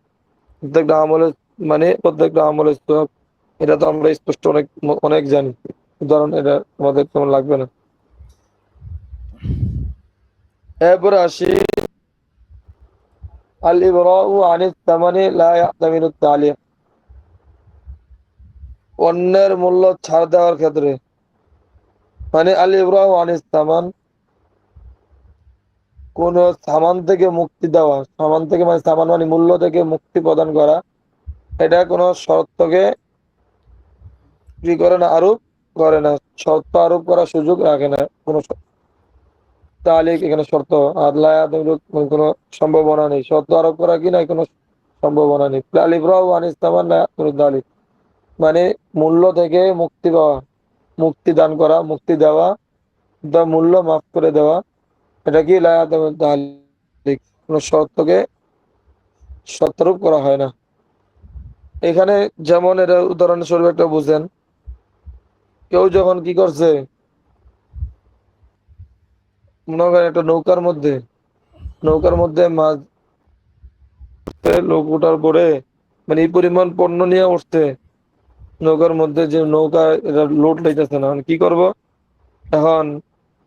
প্রত্যেকটা আমলের মানে প্রত্যেকটা আমলের সওয়াব, এটা তো আমরা স্পষ্ট অনেক অনেক জানি। উদাহরণ এটা আমাদের তেমন লাগবে না। এরপরে আসি আল ইবরাউ আনিস তামানি লা ইয়াহতামিলু তালিক, অন্যের মূল্য ছাড় দেওয়ার ক্ষেত্রে, মানে আল ইবরাউ আনিস তামান, কোন সামান থেকে মুক্তি দেওয়া, সামান থেকে মানে সামান মানে মূল্য থেকে মুক্তি প্রদান করা, এটা কোনো শর্তকে কি করে না, আরোপ করে না, শর্ত আরোপ করার সুযোগ রাখে না কোনো তালিক, এখানে শর্ত আর কোনো সম্ভাবনা নেই, শর্ত আরোপ করা কি নাই কোনো সম্ভাবনা নেই। আল ইবরাউ আনিস তামান লা ইয়াহতামিলু তালিক, মানে মূল্য থেকে মুক্তি পাওয়া, মুক্তি দান করা, মুক্তি দেওয়া, বা মূল্য মাফ করে দেওয়া, এটা কি লা ইয়াহতামিলু তালিক, কোনো শর্তকে শর্তারোপ করা হয় না। এখানে যেমন এটা উদাহরণস্বরূপ একটা বুঝেন, কেউ যখন কি করছে, মনে করেন একটা নৌকার মধ্যে মাছ লোক ওঠার পরে, মানে এই পরিমাণ পণ্য নিয়ে উঠছে নৌকার মধ্যে, যে নৌকা এটা লোড লাইতেছে না, এখন কি করব, এখন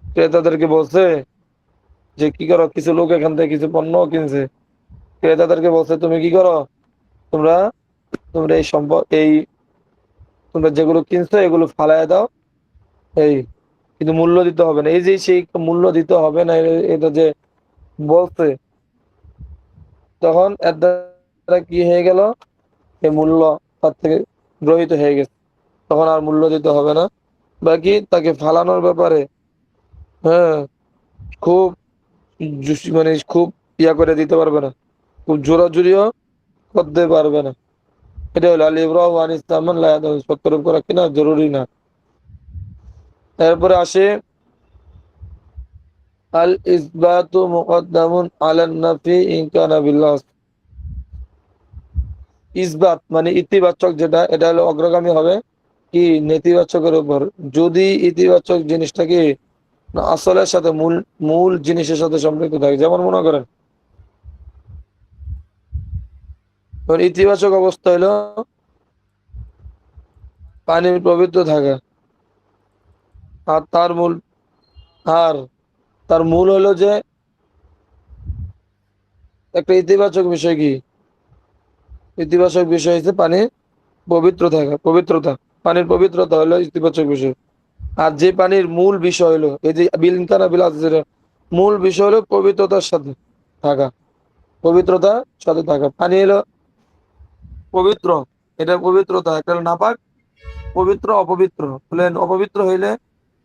ক্রেতাদেরকে বলছে যে কি করো, কিছু লোক এখান থেকে কিছু পণ্য কিনছে, ক্রেতাদেরকে বলছে তুমি কি করো, তোমরা তোমরা এই সম্পদ এই তোমরা যেগুলো কিনছো এগুলো ফালায় দাও, এই কিন্তু মূল্য দিতে হবে না। এই যে সেই মূল্য দিতে হবে না, এটা যে বলছে, তখন এর দ্বারা কি হয়ে গেল, এই মূল্য তার থেকে গ্রহীত হয়ে গেছে, তখন আর মূল্য দিতে হবে না। বাকি তাকে ফালানোর ব্যাপারে, হ্যাঁ, খুব মানে খুব ইয়া করে দিতে পারবে না, খুব জোরাজুরিও করতে পারবে না। এটা হলো আল ইবরাউ আনিস তামান লা ইয়াহতামিলু, সত্তর করা কিনা জরুরি না। এরপরে আসে আল ইসবাতু মুকদ্দামুন আলান নাফি ইন কানা বিল আসল, ইসবাত মানে ইতিবাচক, যেটা এটা হলো অগ্রগামী হবে কি নেতিবাচকের উপর, যদি ইতিবাচক জিনিসটা কি আসলের সাথে মূল মূল জিনিসের সাথে সম্পৃক্ত থাকে। যেমন মনে করেন ইতিবাচক অবস্থা হলো পানির পবিত্র থাকা, আর আর তার মূল হলো যে একটা ইতিবাচক বিষয় কি, ইতিবাচক বিষয় হচ্ছে পানির পবিত্র থাকা, পবিত্রতা, পানির পবিত্রতা হলো ইতিবাচক বিষয়। আর যে পানির মূল বিষয় হলো এই যে বিলকানা বিলাস, মূল বিষয় হলো পবিত্রতার সাথে থাকা, পবিত্রতার সাথে থাকা, পানি হলো পবিত্র, এটা পবিত্রতা, একটা হলো নাপাক, পবিত্র অপবিত্র হলে, অপবিত্র হইলে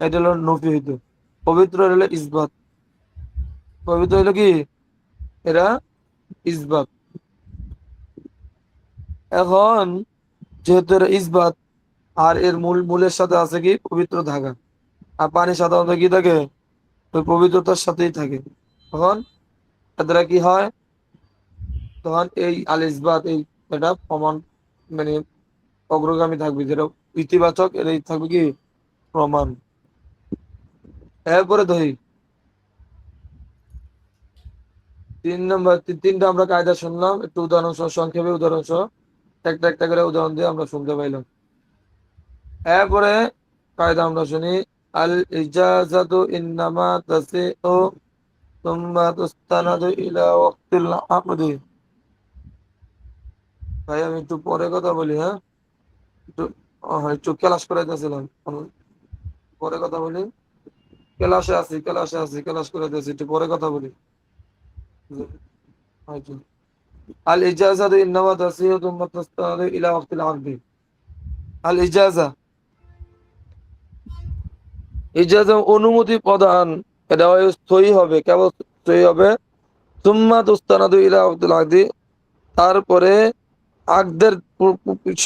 এটা হলো নফি হইতো, পবিত্র হইলে ইসবাত, পবিত্র হইলো কি এরা ইসবাত। এখন যেহেতু এরা ইসবাত, আর এর মূলের সাথে আছে কি পবিত্র থাকা, আর পানি সাধারণত কি থাকে ওই পবিত্রতার সাথেই থাকে। তখন এদের কি হয়, তখন এই আল ইসবাত এই এটা প্রমাণ মানে অগ্রগামী থাকবে, যেটা ইতিবাচক এটাই থাকবে কি প্রমাণ। এরপরে ধরি 3 নম্বর, তিনটা আমরা কায়দা শুনলাম, একটু উদাহরণ সহ সংক্ষেপে উদাহরণ সহ একটা একটা করে উদাহরণ দিয়ে আমরা শুনতে পাইলাম। এরপরে কায়দা আমরা শুনি, আল ইজাজাতু ইন্নামা তাসিউ সুম্মা তুস্তানাদু ইলা ওয়াক্তিল আমদি। ভাই আমি একটু পরে কথা বলি, হ্যাঁ একটু একটু ক্লাস করাইতেছিলাম, পরে কথা বলি, ক্লাস করাইতেছি, একটু পরে কথা বলি। আল ইজাজাতু ইন্নামা তাসিউ সুম্মা তুস্তানাদু ইলা ওয়াক্তিল আমদি। আল ইজাজা, ইজাজা অনুমতি প্রদান, এটা সহি হবে, কেবল সহি হবে সুম্মা তুস্তানাদু ইলা ওয়াক্তিল আমদি, তারপরে আগদের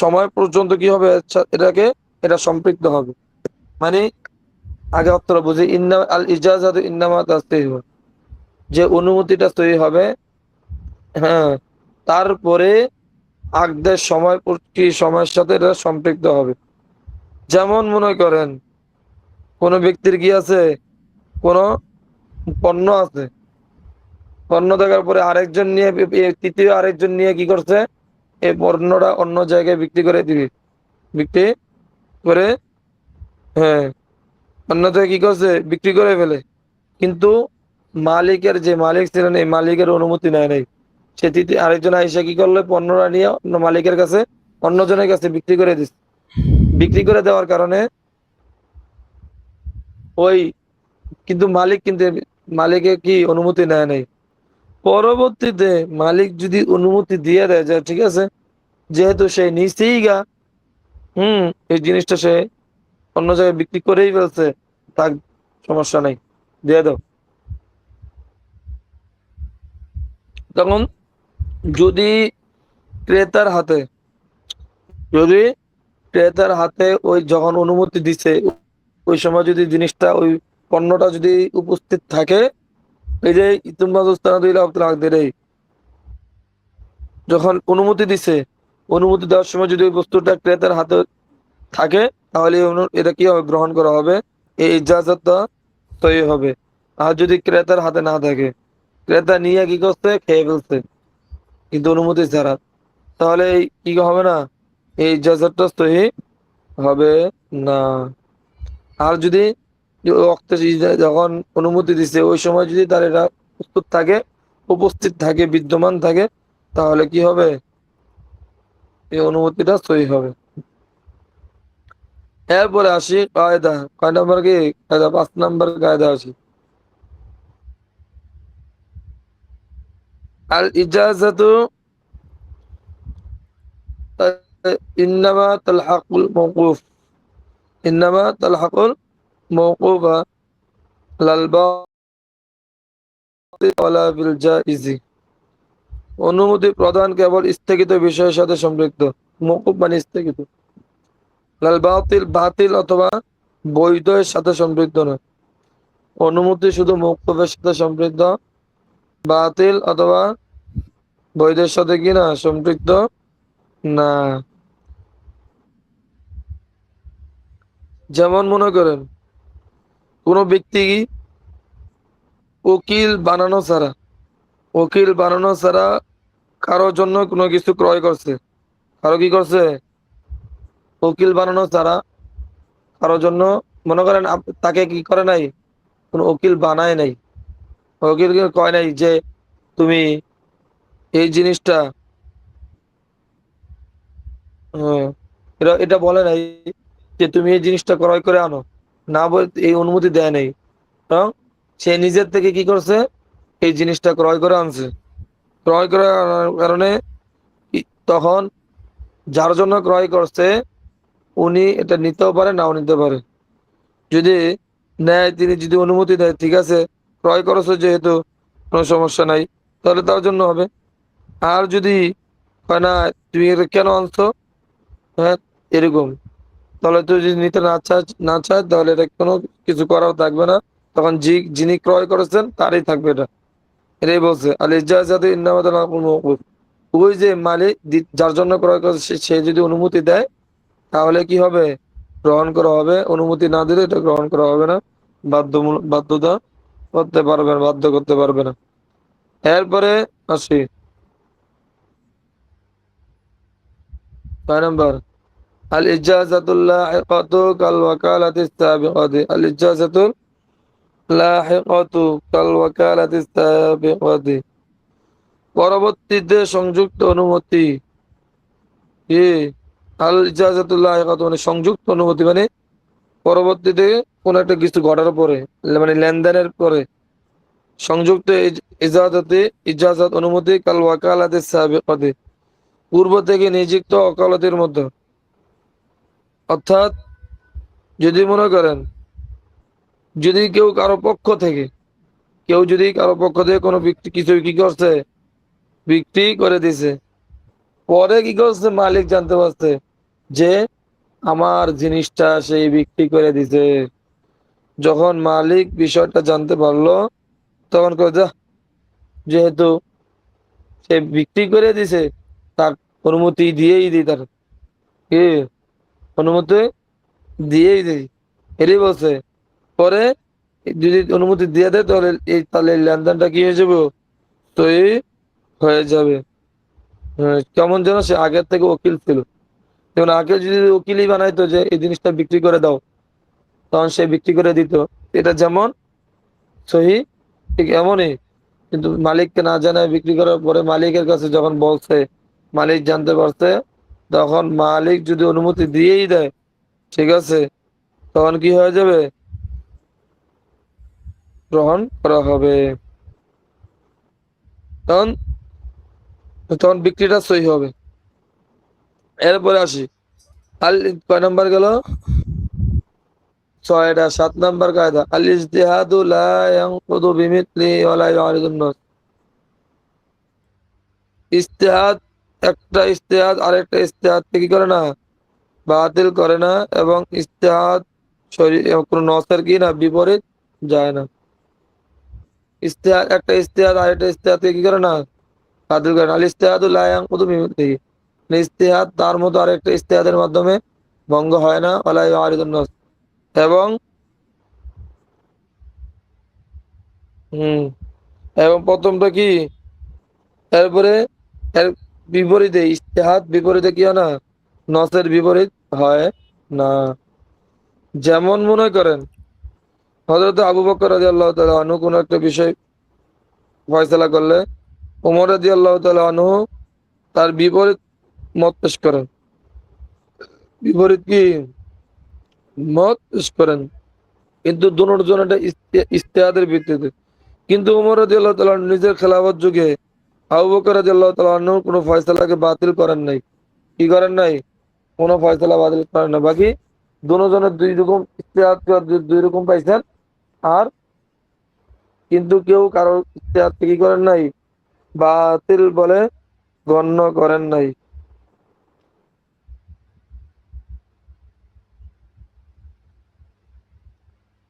সময় পর্যন্ত কি হবে এটাকে, এটা সম্পৃক্ত হবে। মানে আগে অর্থটা বুঝি, ইন্না আল ইজাজাতু ইন্নামা তাসতিহু, যে অনুমতিটা তৈরি হবে, হ্যাঁ, তারপরে আগদের সময় কি সময়ের সাথে এটা সম্পৃক্ত হবে। যেমন মনে করেন কোন ব্যক্তির কি আছে, কোন পণ্য আছে, পণ্য দেখার পরে আরেকজন নিয়ে, তৃতীয় আরেকজন নিয়ে কি করছে, এই পণ্যটা অন্য জায়গায় বিক্রি করে দিবে, বিক্রি করে, হ্যাঁ, অন্য জায়গায় কি করছে বিক্রি করে ফেলে, কিন্তু মালিকের যে মালিক ছিলেন এই মালিকের অনুমতি নেয় নাই, সে তৃতীয় আরেকজন আইসা কি করলে পণ্যটা নিয়ে অন্য মালিকের কাছে, অন্যজনের কাছে বিক্রি করে দিচ্ছে। বিক্রি করে দেওয়ার কারণে ওই, কিন্তু মালিক কিন্তু মালিকের কি অনুমতি নেয় নাই। পরবর্তীতে মালিক যদি অনুমতি দিয়ে দেয় যে ঠিক আছে, যেহেতু সে নিচেই গা, এই জিনিসটা সে অন্য জায়গায় বিক্রি করেই ফেলছে, তার সমস্যা নাই, দিয়ে দাও। তখন যদি ক্রেতার হাতে, যদি ক্রেতার হাতে ওই যখন অনুমতি দিছে ওই সময় যদি জিনিসটা ওই পণ্যটা যদি উপস্থিত থাকে, এই যে যখন অনুমতি দিছে, অনুমতি দেওয়ার সময় যদি ওই বস্তুটা ক্রেতার হাতে থাকে, তাহলে এটা কি হবে, গ্রহণ করা হবে, এই ইজাজতটা তৈরি হবে। আর যদি ক্রেতার হাতে না থাকে, ক্রেতা নিয়ে কি করছে খেয়ে ফেলছে কিন্তু অনুমতি ছাড়া, তাহলে কি হবে না, এই ইজাজতটা সহি হবে না। আর যদি যখন অনুমতি দিছে ওই সময় যদি তার এটা প্রস্তুত থাকে, উপস্থিত থাকে, বিদ্যমান থাকে, তাহলে কি হবে, এই অনুমতিটা সহি হবে। এরপরে আসি কায়দা, কয় নম্বর কি কায়দা, 5 নম্বর কায়দা আসি। আল ইজাজাতু ইন্নামা তালহাকুল মওকুফ, ইন্নামা তালহাকুল মওকুফা লাল বাতিল ওয়ালা বিল জাইজি। অনুমতি প্রদান কেবল স্থগিত বিষয়ের সাথে সম্পৃক্ত, মওকুফ মানে স্থগিত, লাল বাতিল বাতিল অথবা বৈধের সাথে সম্পৃক্ত নয়। অনুমতি শুধু মওকুফের সাথে সম্পৃক্ত, বাতিল অথবা বৈধের সাথে কি না সম্পৃক্ত না। যেমন মনে করেন কোনো ব্যক্তি উকিল বানানো ছাড়া, উকিল বানানো ছাড়া কারোর জন্য কোনো কিছু ক্রয় করছে, কারো কি করছে, উকিল বানানো ছাড়া কারোর জন্য, মনে করেন তাকে কি করে নাই, কোনো উকিল বানায় নাই, উকিলকে কয় নাই যে তুমি এই জিনিসটা, এটা এটা বলে নাই যে তুমি এই জিনিসটা ক্রয় করে আনো, না বলে এই অনুমতি দেয় নাই, কারণ সে নিজের থেকে কি করছে, এই জিনিসটা ক্রয় করে আনছে, ক্রয় করে আনার কারণে তখন যার জন্য ক্রয় করছে উনি এটা নিতেও পারে নাও নিতে পারে। যদি নেয়, তিনি যদি অনুমতি দেয়, ঠিক আছে ক্রয় করছো যেহেতু কোনো সমস্যা নাই, তাহলে তার জন্য হবে। আর যদি হয় না তুমি এটা কেন আনছো, হ্যাঁ এরকম, তাহলে তুই যদি নিতে না চায় তাহলে এটা কোনো কিছু করাও থাকবে না। তখন যিনি ক্রয় করেছেন তারই থাকবে এটা। এটাই বলছে আল ইজাযাতু ইন্নামা তাকুনু মাওকুফ। ওই যে মালিক যার জন্য ক্রয় করেছে সে যদি অনুমতি দেয় তাহলে কি হবে, গ্রহণ করা হবে। অনুমতি না দিলে এটা গ্রহণ করা হবে না। বাধ্যতা করতে পারবে না, বাধ্য করতে পারবে না। এরপরে আসি 6 নম্বর, আল ইজাযাতুল লাহিকাতু কাল ওয়াকালাতিস সাবিকাতি। আল ইজাযাতুল লাহিকাতু কাল ওয়াকালাতিস সাবিকাতি, পরবর্তীতে সংযুক্ত অনুমতি। কি আল ইজাযাতুল লাহিকাতু মানে সংযুক্ত অনুমতি, মানে পরবর্তীতে কোন একটা কিছু ঘটার পরে, মানে লেনদেনের পরে সংযুক্ত ইজাজত অনুমতি কাল ওয়াকালাতিস সাবিকাতি, পূর্ব থেকে নিযুক্ত ওকালতের মধ্যে। অর্থাৎ যদি মনে করেন যদি কারো পক্ষ থেকে কোনো কিছু কি করছে, বিক্রি করে দিছে, পরে কি করছে মালিক জানতে পারছে যে আমার জিনিসটা সেই বিক্রি করে দিছে। যখন মালিক বিষয়টা জানতে পারলো তখন কয় যা, যেহেতু সে বিক্রি করে দিছে তার অনুমতি দিয়েই দিই, তার কি অনুমতি দিয়েই দিই, এটাই বলছে। পরে যদি অনুমতি দিয়ে দেয় তাহলে এই লেনদেনটা কি হয়ে যাবে, সই হয়ে যাবে। কেমন যেন সে আগের থেকে উকিল ছিল, যেমন আগে যদি উকিলই বানাইতো যে এই জিনিসটা বিক্রি করে দাও, তখন সে বিক্রি করে দিত, এটা যেমন সহি ঠিক এমনই। কিন্তু মালিককে না জানায় বিক্রি করার পরে মালিকের কাছে যখন বলছে, মালিক জানতে পারছে, তখন মালিক যদি অনুমতি দিয়েই দেয়, ঠিক আছে, তখন কি হয়ে যাবে, গ্রহণ করা হবে। তখন তখন বিক্রিটা সহি হবে। এরপরে আসি আল, কয় নাম্বার গেল, 6টা। 7 নম্বর কায়দা আল ইজতিহাদু লা ইয়ানকুদু বিমিথলিহি ওয়া লা ইউআরিদুন নাস। ইজতিহাদ, একটা ইজতিহাদ আরেকটা ইজতিহাদকে কি করে না, বাতিল করে না, এবং ইজতিহাদ কোন নসের কি না বিপরীত যায় না। ইজতিহাদ, একটা ইজতিহাদ আরেকটা ইজতিহাদকে কি করে না, বাতিল করে না। আল ইজতিহাদু লা ইয়ানকুদু বিমিথলিহি, ইজতিহাদ তার মতো আরেকটা ইজতিহাদের মাধ্যমে ভঙ্গ হয় না, ওয়া লা ইউআরিদুন নাস, এবং হম এবং প্রথমটা কি, এরপরে এর বিপরীতে, ইজতিহাদ বিপরীতে কি হয় না, নসের বিপরীত হয় না। যেমন মনে করেন হযরত আবু বকর রাদিয়াল্লাহু তাআলা আনহু কোন একটা বিষয় ফয়সালা করলে ওমর রাদিয়াল্লাহু তাআলা আনহু তার বিপরীত মত পেশ করেন, বিপরীত কি মত পেশ করেন, কিন্তু দুজনের একটা ইজতিহাদের ভিত্তিতে। কিন্তু ওমর রাদিয়াল্লাহু তাআলা নিজের খেলাফত যুগে আবু বকর রাদিয়াল্লাহু তাআলা আনহু কোনো ফয়সালাকে বাতিল করেন নাই। কি করেন নাই, কোনো ফয়সালা বাতিল করেন না। বাকি দুজনের দুই রকম ইজতিহাদ, দুই রকম পাইছেন। আর কিন্তু কেউ কারো ইজতিহাদকে কি করেন নাই, বাতিল বলে গণ্য করেন নাই।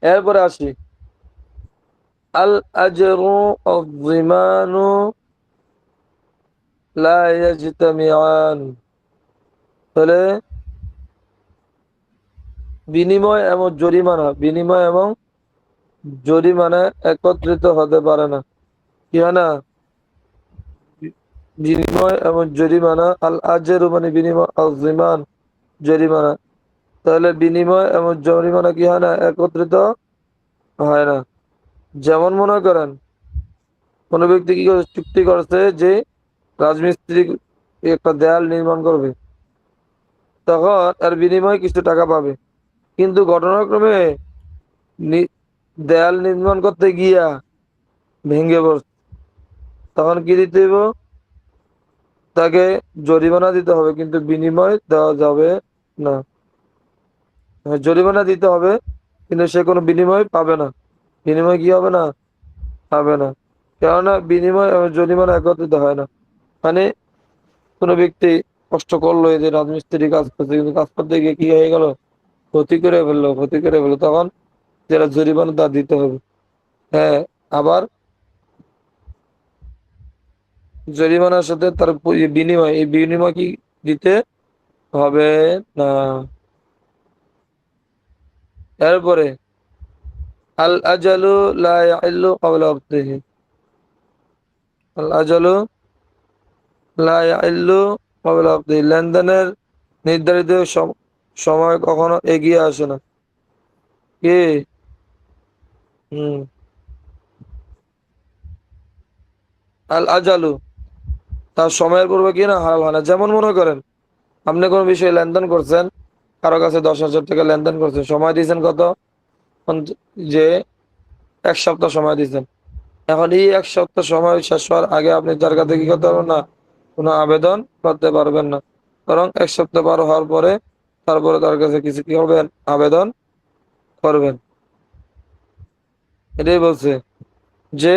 এরপরে আসি আল আজরু ওয়াজ-যিমানু লা ইয়াজতামিআন। তাহলে বিনিময় এবং জরিমানা একত্রিত হতে পারে না। কি হয় না, বিনিময় এবং জরিমানা, আল আজরু মানে বিনিময়, আল জিমান জরিমানা। তাহলে বিনিময় এবং জরিমানা কি হয় না, একত্রিত হয় না। যেমন মনে করেন কোন ব্যক্তি কি চুক্তি করছে যে রাজমিস্ত্রি একটা দেয়াল নির্মাণ করবে, তখন এর বিনিময়ে কিছু টাকা পাবে। কিন্তু ঘটনাক্রমে দেয়াল নির্মাণ করতে গিয়া ভেঙে পড়ছে, তখন কি দিতে হইব, তাকে জরিমানা দিতে হবে, কিন্তু বিনিময় দেওয়া যাবে না। হ্যাঁ, জরিমানা দিতে হবে, কিন্তু সে কোনো বিনিময় পাবে না। বিনিময় কি হবে না? পাবে না। কেননা বিনিময় এবং জরিমানা একত্রিত হয় না। মানে কোনো ব্যক্তি কষ্ট করলো, এই যে রাজমিস্ত্রি কাজ করছে, কিন্তু কাজ করতে গিয়ে কি হয়ে গেল, ক্ষতি করে ফেললো, তখন যারা জরিমানা তা দিতে হবে। হ্যাঁ, আবার জরিমানার সাথে তার বিনিময়, এই বিনিময় কি দিতে হবে না। এরপরে আল আজালু লা ইয়াহিল্লু ক্বাবলা ওয়াক্তিহি। আল আজালু লা ইয়াহিল্লু ক্বাবলা ওয়াক্তিহি, লেনদেনের নির্ধারিত সময় কখনো এগিয়ে আসে না। কি? হুম। আল আজালু, তার সময়ের পূর্বে কি না হালাল হয় না। যেমন মনে করেন আপনি কোনো বিষয়ে লেনদেন করছেন, কারো কাছে 10,000 টাকা লেনদেন করছেন, সময় দিয়েছেন কত? যে 1 সপ্তাহ সময় দিয়েছেন। এখন এই 1 সপ্তাহ সময় শেষ হওয়ার আগে আপনি তার কাছে কি করতে পারবেন না, কোনো আবেদন করতে পারবেন না। বরং 1 সপ্তাহ পার হওয়ার পরে তারপরে তার কাছে কিছু কি করবেন, আবেদন করবেন। এটাই বলছে যে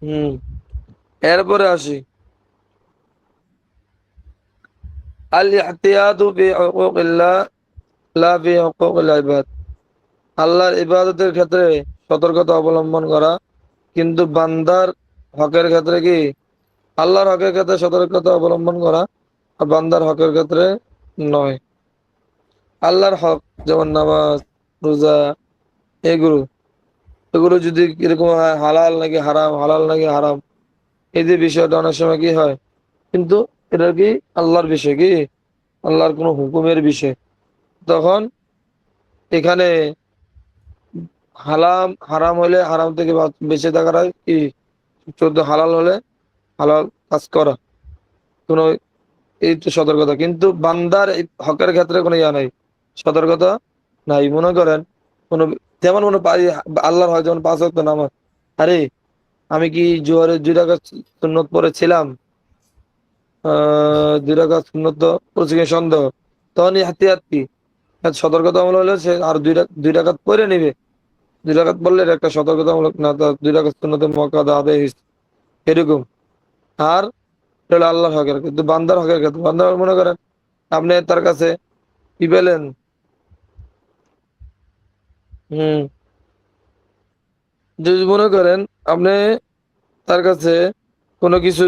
হুম। এরপরে আসি আল ইহতিয়াতু ফি হুকুকিল্লাহ লা ফি হুকুকিল ইবাদ। আল্লাহর ইবাদতের ক্ষেত্রে সতর্কতা অবলম্বন করা, কিন্তু বান্দার হকের ক্ষেত্রে কি, আল্লাহর হকের ক্ষেত্রে সতর্কতা অবলম্বন করা, আর বান্দার হকের ক্ষেত্রে নয়। আল্লাহর হক যেমন নামাজ, রোজা, এগুলো এগুলো যদি এরকম হয় হালাল নাকি হারাম, হালাল নাকি হারাম, এই যে বিষয়টা অনেক সময় কি হয়, কিন্তু এটা কি আল্লাহর বিষয়, কি আল্লাহর কোনো হুকুমের বিষয়, তখন এখানে হালাম হারাম হলে হারাম থেকে বেঁচে থাকার কি, চোদ্দ হালাল হলে হালাল কাজ করা, কোনো এই তো সতর্কতা। কিন্তু বান্দার এই হকের ক্ষেত্রে কোনো ইয়া নাই, সতর্কতা নাই। মনে করেন কোনো, যেমন আল্লাহর হয় যেমন 5 ওয়াক্ত নামাজ, আরে আমি কি জোহরের 2 রাকাত সুন্নত পড়েছিলাম, 2 রাকাত সুন্নত তো পড়েছি কিনা সন্দেহ, তখন হাতিয়াত কি, সতর্কতামূলক হলে সে আর 2 রাকাত পড়ে নিবে। 2 রাকাত পড়লে এটা একটা সতর্কতামূলক না, তার 2 রাকাত সুন্নতের মর্যাদা আদায় হয়েছে, এরকম। আর এটা হলো আল্লাহর হকের, কিন্তু বান্দার হকের ক্ষেত্রে, বান্দার মনে করেন আপনি তার কাছে কি পেলেন, হুম, যদি মনে করেন আপনি তার কাছে কোনো কিছু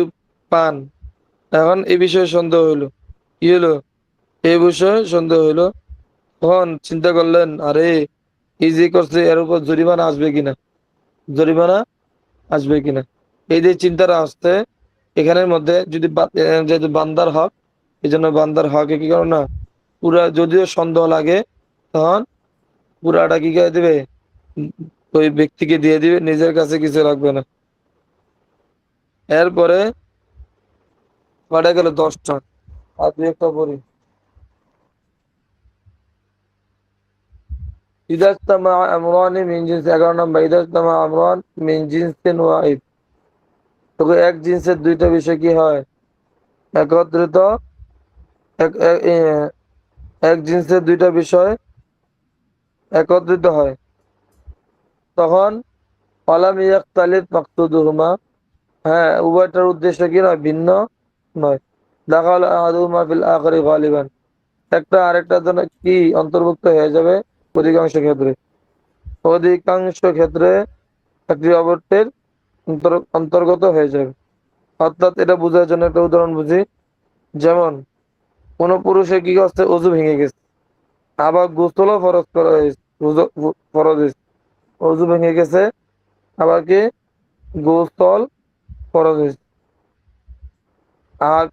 পান, এখন এই বিষয়ে সন্দেহ হইলো, কি হলো, এই বিষয়ে সন্দেহ হইলো, তখন চিন্তা করলেন আরে এই যে করছে এর উপর জরিমানা আসবে কিনা, জরিমানা আসবে কিনা, এই যে চিন্তাটা আসছে এখানের মধ্যে, যদি যেহেতু বান্দার হক, এই জন্য বান্দার হকে কি করো না, পুরা যদিও সন্দেহ লাগে, তখন পুরাটা কি করে দিবে, উম, ওই ব্যক্তিকে দিয়ে দিবে, নিজের কাছে কিছু রাখবে না। এরপরে কটা গেল, 10টা, আর 2 একটা পড়ি। ইদাজতামা আমরানি মিন জিনস, 11 নম্বর, ইদাজতামা আমরান মিন জিনসিন ওয়াহিদ। তবে এক জিন্সের 2টা বিষয় কি হয়, একত্রিত, এক এক- এ, এক জিন্সের 2টা বিষয় একত্রিত হয়, তখন অলাম ইয়াখতালিফ মাকসুদুহুমা, হ্যাঁ উভয়টার উদ্দেশ্য কি নয়, ভিন্ন নয়। দাখাল আহাদুহুমা ফিল আখিরি গালিবান, একটা আরেকটার জন্য কি অন্তর্ভুক্ত হয়ে যাবে, অধিকাংশ ক্ষেত্রে, অধিকাংশ ক্ষেত্রে একটি অপরটির অন্তর্গত হয়ে যাবে। অর্থাৎ এটা বোঝার জন্য একটা উদাহরণ বুঝি, যেমন কোন পুরুষের কি করছে, অজু ভেঙে গেছে, আবার গোসলও ফরজ করা হয়েছে, ফরজ হয়েছে, অজু ভেঙে গেছে, আবার কি গোসল ফরজ হয়েছে। আর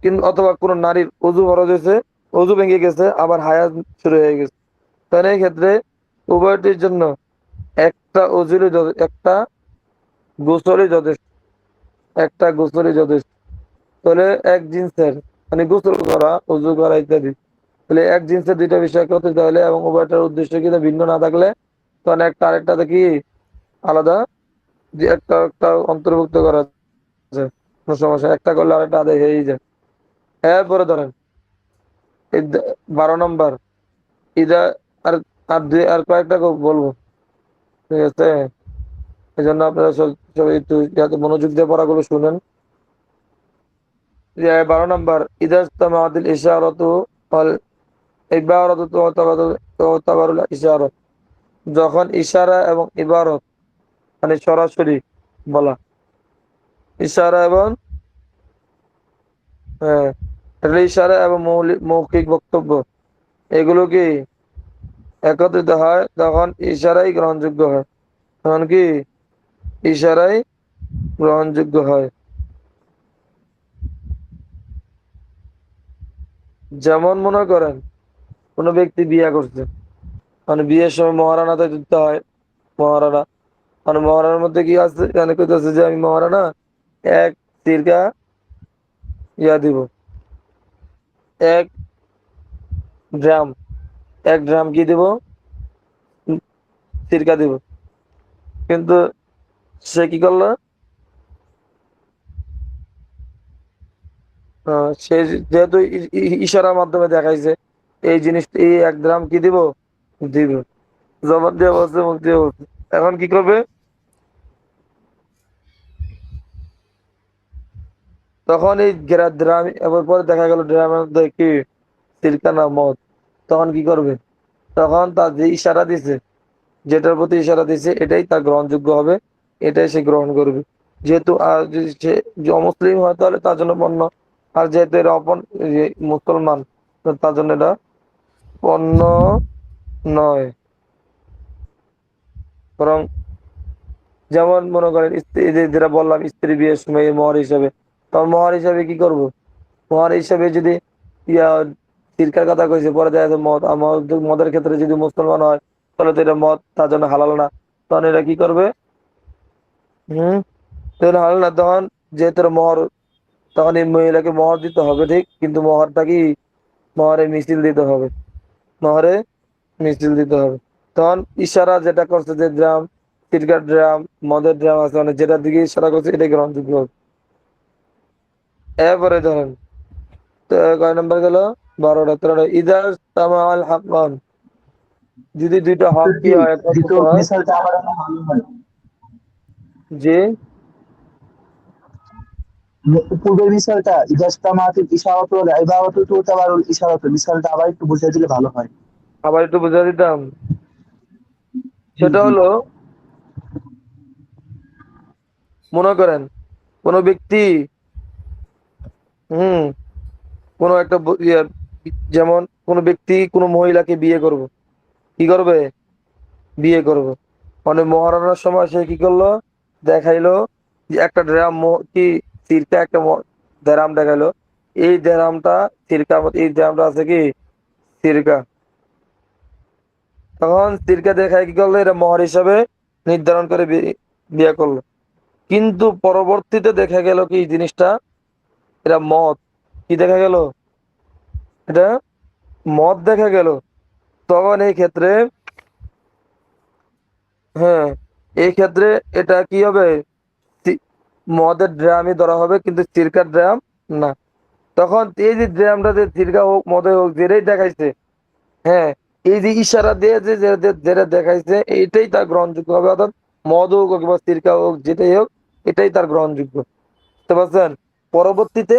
কিন্তু অথবা কোন নারীর অজু ফরজ হয়েছে, অজু ভেঙে গেছে, আবার হায়াত শুরু হয়ে গেছে, তাহলে এই ক্ষেত্রে উভয়টির জন্য একটা অজুরই একটা গোসলই যথেষ্ট, একটা গোসলই যথেষ্ট। তাহলে এক জিন্সের, মানে গোসল করা, অজু করা ইত্যাদি, তাহলে এক জিন্সের 2টা বিষয় একত্রিত হলে এবং উভয়টার উদ্দেশ্য কিন্তু ভিন্ন না থাকলে, তখন একটা আরেকটাতে কি আলাদা যে একটা একটা অন্তর্ভুক্ত করা যায়, কোনো সমস্যা, একটা করলে আরেকটা আদায় হয়েই যায়। এরপরে ধরেন 12 নম্বর ইদা, আর আর কয়েকটা বলবো, ঠিক আছে? এই জন্য আপনারা সবাই একটু যাতে মনোযোগ দিয়ে পড়াগুলো শুনেন। যে 12 নম্বর ইদা ইজতামাআতিল ইশারাতু ওয়াল ইবারাতু তুতাবারুল ইশারাত, যখন ইশারা এবং ইবারত মানে সরাসরি বলা, ইশারা এবং হ্যাঁ, ইশারা এবং মৌখিক বক্তব্য এগুলো কি একত্রিত হয়, তখন ইশারাই গ্রহণযোগ্য হয়। তখন কি ইশারাই গ্রহণযোগ্য হয়। যেমন মনে করেন কোনো ব্যক্তি বিয়ে করছে, মানে বিয়ের সময় মহারানাতে দিতে হয়, মহারানা, মানে মহারানার মধ্যে কি আছে, এখানে কইতেছে যে আমি মহারানা এক তিরকা দিব, 1 ড্রাম, 1 ড্রাম কি দিব, সিরকা দিব। কিন্তু সে কি করলো, সে যেহেতু ইশারার মাধ্যমে দেখাইছে এই জিনিস, এই 1 ড্রাম কি দিব, দিব, জবান দিয়ে বলছে, মুখ দিয়ে বলছে। এখন কি করবে, তখন এই ড্রাম, এবার পরে দেখা গেল ড্রামের মধ্যে কি সিরকা না মদ, তখন কি করবে, তখন তার যে ইশারা দিছে, যেটার প্রতি ইশারা দিছে এটাই তার গ্রহণযোগ্য হবে, এটাই সে গ্রহণ করবে। যেহেতু আর যদি সে যে অমুসলিম হয় তাহলে তার জন্য পণ্য, আর যেহেতু এরা মুসলমান, তো তার জন্য এটা পণ্য নয়। বরং যেমন মনে করেন স্ত্রী, যেটা বললাম স্ত্রী বিয়ের সময় মহর হিসাবে, তখন মহর হিসাবে কি করব, মহর হিসাবে যদি ইয়া সিরকার কথা কইছে, পরে দেখা যাচ্ছে মদ, আর মদের ক্ষেত্রে যদি মুসলমান হয় তাহলে তো এটা মদ তার জন্য হালাল না, তখন এটা কি করবে, হম, তখন হালাল না, তখন যেহেতু এটা মহর, তখন এই মহিলাকে মহর দিতে হবে ঠিক, কিন্তু মহরটা কি, মহরে মিছিল দিতে হবে, মহরে মিছিল দিতে হবে। তখন ইশারা যেটা করছে, যে ড্রাম, সিরকার ড্রাম, মদের ড্রাম আছে, মানে যেটার দিকে ইশারা করছে এটাই গ্রহণযোগ্য হবে। এরপরে ধরেন তো কয় নম্বর গেল, 12টা 13টা ইদার তামাল হাক্কান, যদি দুইটা হক কি হয়, একত্রিত দ্বিতীয় হয়, মিসালটা আবার একটু ভালো হয়। যে পূর্বের মিসালটা ইজাস্তামাতিল ইশারাতু ওয়াল ইবারাতু তুতাবারুল ইশারাতু, মিসালটা আবার একটু বুঝিয়ে দিলে ভালো হয়। আবার একটু বুঝা দিতাম, জি সেটা জি। হলো মনে করেন কোন ব্যক্তি, হুম, কোন একটা যেমন কোন ব্যক্তি কোন মহিলাকে বিয়ে করবে, কি করবে, বিয়ে করবে, মানে মহারণার সময় সে কি করলো, দেখাইলো যে একটা ড্রাম কি সিরকা, একটা ড্রাম দেখাইলো, এই ড্রামটা সিরকা, এই ড্রামটা আছে কি সিরকা, তখন সিরকা দেখায় কি করলো, এটা মহর হিসাবে নির্ধারণ করে বিয়ে করলো। কিন্তু পরবর্তীতে দেখা গেল কি এই জিনিসটা, এটা মদ, কি দেখা গেল, এটা মদ দেখা গেল, তখন এই ক্ষেত্রে, হ্যাঁ, এই ক্ষেত্রে এটা কি হবে, সি- মদের ড্রামই ধরা হবে, কিন্তু সিরকার ড্রাম না। তখন এই যে ড্রামটা, যে সিরকা হোক মদে হোক যেটাই দেখাইছে, হ্যাঁ, এই যে ইশারা দিয়ে যে যেটা দেখাইছে এইটাই তার গ্রহণযোগ্য হবে, অর্থাৎ মদ হোক অথবা সিরকা হোক যেটাই হোক এটাই তার গ্রহণযোগ্য, বুঝতে পারছেন? পরবর্তীতে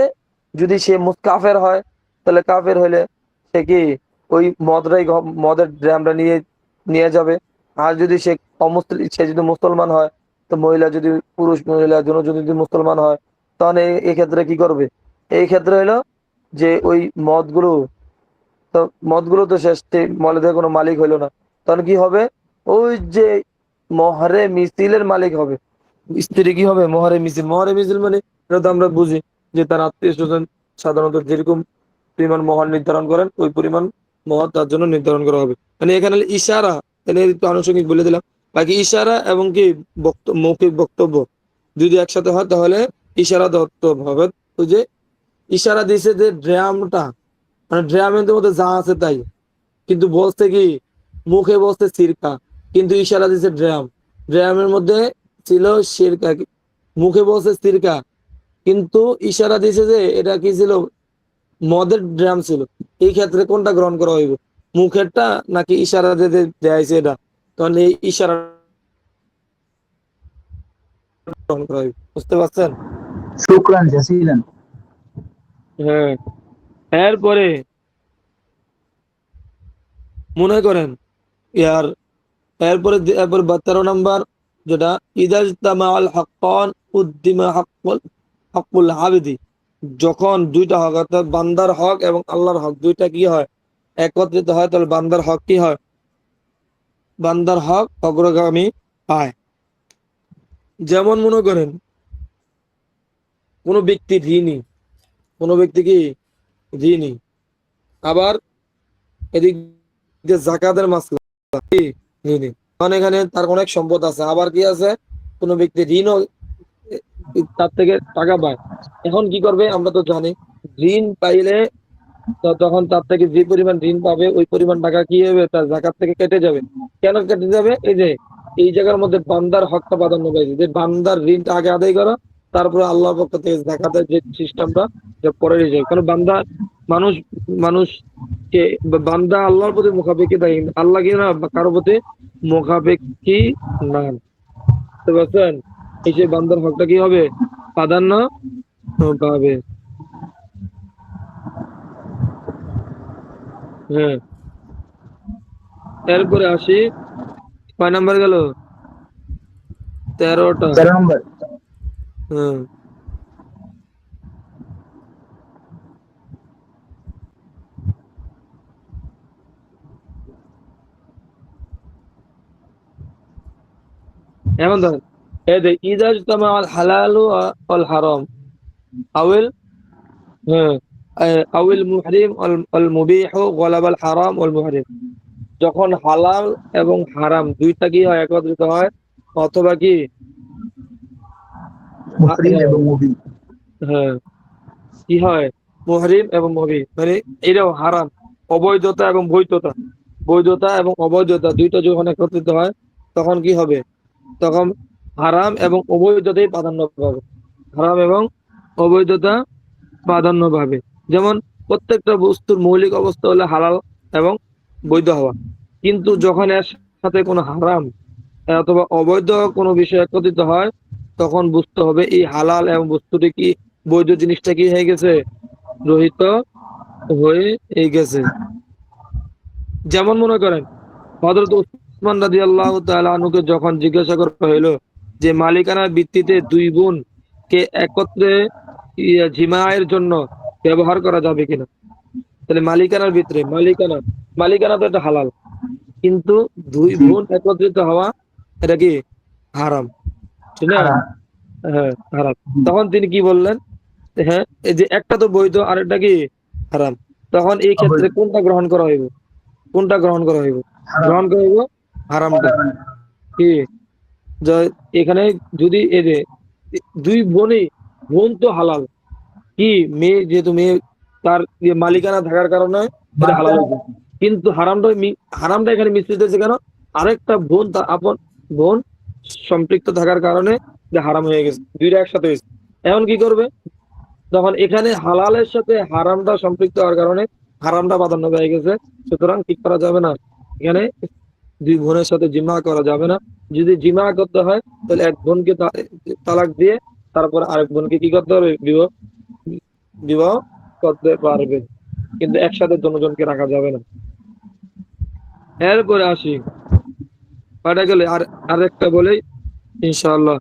যদি সে কাফের হয়, তাহলে কাফের হইলে সে কি ওই মদের ড্রামটা নিয়ে নিয়ে যাবে। আর যদি সে অমুসলিম, সে যদি মুসলমান হয়, তো মহিলা যদি, পুরুষ মহিলা জন্য যদি মুসলমান হয়, তখন এই ক্ষেত্রে কি করবে, এই ক্ষেত্রে হইলো যে ওই মদগুলো, তো মদগুলো তো শেষ, মলেদের কোনো মালিক হইলো না, তখন কি হবে, ওই যে মহরে মিছিলের মালিক হবে স্ত্রী, কি হবে, মহরে মিছিল, মহরে মিছিল মানে এটা তো আমরা বুঝি যে তার আত্মীয় স্বজন সাধারণত যেরকম পরিমাণ মহর নির্ধারণ করেন ওই পরিমাণ মহর তার জন্য নির্ধারণ করা হবে। মানে এখানে হলো ইশারা, এখানে একটু আনুষঙ্গিক বলে দিলাম। বাকি ইশারা এবং কি মৌখিক বক্তব্য যদি একসাথে হয় তাহলে ইশারা দত্ত হবে। ওই যে ইশারা দিছে যে ড্রামটা, মানে ড্রামের মধ্যে যা আছে তাই, কিন্তু বলছে কি, মুখে বলছে সিরকা, কিন্তু ইশারা দিছে ড্রাম, ড্রামের মধ্যে ছিল সিরকা, মুখে বলছে সিরকা, কিন্তু ইশারা দিছে যে এটা কি ছিল, মদের ড্রাম ছিল। এই ক্ষেত্রে কোনটা গ্রহণ করা হইব, মুখেরটা নাকি ইশারা দিয়ে দেয়াইছে এটা? তখন এই ইশারা গ্রহণ করা হইব। বুঝতে পারছেন? শুকরান জাসিলান। হ্যাঁ। এরপরে মনে করেন ইয়ার এরপরে 13 নাম্বার যেটা, ইদাজতামা আল হাক্কান উদ্দিমা হাক্কুল আবিদি, যখন দুইটা হক অর্থাৎ বান্দার হক এবং আল্লাহর হক দুইটা কি হয়, একত্রিত হয়, তাহলে বান্দার হক কি হয়, বান্দার হক অগ্রগামী হয়। যেমন মনে করেন কোনো ব্যক্তি ঋণী, কোনো ব্যক্তি কি ঋণী, আবার এদিক দিয়ে জাকাতের মাসলা কি ঋণী, মানে এখানে তার অনেক সম্পদ আছে, আবার কি আছে, কোনো ব্যক্তি ঋণও তার থেকে টাকা পায়। এখন কি করবে, আমরা তো জানি ঋণ পাইলে তখন তার থেকে যে পরিমাণ ঋণ পাবে ওই পরিমাণ টাকা কি হবে, তার জাকাত থেকে কেটে যাবে। কেন কেটে যাবে? এই যে এই জায়গার মধ্যে বান্দার হকটা প্রাধান্য পাইছে, যে বান্দার ঋণটা আগে আদায় করো, তারপরে আল্লাহর পক্ষ থেকে জাকাতের যে সিস্টেমটা পরে যায়। কারণ বান্দা মানুষ মানুষকে বান্দা আল্লাহর প্রতি মুখাপেক্ষি দেয়, আল্লাহ কি না কারো প্রতি মুখাপেক্ষি না। বুঝতে পারছেন? এই যে বান্দার হকটা কি হবে, প্রাধান্য পাবে। হ্যাঁ। এরপরে আসি, কয় নাম্বার গেল, 13টা। 13 নম্বর। হ্যাঁ। এখন ধরেন এই যে ইদাজ তামা আল হালালু আল হারাম আউল, হ্যাঁ, আউল মুহরিম আল মুবিহু গালাবাল হারাম ওয়াল মুহরিম, যখন হালাল এবং হারাম দুইটা কি হয়, একত্রিত হয়, অথবা কি মুহরিম হ্যাঁ, এবং মুবিন। হ্যাঁ, কি হয়, মুহরিম এবং মুবিহ, মানে এটাও হারাম, অবৈধতা এবং বৈধতা, বৈধতা এবং অবৈধতা দুইটা যখন একত্রিত হয়, তখন কি হবে, তখন হারাম এবং অবৈধতাই প্রাধান্য পাবে, হারাম এবং অবৈধতা প্রাধান্য পাবে। যেমন প্রত্যেকটা বস্তুর মৌলিক অবস্থা হলো হালাল এবং বৈধ হওয়া, কিন্তু যখন এর সাথে কোনো হারাম অথবা অবৈধ কোনো বিষয় একত্রিত হয়, তখন বুঝতে হবে এই হালাল এবং বস্তুটি কি, বৈধ জিনিসটা কি হয়ে গেছে, রহিত হয়ে গেছে। যেমন মনে করেন হযরত উসমান রাদিয়াল্লাহু তাআলা আনহুকে যখন জিজ্ঞাসা করা হলো যে মালিকানার ভিত্তিতে দুই বোন কে একত্রে জিমায়ের জন্য ব্যবহার করা যাবে কিনা, তাহলে মালিকানার ভিতরে মালিকানা তো এটা হালাল, কিন্তু দুই জি, বোন একত্রিত হওয়া এটা কি হারাম, ঠিক না? হারাম। হ্যাঁ, হারাম। জি, তখন তিনি কি বললেন, হ্যাঁ, এই যে একটা তো বৈধ আরেকটা কি হারাম, তখন এই ক্ষেত্রে অবৈধ। কোনটা গ্রহণ করা হইব, কোনটা গ্রহণ করা হইব, হারাম। গ্রহণ করা হইব হারামটা। কি এখানে যদি এই যে দুই বোনই, বোন তো হালাল, কি মেয়ে যেহেতু মেয়ে তার মালিকানা থাকার কারণে এটা হালাল হয়েছে, কিন্তু হারামটা এখানে মিশ্রিত হয়েছে কেন, আরেকটা বোন তার আপন বোন সম্পৃক্ত থাকার কারণে এটা হারাম হয়ে গেছে, দুইটা একসাথে হয়েছে। এখন কি করবে, তখন এখানে হালালের সাথে হারামটা সম্পৃক্ত হওয়ার কারণে হারামটা প্রাধান্য পেয়ে গেছে, সুতরাং কি করা যাবে না, এখানে দুই বোনের সাথে জিমা করা যাবে না। যদি জিমা করতে হয় তাহলে এক বোনকে তালাক দিয়ে তারপর আরেক বোনকে কি করতে হবে, বিবাহ বিবাহ করতে পারবে, কিন্তু একসাথে দুজনকে রাখা যাবে না। এরপরে আসি, কয়টা গেলে আর আরেকটা বলেই ইনশাআল্লাহ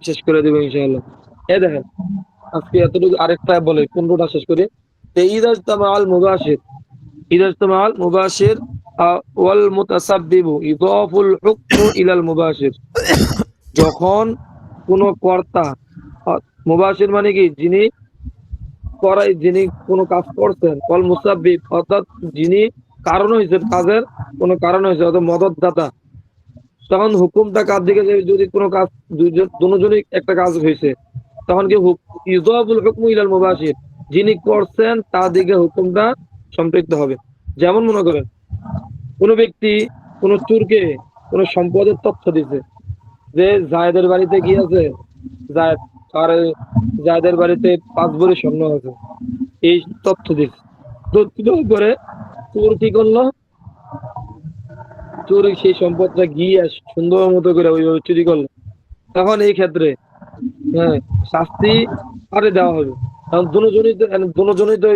শেষ করে দেবো ইনশাআল্লাহ। দেখেন আজকে এতটুকু, আরেকটা বলে 15টা শেষ করি। ইদাজতামাল মুবাশির ওয়াল মুতাসাব্বিবু ইদাফুল হুকমু ইলাল মুবাশির, যখন কোন কর্তা, মুবাশির মানে কি, যিনি কোন কাজ করছেন, ওয়াল মুসাব্বিব অর্থাৎ যিনি কারণ হয়েছে, কাজের কোন কারণ হয়েছে অর্থাৎ মদতদাতা, তখন হুকুমটা কার দিকে যাবে, যদি কোনো কাজ দুজনই একটা কাজ হয়েছে, তখন কি ইদাফুল হুকমু ইলাল মুবাশির, যিনি করছেন তার দিকে হুকুমটা সম্পৃক্ত হবে। যেমন মনে করেন কোন ব্যক্তি কোন চোরকে কোন সম্পদের তথ্য দিছে, যে জায়েদের বাড়িতে কি আছে, জায়েদ আর জায়েদের বাড়িতে 5 ভরি স্বর্ণ আছে, এই তথ্য দিচ্ছে। তথ্য দেওয়ার পরে চোর কি করলো, চোর সেই সম্পদটা গিয়ে সুন্দর মতো করে ওইভাবে চুরি করলো। তখন এই ক্ষেত্রে হ্যাঁ শাস্তি আরে দেওয়া হবে, কারণ দুজনই তো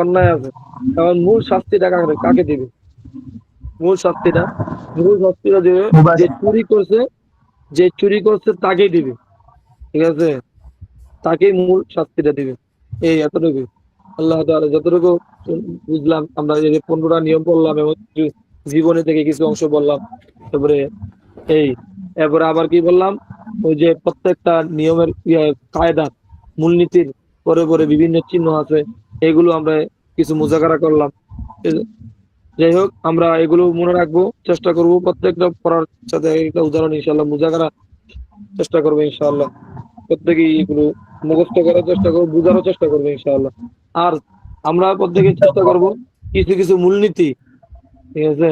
অন্যায় আছে। কারণ মূল শাস্তিটা কাকে দিবে, মূল শাস্তিটা মূল শাস্তিটা দিবে যে মুবাশশির। চুরি করছে তাকেই দিবে, ঠিক আছে, তাকেই মূল শাস্তিটা দিবে। এই এতটুকু আল্লাহ তাআলা যতটুকু বুঝলাম, আমরা এই যে 15টা নিয়ম পড়লাম এবং জীবনে থেকে কিছু অংশ বললাম। তারপরে এরপরে আবার কি বললাম, ওই যে প্রত্যেকটা নিয়মের কায়দা মূলনীতির পরে পরে বিভিন্ন চিহ্ন আছে, এগুলো আমরা কিছু মুজাকারা করলাম। যাই হোক, আমরা এগুলো মনে রাখবো, চেষ্টা করব প্রত্যেকটা পড়ার সাথে একটা উদাহরণ ইনশাল্লাহ মুজাকারা চেষ্টা করবো ইনশাআল্লাহ। প্রত্যেকেই এগুলো মুখস্থ করার চেষ্টা করবো, বোঝারও চেষ্টা করবো ইনশাআল্লাহ। আর আমরা প্রত্যেকে চেষ্টা করব কিছু কিছু মূলনীতি, ঠিক আছে,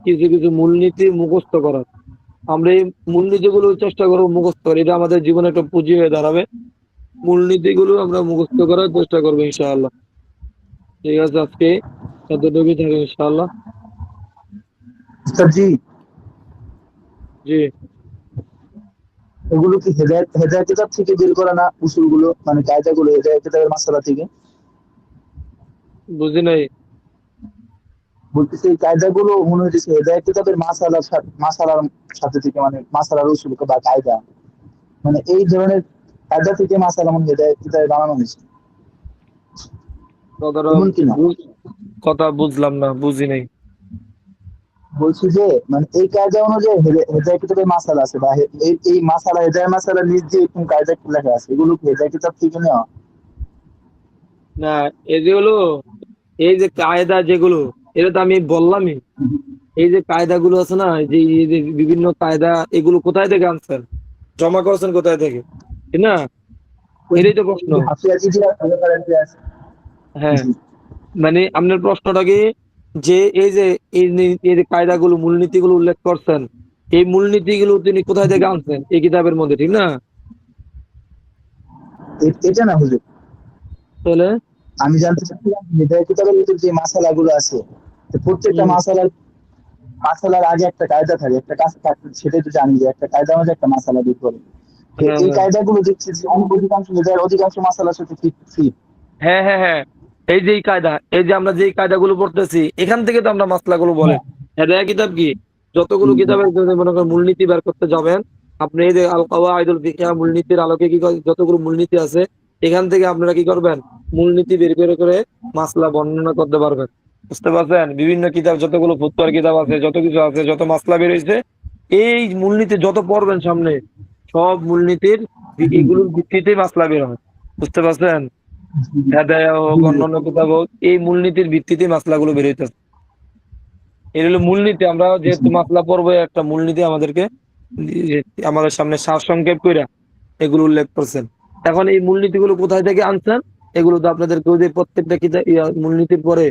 কিছু কিছু মূলনীতি মুখস্থ করার। আমরা এই মূলনীতিগুলো চেষ্টা করবো মুখস্থ করি, এটা আমাদের জীবনে একটা পুঁজি হয়ে দাঁড়াবে। মূলনীতিগুলো আমরা মুখস্থ করার চেষ্টা করবো ইনশাআল্লাহ। ঠিক আছে, আজকে এতটুকুই থাকে ইনশাআল্লাহ। উস্তাদ জি, জি, এগুলো কি হেদায়েত কিতাব থেকে বের করা না, উসুলগুলো মানে কায়দাগুলো হেদায়েত কিতাবের মাসালা থেকে? বুঝি নাই। বলতেছি এই কায়দাগুলো মনে হচ্ছে হেদায়েত কিতাবের মাসালার সাথে থেকে, মানে মাসালার উসুল বা কায়দা, মানে এই ধরনের কায়দা থেকে মাসালা মানে হেদায়েত কিতাবে বানানো হয়েছে, কথাটা এমন কি না? কথা বুঝলাম না, বুঝি নাই। বলছি যে মানে এই কায়দা অনুযায়ী হেদায়েত কিতাবের মাসালা আছে, বা এই মাসালা হেদায়েত মাসালা নিজ দিয়ে এরকম কায়দা লেখা আছে, এগুলো কি হেদায়েত কিতাব থেকে নেওয়া? না, এই যে হলো, এই যে কায়দা যেগুলো, এটা তো আমি বললামই। এই যে কায়দাগুলো আছে না, এই যে বিভিন্ন কায়দা, এগুলো কোথায় থেকে আনছেন, জমা করছেন কোথায় থেকে, ঠিক না? এটাই তো প্রশ্ন। হাফিয়া ইতিহাস আছে। হ্যাঁ, জি। মানে আপনার প্রশ্নটা কি, যে এই যে কায়দাগুলো মূলনীতিগুলো উল্লেখ করছেন, এই মূলনীতিগুলো তিনি কোথায় থেকে আনছেন এই কিতাবের মধ্যে, ঠিক না? এটা না হুজুর, তাহলে আমি জানতে চাচ্ছিলাম হেদায়েত কিতাবের ভিতর যে মাসালাগুলো আছে, তো প্রত্যেকটা হম মাসালার আগে একটা কায়দা থাকে, একটা কাজ থাকে, সেটাই তো জানি যে একটা কায়দা মধ্যে একটা মাসালা বের করে। তো হ্যাঁ এই হ্যাঁ কায়দাগুলো দেখছি যে অধিকাংশ হেদায়ের অধিকাংশ মাসালার সাথে ফিট। হ্যাঁ হ্যাঁ হ্যাঁ এই যে কায়দা, এই যে আমরা যে কায়দাগুলো পড়তেছি, এখান থেকে তো আমরা মাসলাগুলো বলেন। হ্যাঁ। হেদায়া কিতাব কি, যতগুলো কিতাবের জন্য মনে করেন মূলনীতি বের করতে যাবেন, আপনি এই যে আল কাওয়াইদুল ফিকহিয়া মূলনীতির আলোকে যতগুলো মূলনীতি আছে, এখান থেকে আপনারা কি করবেন, মূলনীতি বের বের করে মাসলা বর্ণনা করতে পারবেন। বুঝতে পারছেন? বিভিন্ন কিতাব, যতগুলো ফতোয়ার কিতাব আছে, যত কিছু আছে, যত মাসলা বের হয়েছে, এই মূলনীতি যত পড়বেন সামনে, সব মূলনীতির এগুলোর ভিত্তিতেই মাসলা বের হয়। বুঝতে পারছেন? হেদায়া হোক, অন্যান্য কিতাব হোক, এই মূলনীতির ভিত্তিতে মাসলাগুলো বের হইতেছে। এর হলো মূলনীতি। আমরা যেহেতু মাসলা পড়বো, একটা মূলনীতি আমাদেরকে আমাদের সামনে সারসংক্ষেপ কইরা এগুলো উল্লেখ করছেন। এখন এই মূলনীতিগুলো কোথায় থেকে আনছেন, এগুলো তো আপনাদেরকে ওই যে প্রত্যেকটা কিতাব মূলনীতির পরে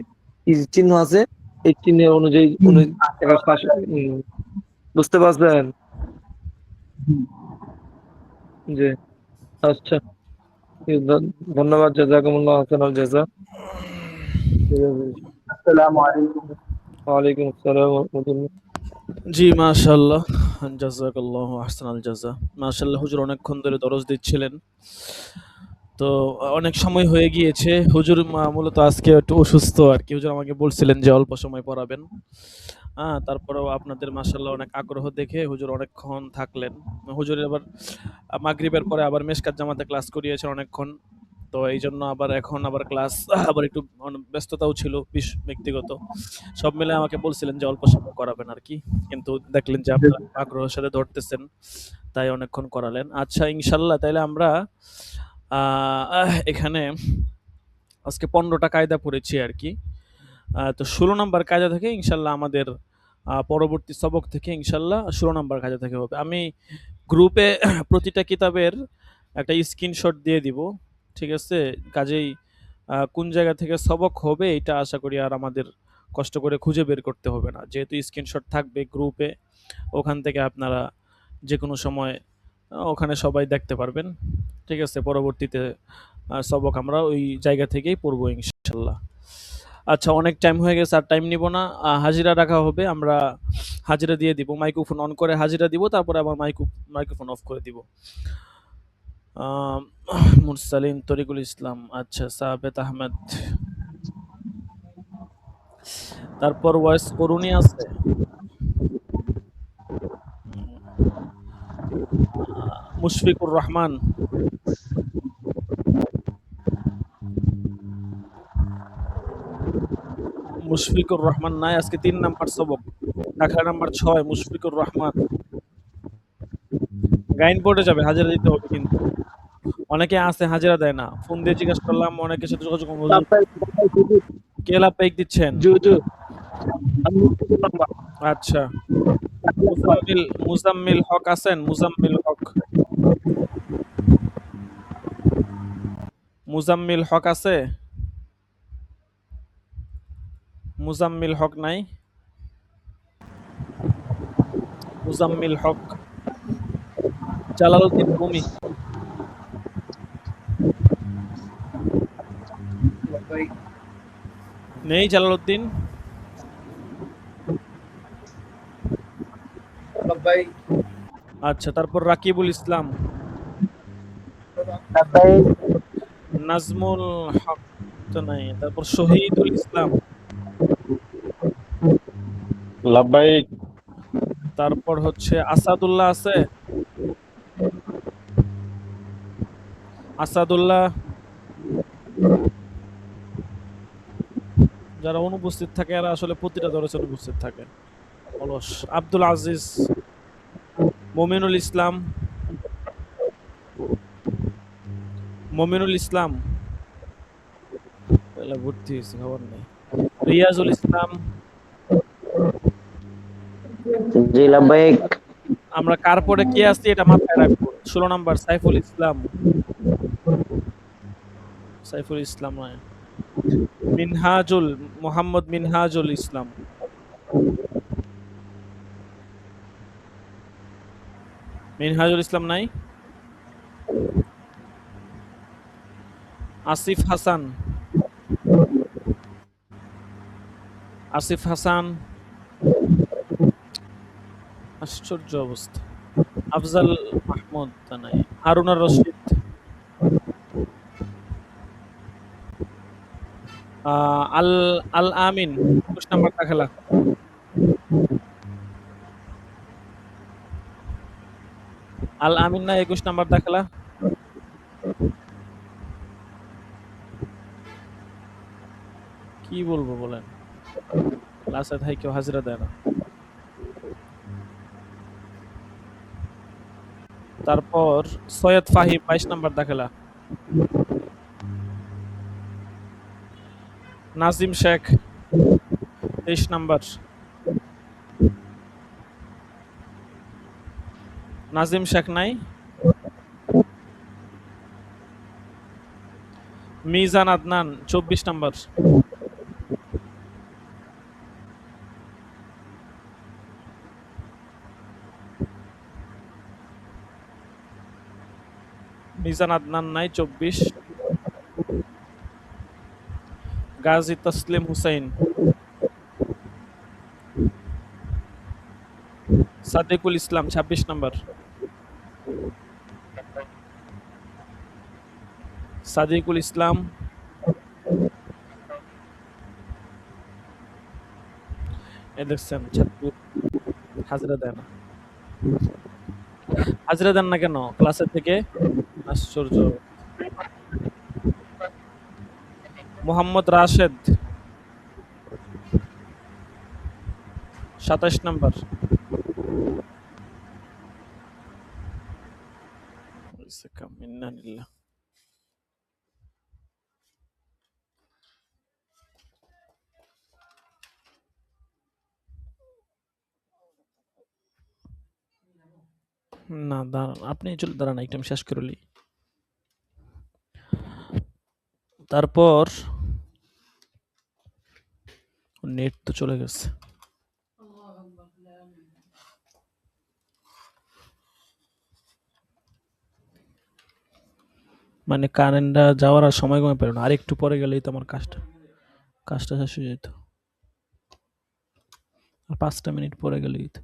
কি চিহ্ন আছে, এই চিহ্নের অনুযায়ী একটা বুঝতে পারছেন? জি, আচ্ছা, ধন্যবাদ, জাযাকুমুল্লাহ হাসানাল জাযা। ঠিক আছে। আসসালামু আলাইকুম। ওয়ালাইকুম আসসালাম ওয়া রাহমাতুল্লাহ। জি, মাশাআল্লাহ। জাযাকাল্লাহু আহসানাল জাযা। মাশাআল্লাহ, হুজুর অনেকক্ষণ ধরে দরস দিচ্ছিলেন। তো অনেক সময় হয়ে গিয়েছে। হুজুর মূলত আজকে একটু অসুস্থ আরকি। হুজুর আমাকে বলছিলেন যে অল্প সময় পড়াবেন। তারপরেও আপনাদের মাশাআল্লাহ অনেক আগ্রহ দেখে হুজুর অনেকক্ষণ থাকলেন। হুজুরের আবার মাগরিবের পরে আবার মিশকাত জামাতে ক্লাস করিয়েছেন অনেকক্ষণ। তো এইজন্য এখন আবার ক্লাস আবার একটু ব্যস্ততাও ছিল ব্যক্তিগত। সব মিলে আমাকে বলছিলেন যে অল্প সময় করাবেন আরকি। কিন্তু দেখলেন যে আপনারা আগ্রহের সাথে ধরতেছেন, তাই অনেকক্ষণ করালেন। আচ্ছা, ইনশাআল্লাহ তাইলে আমরা এখানে আজকে 15টা কায়দা পড়েছি আরকি। তো 16 নাম্বার কায়দা থেকে ইনশাআল্লাহ আমাদের পরবর্তী সবক থেকে ইনশাআল্লাহ 16 নাম্বার কায়দা থেকে হবে। আমি গ্রুপে প্রতিটা কিতাবের একটা স্ক্রিনশট দিয়ে দিব। ঠিক আছে? কাজেই কোন জায়গা থেকে সবক হবে এটা আশা করি আর আমাদের কষ্ট করে খুঁজে বের করতে হবে না। যেহেতু স্ক্রিনশট থাকবে গ্রুপে, ওখান থেকে আপনারা যে কোনো সময় ওখানে সবাই দেখতে পারবেন। ঠিক আছে, পরবর্তীতে সবক আমরা ওই জায়গা থেকেই পড়বো ইনশাল্লাহ। আচ্ছা, অনেক টাইম হয়ে গেছে, আর টাইম নিব না। হাজিরা রাখা হবে, আমরা হাজিরা দিয়ে দিব, মাইক্রোফোন অন করে হাজিরা দিব, তারপরে আবার মাইক্রোফোন অফ করে দিব। মুরসালিন তরিকুল ইসলাম, আচ্ছা, সাবেত আহমেদ, তারপর ওয়াইস করুনি আছে, মুশফিকুর রহমান, মুশফিকুর রহমান নাই, আজকে 3 নাম্বার সবক, দাখলা নাম্বার 6, মুশফিকুর রহমান। গাইন বোর্ডে যাবে, হাজিরা দিতে হবে কিন্তু। অনেকে আছে হাজিরা দেয় না, ফোন দিয়ে জিজ্ঞাসা করলাম, অনেকের সাথে যোগাযোগ করলাম, হুজুর কে লাপেক দিচ্ছেন? আচ্ছা, মুজাম্মিল হক আছেন? মুজাম্মিল হক, মুজাম্মিল হক আছে? মুজাম্মিল হক নাই? মুজাম্মিল হক, জালালউদ্দিন ভূমি নেই? জালালউদ্দিন আচ্ছা, তারপর রাকিবুল ইসলাম, নাজমুল হক তো নাই, তারপর শহীদুল ইসলাম, লাব্বাইক। তারপর হচ্ছে আসাদুল্লাহ আছে? আসাদুল্লাহ, যারা অনুপস্থিত থাকে এরা আসলে প্রতিটা দরজে অনুপস্থিত থাকে, অলস। আব্দুল আজিজ, মমিনুল ইসলাম, মমিনুল ইসলাম এলা ভর্তি হয়েছে, খবর নেই। রিয়াজুল ইসলাম, জি লাব্বাইক। আমরা কার পরে কে আছি এটা মাথায় রাখবো। 16 নাম্বার সাইফুল ইসলাম, সাইফুল ইসলাম নয়, মিনহাজুল, মোহাম্মদ মিনহাজুল ইসলাম, মিনহাজুল ইসলাম নাই। আসিফ হাসান, আসিফ হাসান, আশ্চর্য অবস্থা। আফজাল মাহমুদ তা নাই। হারুনার রশিদ, আল আল আমিন 21 নাম্বার দাখলা, আল আমিন না 21 নাম্বার দাখলা। কি বলবো বলেন, ক্লাসে থাই কেউ হাজিরা দেয় না। তারপর সৈয়দ ফাহিম 22 নাম্বার দাখলা, নাজিম শেখ 23 নাম্বার, নাজিম শেখ নাই। মিজান আদনান 24 নাম্বার, মিজান আদনান নাই 24। গাজী তসলিম হুসাইন, সাদেকুল ইসলাম 26 নাম্বার, সাদিকুল ইসলাম, এ দেখছেন ছাত্র হাজিরা দেয় না। হাজিরা দেন না কেন ক্লাসের থেকে? আশ্চর্য। মোহাম্মদ রাশেদ 27 নাম্বার, না দাঁড়ান, আপনি চলে দাঁড়ান, একটা আমি শেষ করলি। তারপর নেট তো চলে গেছে। মানে কারেন্টটা যাওয়ার আর সময় কমে পেল না, আর একটু পরে গেলেই তো আমার কাজটা শেষ হয়ে যেত, আর 5টা মিনিট পরে গেলেই তো।